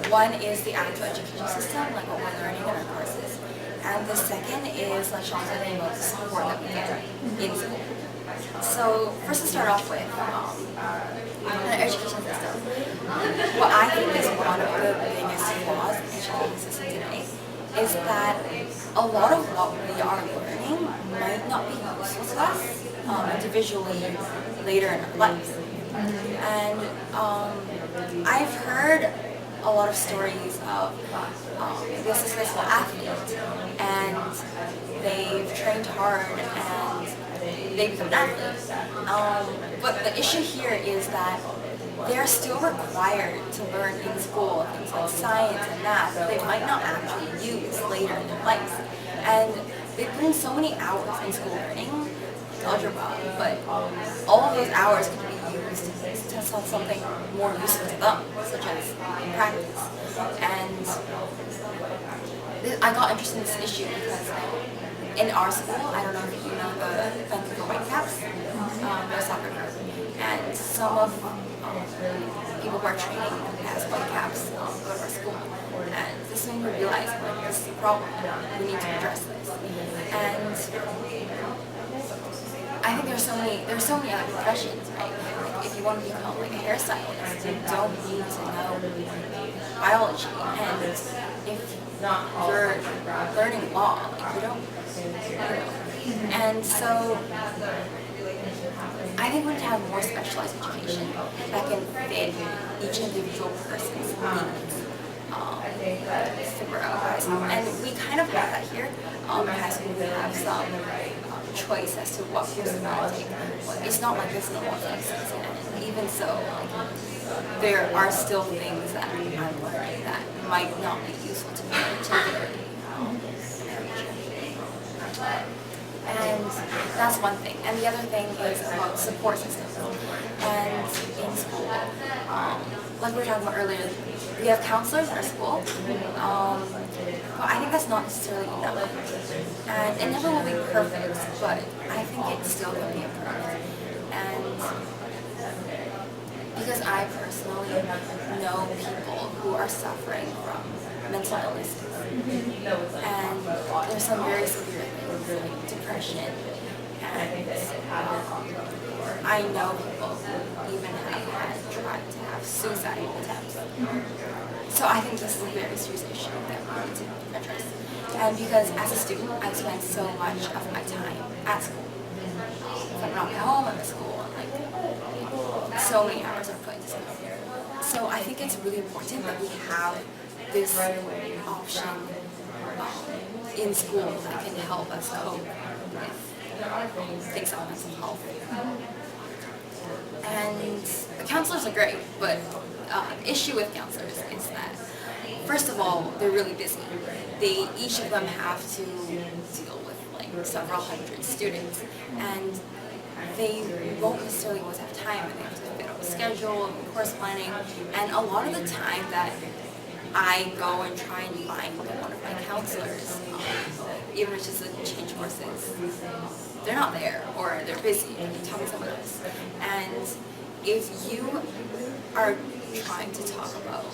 One is the actual education system, like what we're learning in our courses. And the second is like talking about the support that we get in school. So first to start off with, the education system. What I think is one of the biggest flaws in the education system today is that a lot of what we are learning might not be useful to us individually later in our lives. And I've heard a lot of stories of the successful athlete, and they've trained hard and they become an athlete. But the issue here is that they're still required to learn in school things like science and math that they might not actually use later in their lives. And they put in so many hours in school learning algebra, but all of those hours could be used to test on something more useful to them, such as practice. And I got interested in this issue because in our school, I don't know if you know the Vancouver Whitecaps, they're a soccer group, and some of people who are training as Whitecaps go to our school. And this made me realize, like, this is a problem, we need to address this. And I think there's so many other professions, right? Like, if you want to become like a hairstylist, you don't need to know biology. And if you're learning law, like, you don't know. And so I think we need to have more specialized education that can fit each individual person's needs. Figure out high school. And we kind of have that here. In high school we have some choice as to what course we want to take. It's not like this in all places. And even so, like, there are still things that I'm learning that might not be useful to me, particularly in the future. And that's one thing. And the other thing is about support systems. And in school, like we were talking about earlier, we have counselors in our school, but I think that's not necessarily enough. And it never will be perfect, but I think it still can be improved. And because I personally know people who are suffering from mental illnesses, and there's some very severe things like depression, and I know people who even have tried to have suicide attempts. So I think this is a very serious issue that we need to address. And because as a student, I spend so much of my time at school. If I'm not at home, I'm at school, and like so many hours are put into school. So I think it's really important that we have this option in school that can help us cope with things like mental health. And the counselors are great, but the issue with counselors is that, first of all, they're really busy. Each of them have to deal with like several hundred students, and they won't necessarily always have time, and they have to fit up a schedule and course planning. And a lot of the time that I go and try and find one of my counselors, even if it's just to change courses, they're not there, or they're busy, and you tell me someone else. And if you are trying to talk about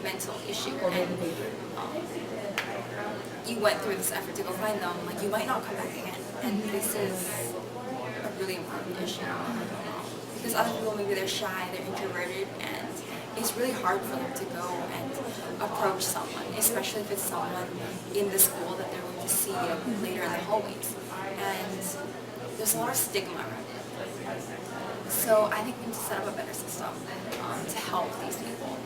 mental issue and you went through this effort to go find them, like, you might not come back again. And this is a really important issue. Because other people, maybe they're shy, they're introverted, and it's really hard for them to go and approach someone, especially if it's someone in the school that they're going to see later in the hallways. And there's a lot of stigma around it. So I think we need to set up a better system to help these people.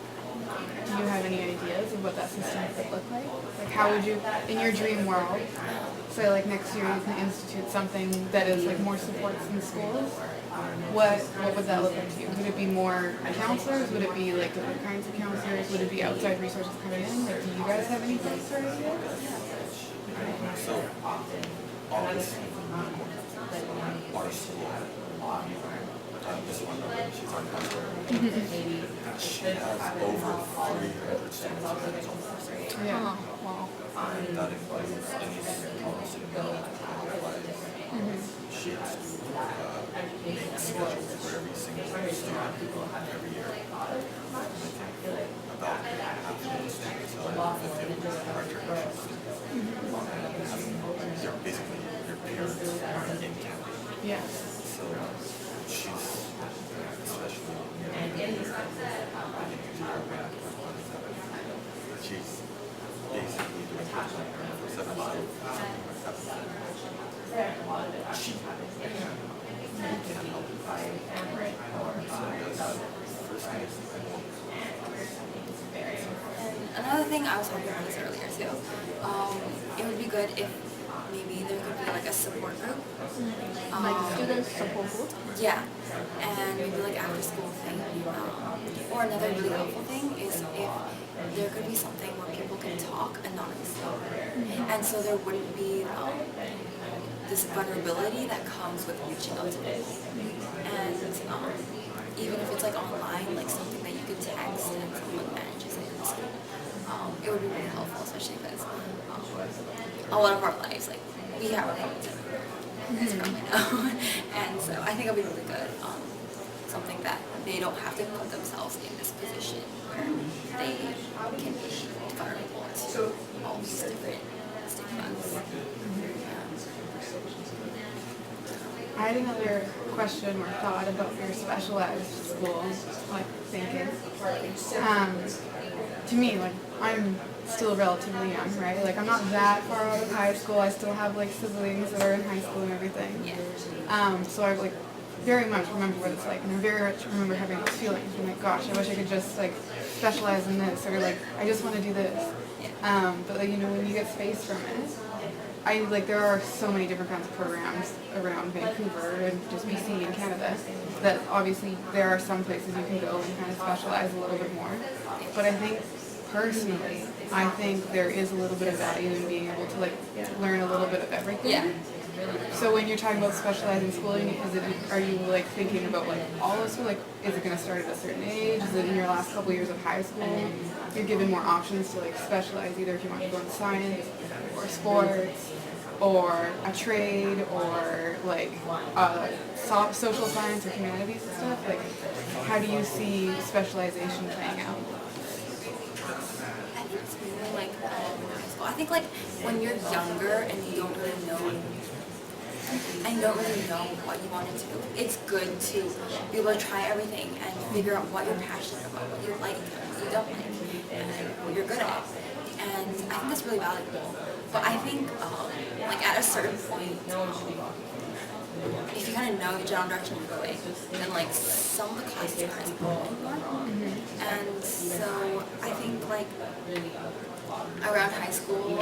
Do you have any ideas of what that system could look like? Like, how would you, in your dream world, say like next year you can institute something that is like more supports in schools, what would that look like to you? Would it be more counselors? Would it be like different kinds of counselors? Would it be outside resources coming in? Like, do you guys have any thoughts or ideas? So, obviously, our school, this one, she's on pastor. She has over 300 students. Yeah. Wow. That includes any policy she has to make schedules for every single student every year. I think about half of the students are 50 are international students. They're basically your parents in Canada. Yeah. So she's especially she's basically doing for 7 months. She can't help it. So that's first thing is Another thing I was talking about this earlier too, it would be good if maybe there could be like a support group. Like student support group? Yeah, and maybe like after school thing. Or another really helpful thing is if there could be something where people can talk anonymously. And so there wouldn't be this vulnerability that comes with reaching out to people. And even if it's like online, like something that you could text and someone manages it in school, it would be really helpful, especially because a lot of our lives, like, we have our phones everywhere, as you probably know. And so I think it'll be really good, something that they don't have to put themselves in this position where they can be vulnerable to all these different stigmas. I had another question or thought about your specialized school, like thinking. To me, like, I'm still relatively young, right? Like, I'm not that far out of high school. I still have like siblings that are in high school and everything. So I like very much remember what it's like, and I very much remember having those feelings. I'm like, gosh, I wish I could just like specialize in this, or like I just want to do this. But like, you know, when you get space from it, there are so many different kinds of programs around Vancouver and just BC and Canada that obviously there are some places you can go and kind of specialize a little bit more. But I think personally, I think there is a little bit of value in being able to like learn a little bit of everything. Yeah. So when you're talking about specializing schooling, are you like thinking about like all of school? Like, is it going to start at a certain age? Is it in your last couple years of high school? You're given more options to like specialize, either if you want to go in science or sports or a trade or like social science or humanities and stuff. Like, how do you see specialization playing out? I think it's really like high school. I think like when you're younger and you don't really know what you want to do, it's good to be able to try everything and figure out what you're passionate about, what you like, what you don't like, and what you're good at. And I think that's really valuable. But I think like at a certain point, if you kind of know the general direction you're going, then like some of the classes aren't as important anymore. And so I think like around high school,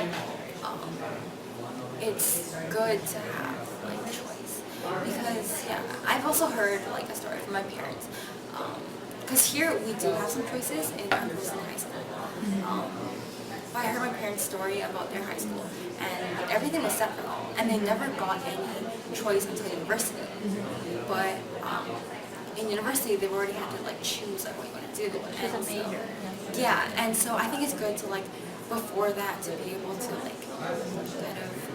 it's good to have like choice, because I've also heard like a story from my parents, because here we do have some choices in our person high school. But I heard my parents' story about their high school, and like, everything was set for them, and they never got any choice until university. But in university, they've already had to like choose like what you want to do. And so, and so I think it's good to like before that to be able to like kind of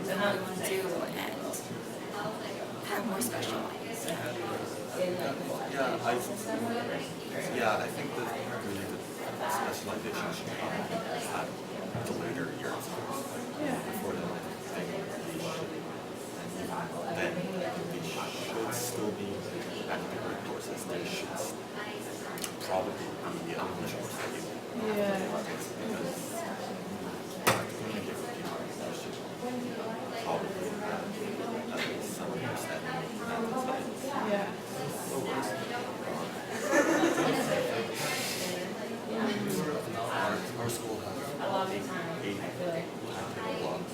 know what you want to do and have more specialized. I think that really the specialization should come at the later years before the thing then they should still be academic courses. They should probably be the English course that you probably at least some understanding. Our school has 8 timetable blocks.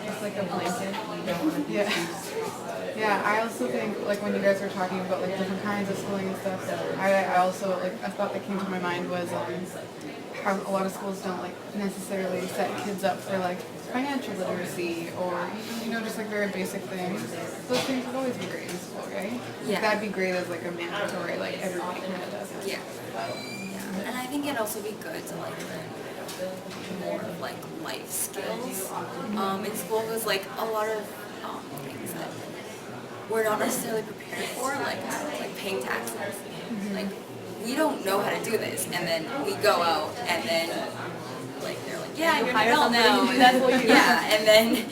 It's like a blanket. Yeah, I also think like when you guys were talking about like different kinds of schooling and stuff, I also like a thought that came to my mind was how a lot of schools don't like necessarily set kids up for like financial literacy or just like very basic things. Those things would always be great in school, right? Yeah. That'd be great as like a mandatory, like everybody kind of does it. Yeah. And I think it'd also be good to like learn more of like life skills in school, because like a lot of things that we're not necessarily prepared for, like paying taxes. Like we don't know how to do this, and then we go out and then like they're like, yeah, you're an adult now, and that's what you do. And then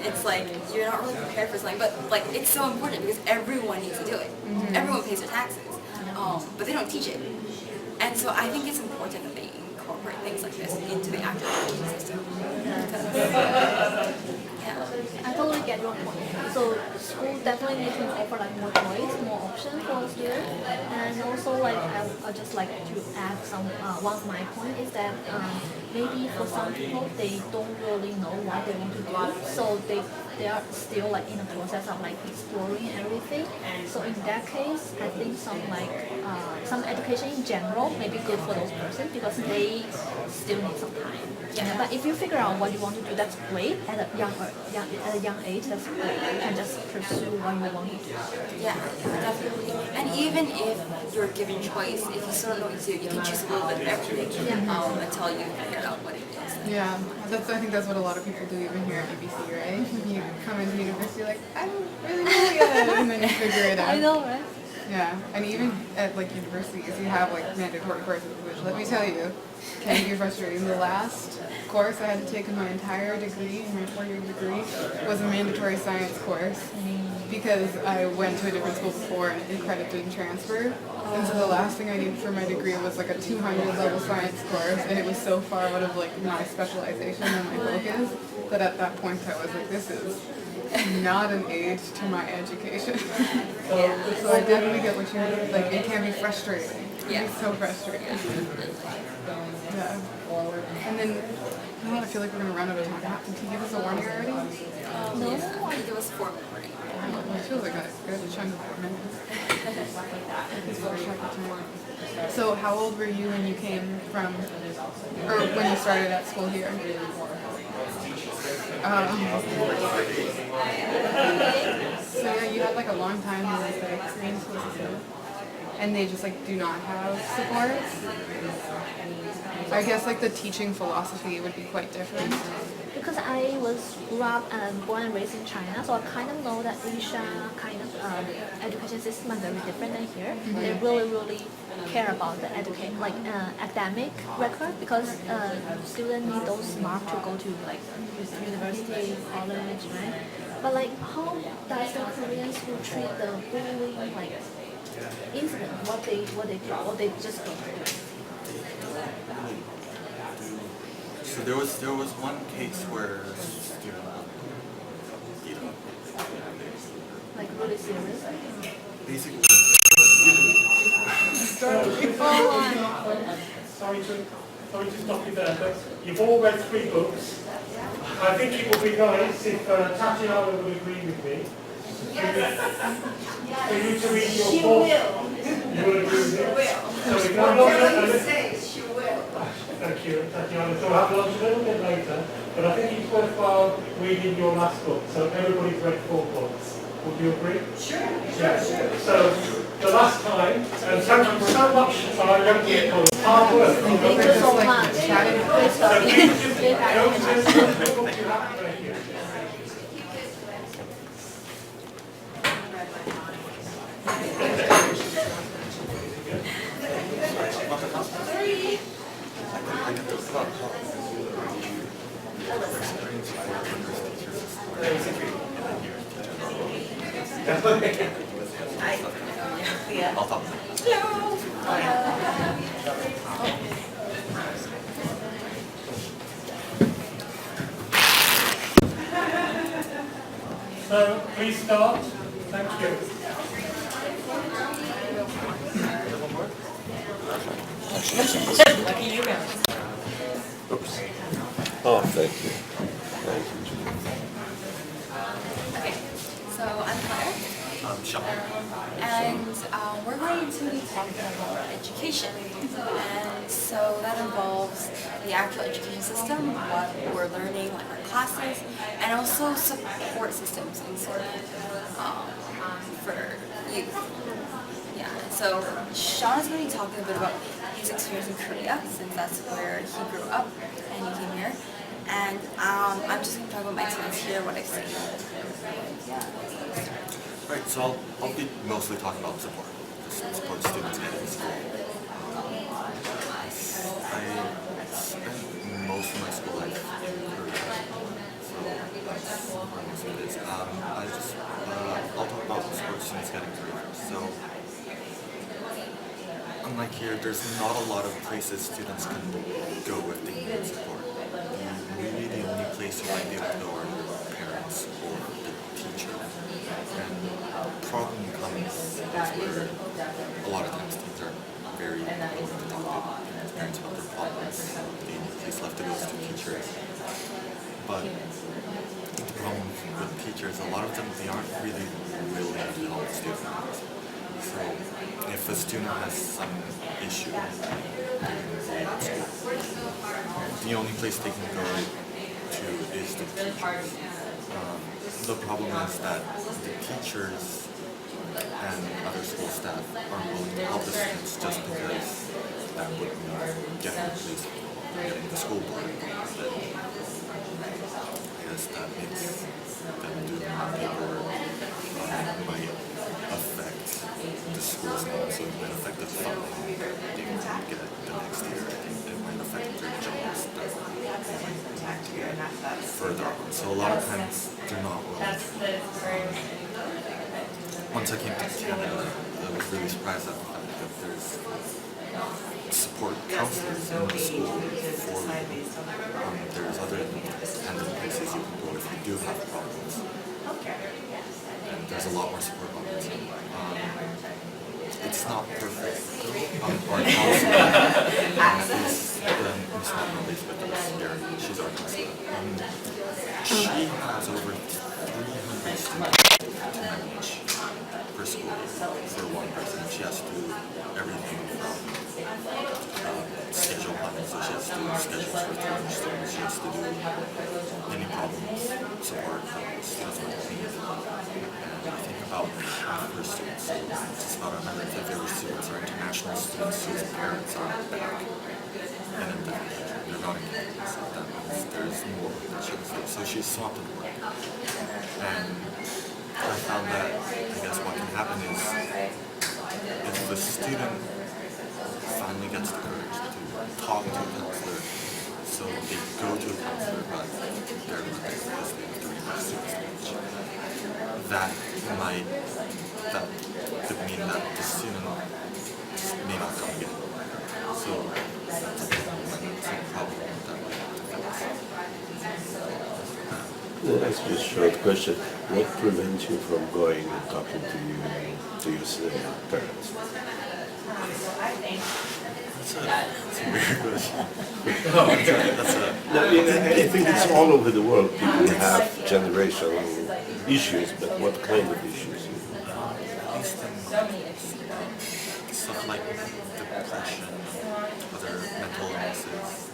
it's like you're not really prepared for something, but like it's so important because everyone needs to do it. Everyone pays their taxes, but they don't teach it. And so I think it's important that they incorporate things like this into the actual education system. Because, I totally get your point. So school definitely need to offer like more choice, more options for the student. And also like I just like to add some one of my point is that maybe for some people they don't really know what they want to do. So they are still like in the process of like exploring everything. So in that case, I think some education in general may be good for those persons because they still need some time. Yeah. But if you figure out what you want to do, that's great. At a young age, that's great. You can just pursue what you want to do. Yeah, definitely. And even if you're given choice, if you still don't know what to do, you can choose a little bit of everything until you figure out what it is. Yeah, I think that's what a lot of people do even here at UBC, right? You come into university like, I don't really know yet, and then you figure it out. I know, right? Yeah, and even at like universities, you have like mandatory courses, which let me tell you, can be frustrating. The last course I had to take in my entire degree, my 4-year degree, was a mandatory science course because I went to a different school before and the credit didn't transfer. And so the last thing I needed for my degree was like a 200 level science course, and it was so far out of like my specialization and my focus that at that point I was like, this is not an aid to my education. So I definitely get what you mean. Like, it can be frustrating. It can be so frustrating. Yeah. And then, I feel like we're going to run out of time. Did he give us a warning already? No, I think it was 4 minutes. It feels like a good chunk of 4 minutes. So how old were you when you came from, or when you started at school here? So yeah, you had like a long time to like experience with it. And they just like do not have support. I guess like the teaching philosophy would be quite different. Because I grew up and born and raised in China, so I kind of know that Asia kind of education system is very different than here. They really care about the academic record because students need those marks to go to like university, college, right? But like, how does the Korean school treat the bullying like incident? What they do, or they just don't do? So there was one case where a student beat up. Like really serious? Basically, Sorry to stop you there, but you've all read 3 books. I think it would be nice if Tatiana would agree with me. For you to read your 4th. You will agree with me? So we can she will. Thank you, Tatiana. So we'll have lunch a little bit later, but I think it's worthwhile reading your last book. So everybody's read 4 books. Would you agree? Sure. Yeah. So the last time, and thank you so much for our young people. Hard work. Thank you so much. So please just go to the book you have right here. I'll talk. So please start. Thank you. Oops. Oh, thank you. Thank you. Okay, so I'm Claire. I'm Sean. And we're going to be talking about education. And so that involves the actual education system, what we're learning, like our classes, and also support systems in school for youth. Yeah, so Sean is going to be talking a bit about his experience in Korea, since that's where he grew up and he came here. And I'm just going to talk about my experience here, what I've seen. Yeah. Right, so I'll be mostly talking about support. Just support students getting to school. I spent most of my school life in Korea, so that's where most of it is. I'll talk about support students getting to Korea first. So, unlike here, there's not a lot of places students can go if they need support. Maybe the only place you might be able to go are your parents. students or the teacher. And the problem comes where a lot of times things are very well conducted. Parents about their problems, the case left to go to teachers. But the problem with teachers, a lot of them, they aren't really willing to help students. So if a student has some issue during the day at school, the only place they can go to is the teachers. The problem is that the teachers and other school staff aren't willing to help the students just because that would mean getting the school board involved. I guess that makes them do more paperwork, might affect the school's name, so it might affect the funding they will get the next year. It might affect their jobs that they might get further on. So a lot of times they're not willing. Once I came to Canada, I was really surprised at the fact that there's support counselors in the school for there's other independent places you can go if you do have problems. And there's a lot more support on this. It's not perfect. Our counselor, at least Ms. Elizabeth is she's our counselor. She has over 300 students to manage per school for one person. She has to do everything from schedule planning, so she has to do schedules for 300 students. She has to do any problems, support students with needs. And I think about half her students, so it's about 150 of her students are international students whose parents are back in a different country. They're not in Canada, so that means there's more that she has to do. So she's swamped with work. And I found that, I guess what can happen is, if the student finally gets the courage to talk to a counselor, so they go to a counselor, but they're not there because they have to read their students to that could mean that the student may not come again. So that's a problem that we have to fix. Let me ask you a short question. What prevents you from going and talking to your parents? That's a weird question. I think it's all over the world. People have generational issues, but what kind of issues? Stuff like depression, other mental illnesses,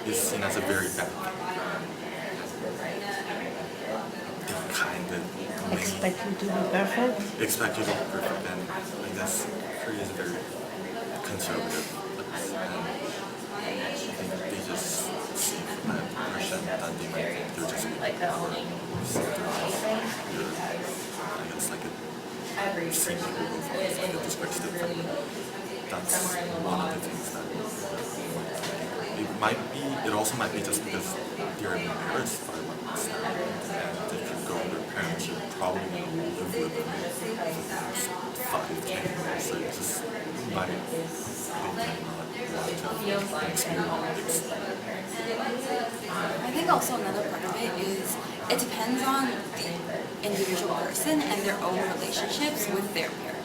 is seen as a very bad thing. It kind of Expect you to be perfect? Expect you to be perfect, and I guess Korea is a very conservative place, and I think they just see from that depression that they might think they're just weak, or something else. I guess like a seen people before, it's like a disgrace to the family. That's one of the things that it also might be just because you're embarrassed by what it's happening, and if you go with your parents, you're probably going to live with them for the next 5-10 years, so you just might not experience. I think also another part of it is it depends on the individual person and their own relationships with their parents.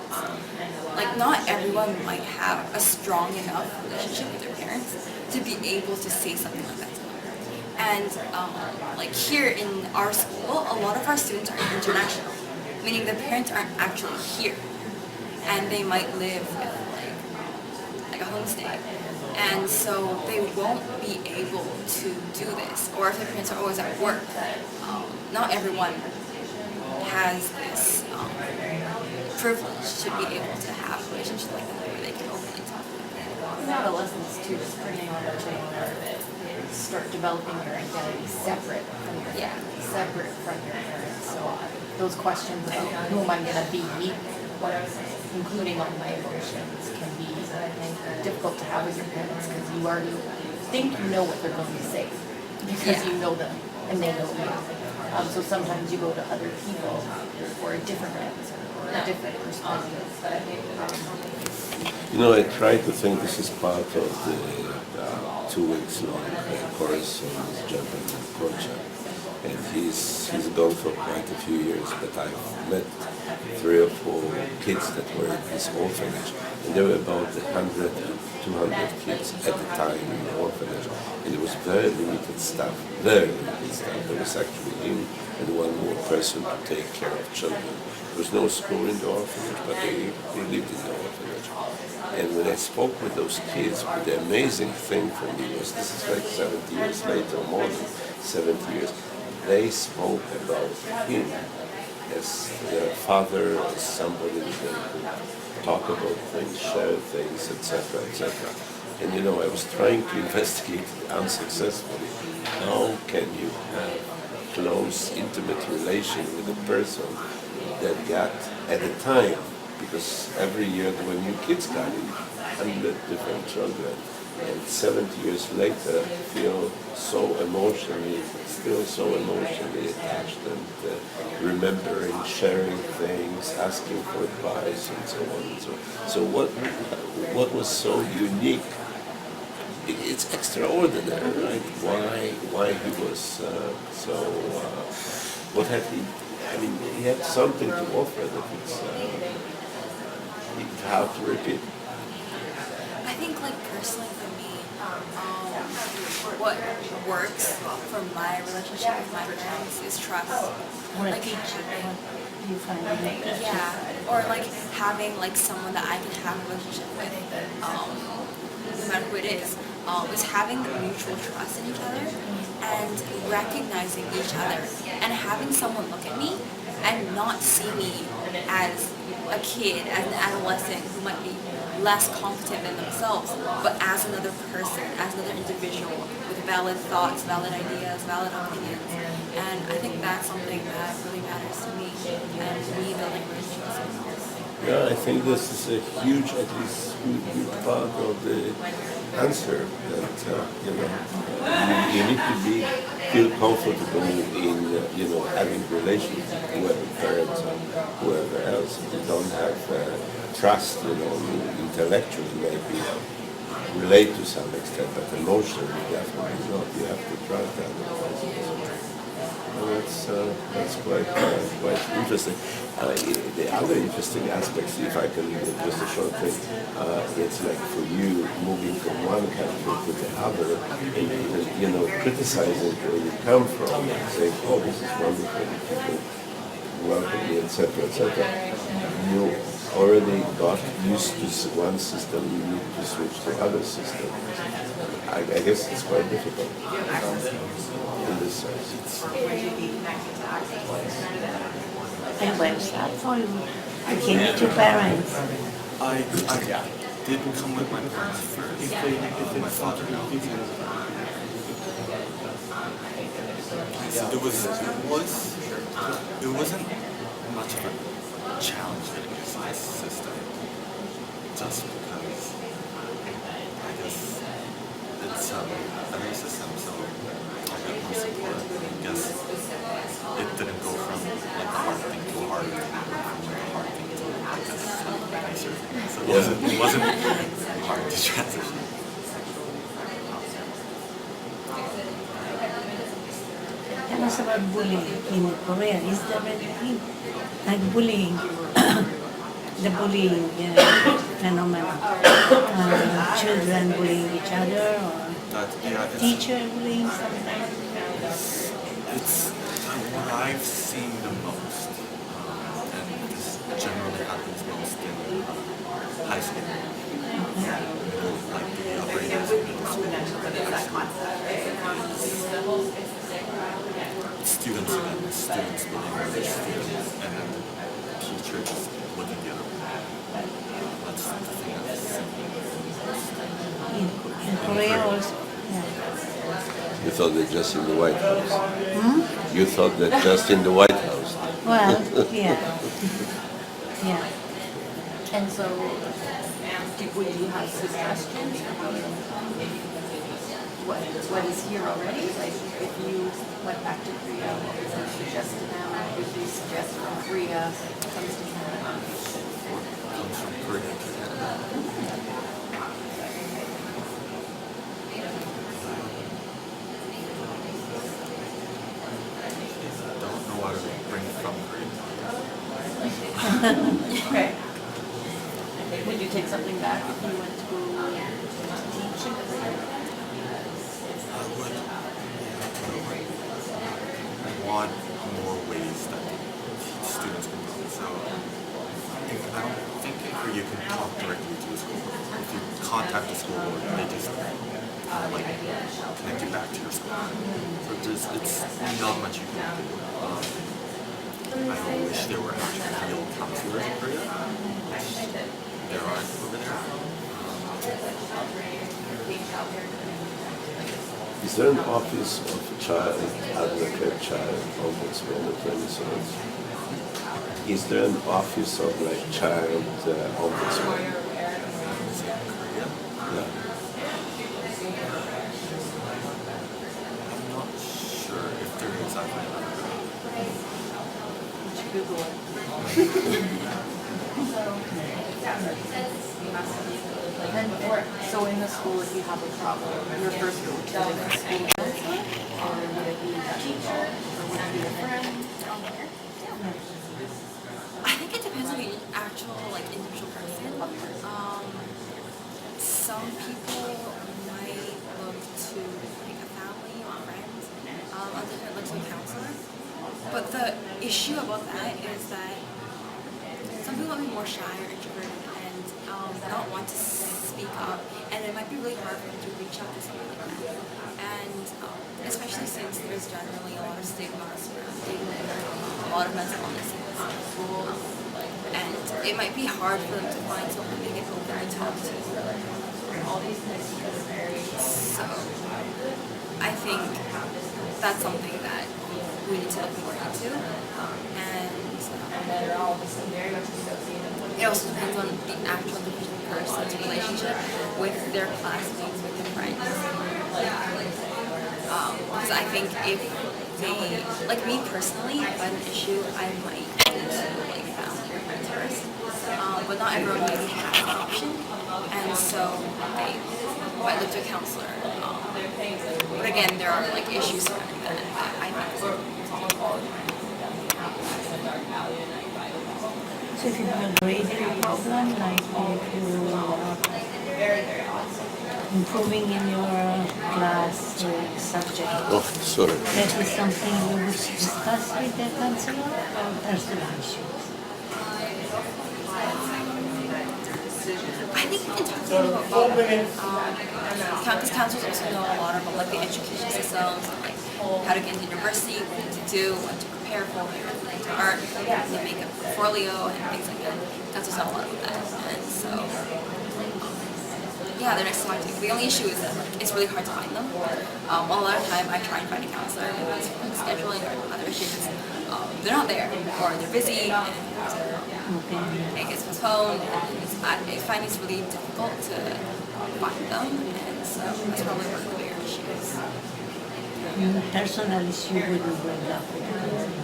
Like, not everyone might have a strong enough relationship with their parents to be able to say something like that to them. And like here in our school, a lot of our students are international, meaning the parents aren't actually here, and they might live with like a homestay, and so they won't be able to do this. Or if the parents are always at work, not everyone has this privilege to be able to have a relationship like that where they can openly talk. Adolescents too, just bringing on the thing where they start developing your identity separate from your family, separate from your parents. So those questions about who am I going to be, including all my emotions, can be difficult to have with your parents because you already think you know what they're going to say because you know them and they know you. So sometimes you go to other people for a different answer or a different perspective. You know, I try to think this is part of the 2 weeks long course on Janusz Korczak. and he's gone for quite a few years, but I've met 3 or 4 kids that were in his orphanage, and there were about 100, 200 kids at the time in the orphanage, and it was very limited staff, very limited staff. There was actually him and one more person to take care of children. There was no school in the orphanage, but they lived in the orphanage. And when I spoke with those kids, the amazing thing for me was, this is like 70 years later, more than 70 years, they spoke about him as their father, as somebody that they could talk about things, share things, etc., etc. And you know, I was trying to investigate unsuccessfully. How can you have close, intimate relation with a person that got, at the time, because every year there were new kids coming, 100 different children, and 70 years later feel so emotionally, still so emotionally attached, and remembering, sharing things, asking for advice, and so on and so on. So what was so unique? It's extraordinary, right? Why he was so? What had he? I mean, he had something to offer that it's hard to repeat. I think, like, personally for me, what works for my relationship with my parents is trust. Like, You find it. yeah, or like having like someone that I can have a relationship with, no matter who it is having the mutual trust in each other and recognizing each other and having someone look at me and not see me as a kid, as an adolescent who might be less competent than themselves, but as another person, as another individual with valid thoughts, valid ideas, valid opinions. And I think that's something that really matters to me and me building relationships. Yeah, I think this is a huge, at least huge part of the answer that, you need to feel comfortable in, having relations with whoever, parents or whoever else. If you don't have trust, intellectually maybe relate to some extent, but emotionally definitely not. You have to trust that. That's quite interesting. The other interesting aspects, if I can just a short thing, it's like for you moving from one country to the other, and criticizing where you come from, and saying, oh, this is wonderful, people welcome me, etc., etc. You already got used to one system, you need to switch to other system. I guess it's quite difficult in this sense. And what's that for you? You came with your parents. I didn't come with my parents first. My father now. It wasn't much of a challenge getting used to this system, just because I guess it's a new system, so I got more support. I guess it didn't go from like a hard thing to a hard thing, from like a hard thing to I guess nicer thing. So it wasn't hard to transition. Tell us about bullying in Korea. Is there anything like bullying, the bullying phenomenon? Children bullying each other, or teacher bullying sometimes? It's what I've seen the most, and this generally happens most in high school. Like the upper years of middle school and high school. Students bullying other students, and then teachers looking the other way. That's the thing I've seen. In Korea also? Yeah. You thought that just in the White House? You thought that just in the White House? Well, yeah. Yeah. And so, would you have suggestions about what is here already? Like, if you went back to Korea, what would you suggest to them? What would you suggest from Korea comes to Canada? Comes from Korea to Canada. Okay. Would you take something back if you went to teach? I would want more ways that students can go. So I don't think you can talk directly to the school. If you contact the school, they just like connect you back to your school. So it's not much you can do. I wish there were actually real counselors in Korea, which there aren't over there. Is there an office of a child advocate, child ombudsman of any sort? Is there an office of like child ombudsman? Yeah. I'm not sure if there is. I've never heard of it. Google it. And so in the school, if you have a problem, your first go to the school counselor, or would it be a teacher, or would it be a friend? I think it depends on the actual like individual person. Some people might look to like a family or friends, others might look to a counselor. But the issue about that is that some people might be more shy or introverted and not want to speak up, and it might be really hard for them to reach out to someone like that. And especially since there's generally a lot of stigma surrounding a lot of mental illness in school, and it might be hard for them to find someone they can open and talk to. So I think that's something that we need to look more into, and it also depends on the actual person's relationship with their classmates, with their friends. Because I think if they, like me personally, if I had an issue, I might go to like family or friends first. But not everyone maybe has that option, and so they might look to a counselor. But again, there are like issues surrounding that I think. So if you have a grade 3 problem, like if you improving in your class subject, Sorry. that is something you wish to discuss with the counselor or personal issues? I think we can talk to them about campus counselors also know a lot about like the education systems, and, like how to get into university, what to do, what to prepare for, art, to make a portfolio and things like that. Counselors know a lot about that, and so yeah, they're nice to talk to. The only issue is that like, it's really hard to find them. A lot of time I try and find a counselor, and it's scheduling or other issues. They're not there, or they're busy, and it gets postponed, and I find it's really difficult to find them, and so that's probably one of the bigger issues. Personal issue wouldn't bring up with the counselor.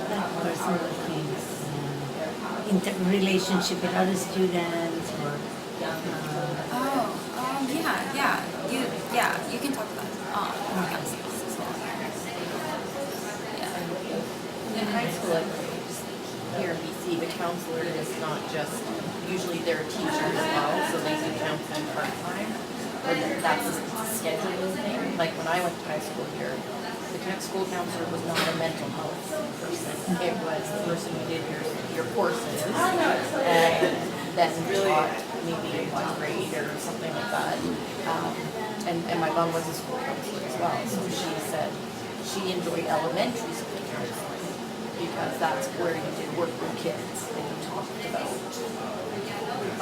Like personal things, relationship with other students, or you can talk about counselors as well. In high school, here in BC, the counselor is not just, usually they're a teacher as well, so they do counseling part-time. But that's a scheduling thing. Like when I went to high school here, the school counselor was not a mental health person. It was the person who did your courses and then taught maybe one grade or something like that. And my mom was a school counselor as well, so she said she enjoyed elementary school counseling because that's where you did work with kids and you talked about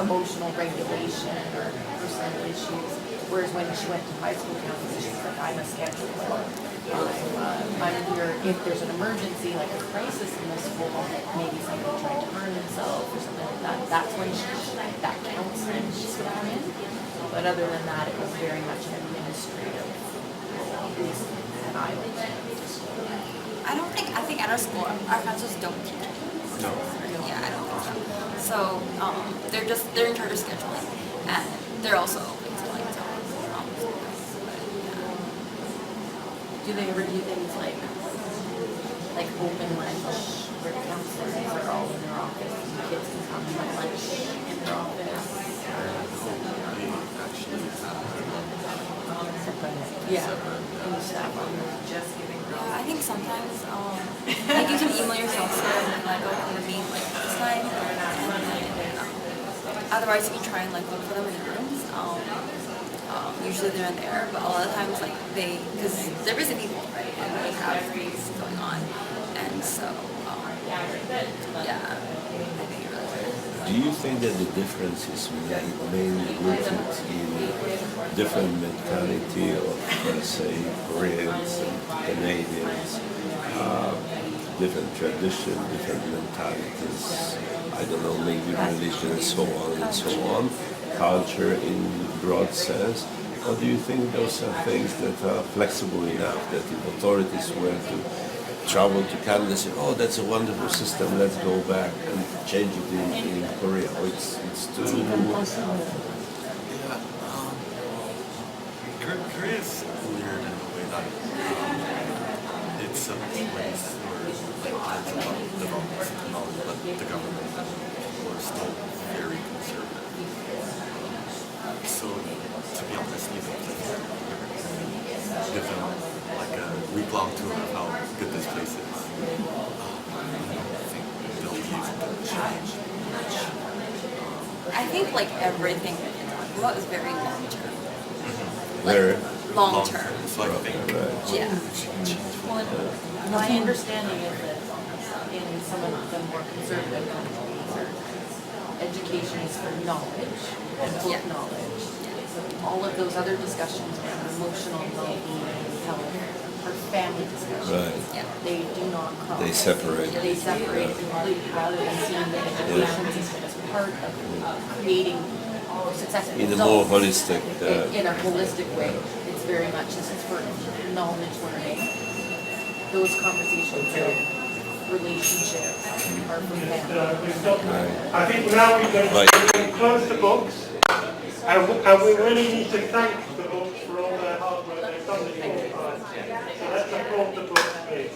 emotional regulation or personal issues. Whereas when she went to high school counseling, she's like, I'm a scheduler. I'm here if there's an emergency, like a crisis in the school, maybe somebody tried to harm themselves or something like that. That's when that counseling she's going to come in. But other than that, it was very much an administrative role. And I think at our school, our counselors don't teach. No. Yeah, I don't think so. So they're in charge of scheduling, and they're also open to like talk. Do they ever do things like open lunch separate counselors are all in their office, and kids can come and have lunch in their office. Yeah. And the staff are just giving girls. I think sometimes, like you can email your counselor and like, oh, come to me like this time, and then otherwise you can try and like look for them in the rooms. Usually they're in there, but a lot of times like because they're busy people, right, and they have things going on, and so yeah, I think it really matters. Do you think that the difference is mainly rooted in different mentality of, let's say, Koreans and Canadians, different tradition, different mentalities, I don't know, maybe religion and so on, culture in broad sense? Or do you think those are things that are flexible enough that if authorities were to travel to Canada and say, oh, that's a wonderful system, let's go back and change it in Korea? Or it's too... Yeah, Korea is weird in a way that it's a place where there's a lot of development technology, but the government are still very conservative. So, to be honest, you don't give them like a week-long tour of how good this place is. I don't think they'll be able to change much. I think like everything we can talk about is very long term. Very long term. So I think Yeah. Well, my understanding is that in some of the more conservative countries, education is for knowledge and book knowledge. All of those other discussions around emotional well-being, health, are family discussions. Right. They do not cross. They separate. They separate completely rather than seeing the education system as part of creating successful In a results. more holistic... In a holistic way. It's very much, this is for knowledge learning. Those conversations of relationships are for family. I think now we can close the books, and we really need to thank the books for all their hard work they've done this whole time. So let's applaud the books, please.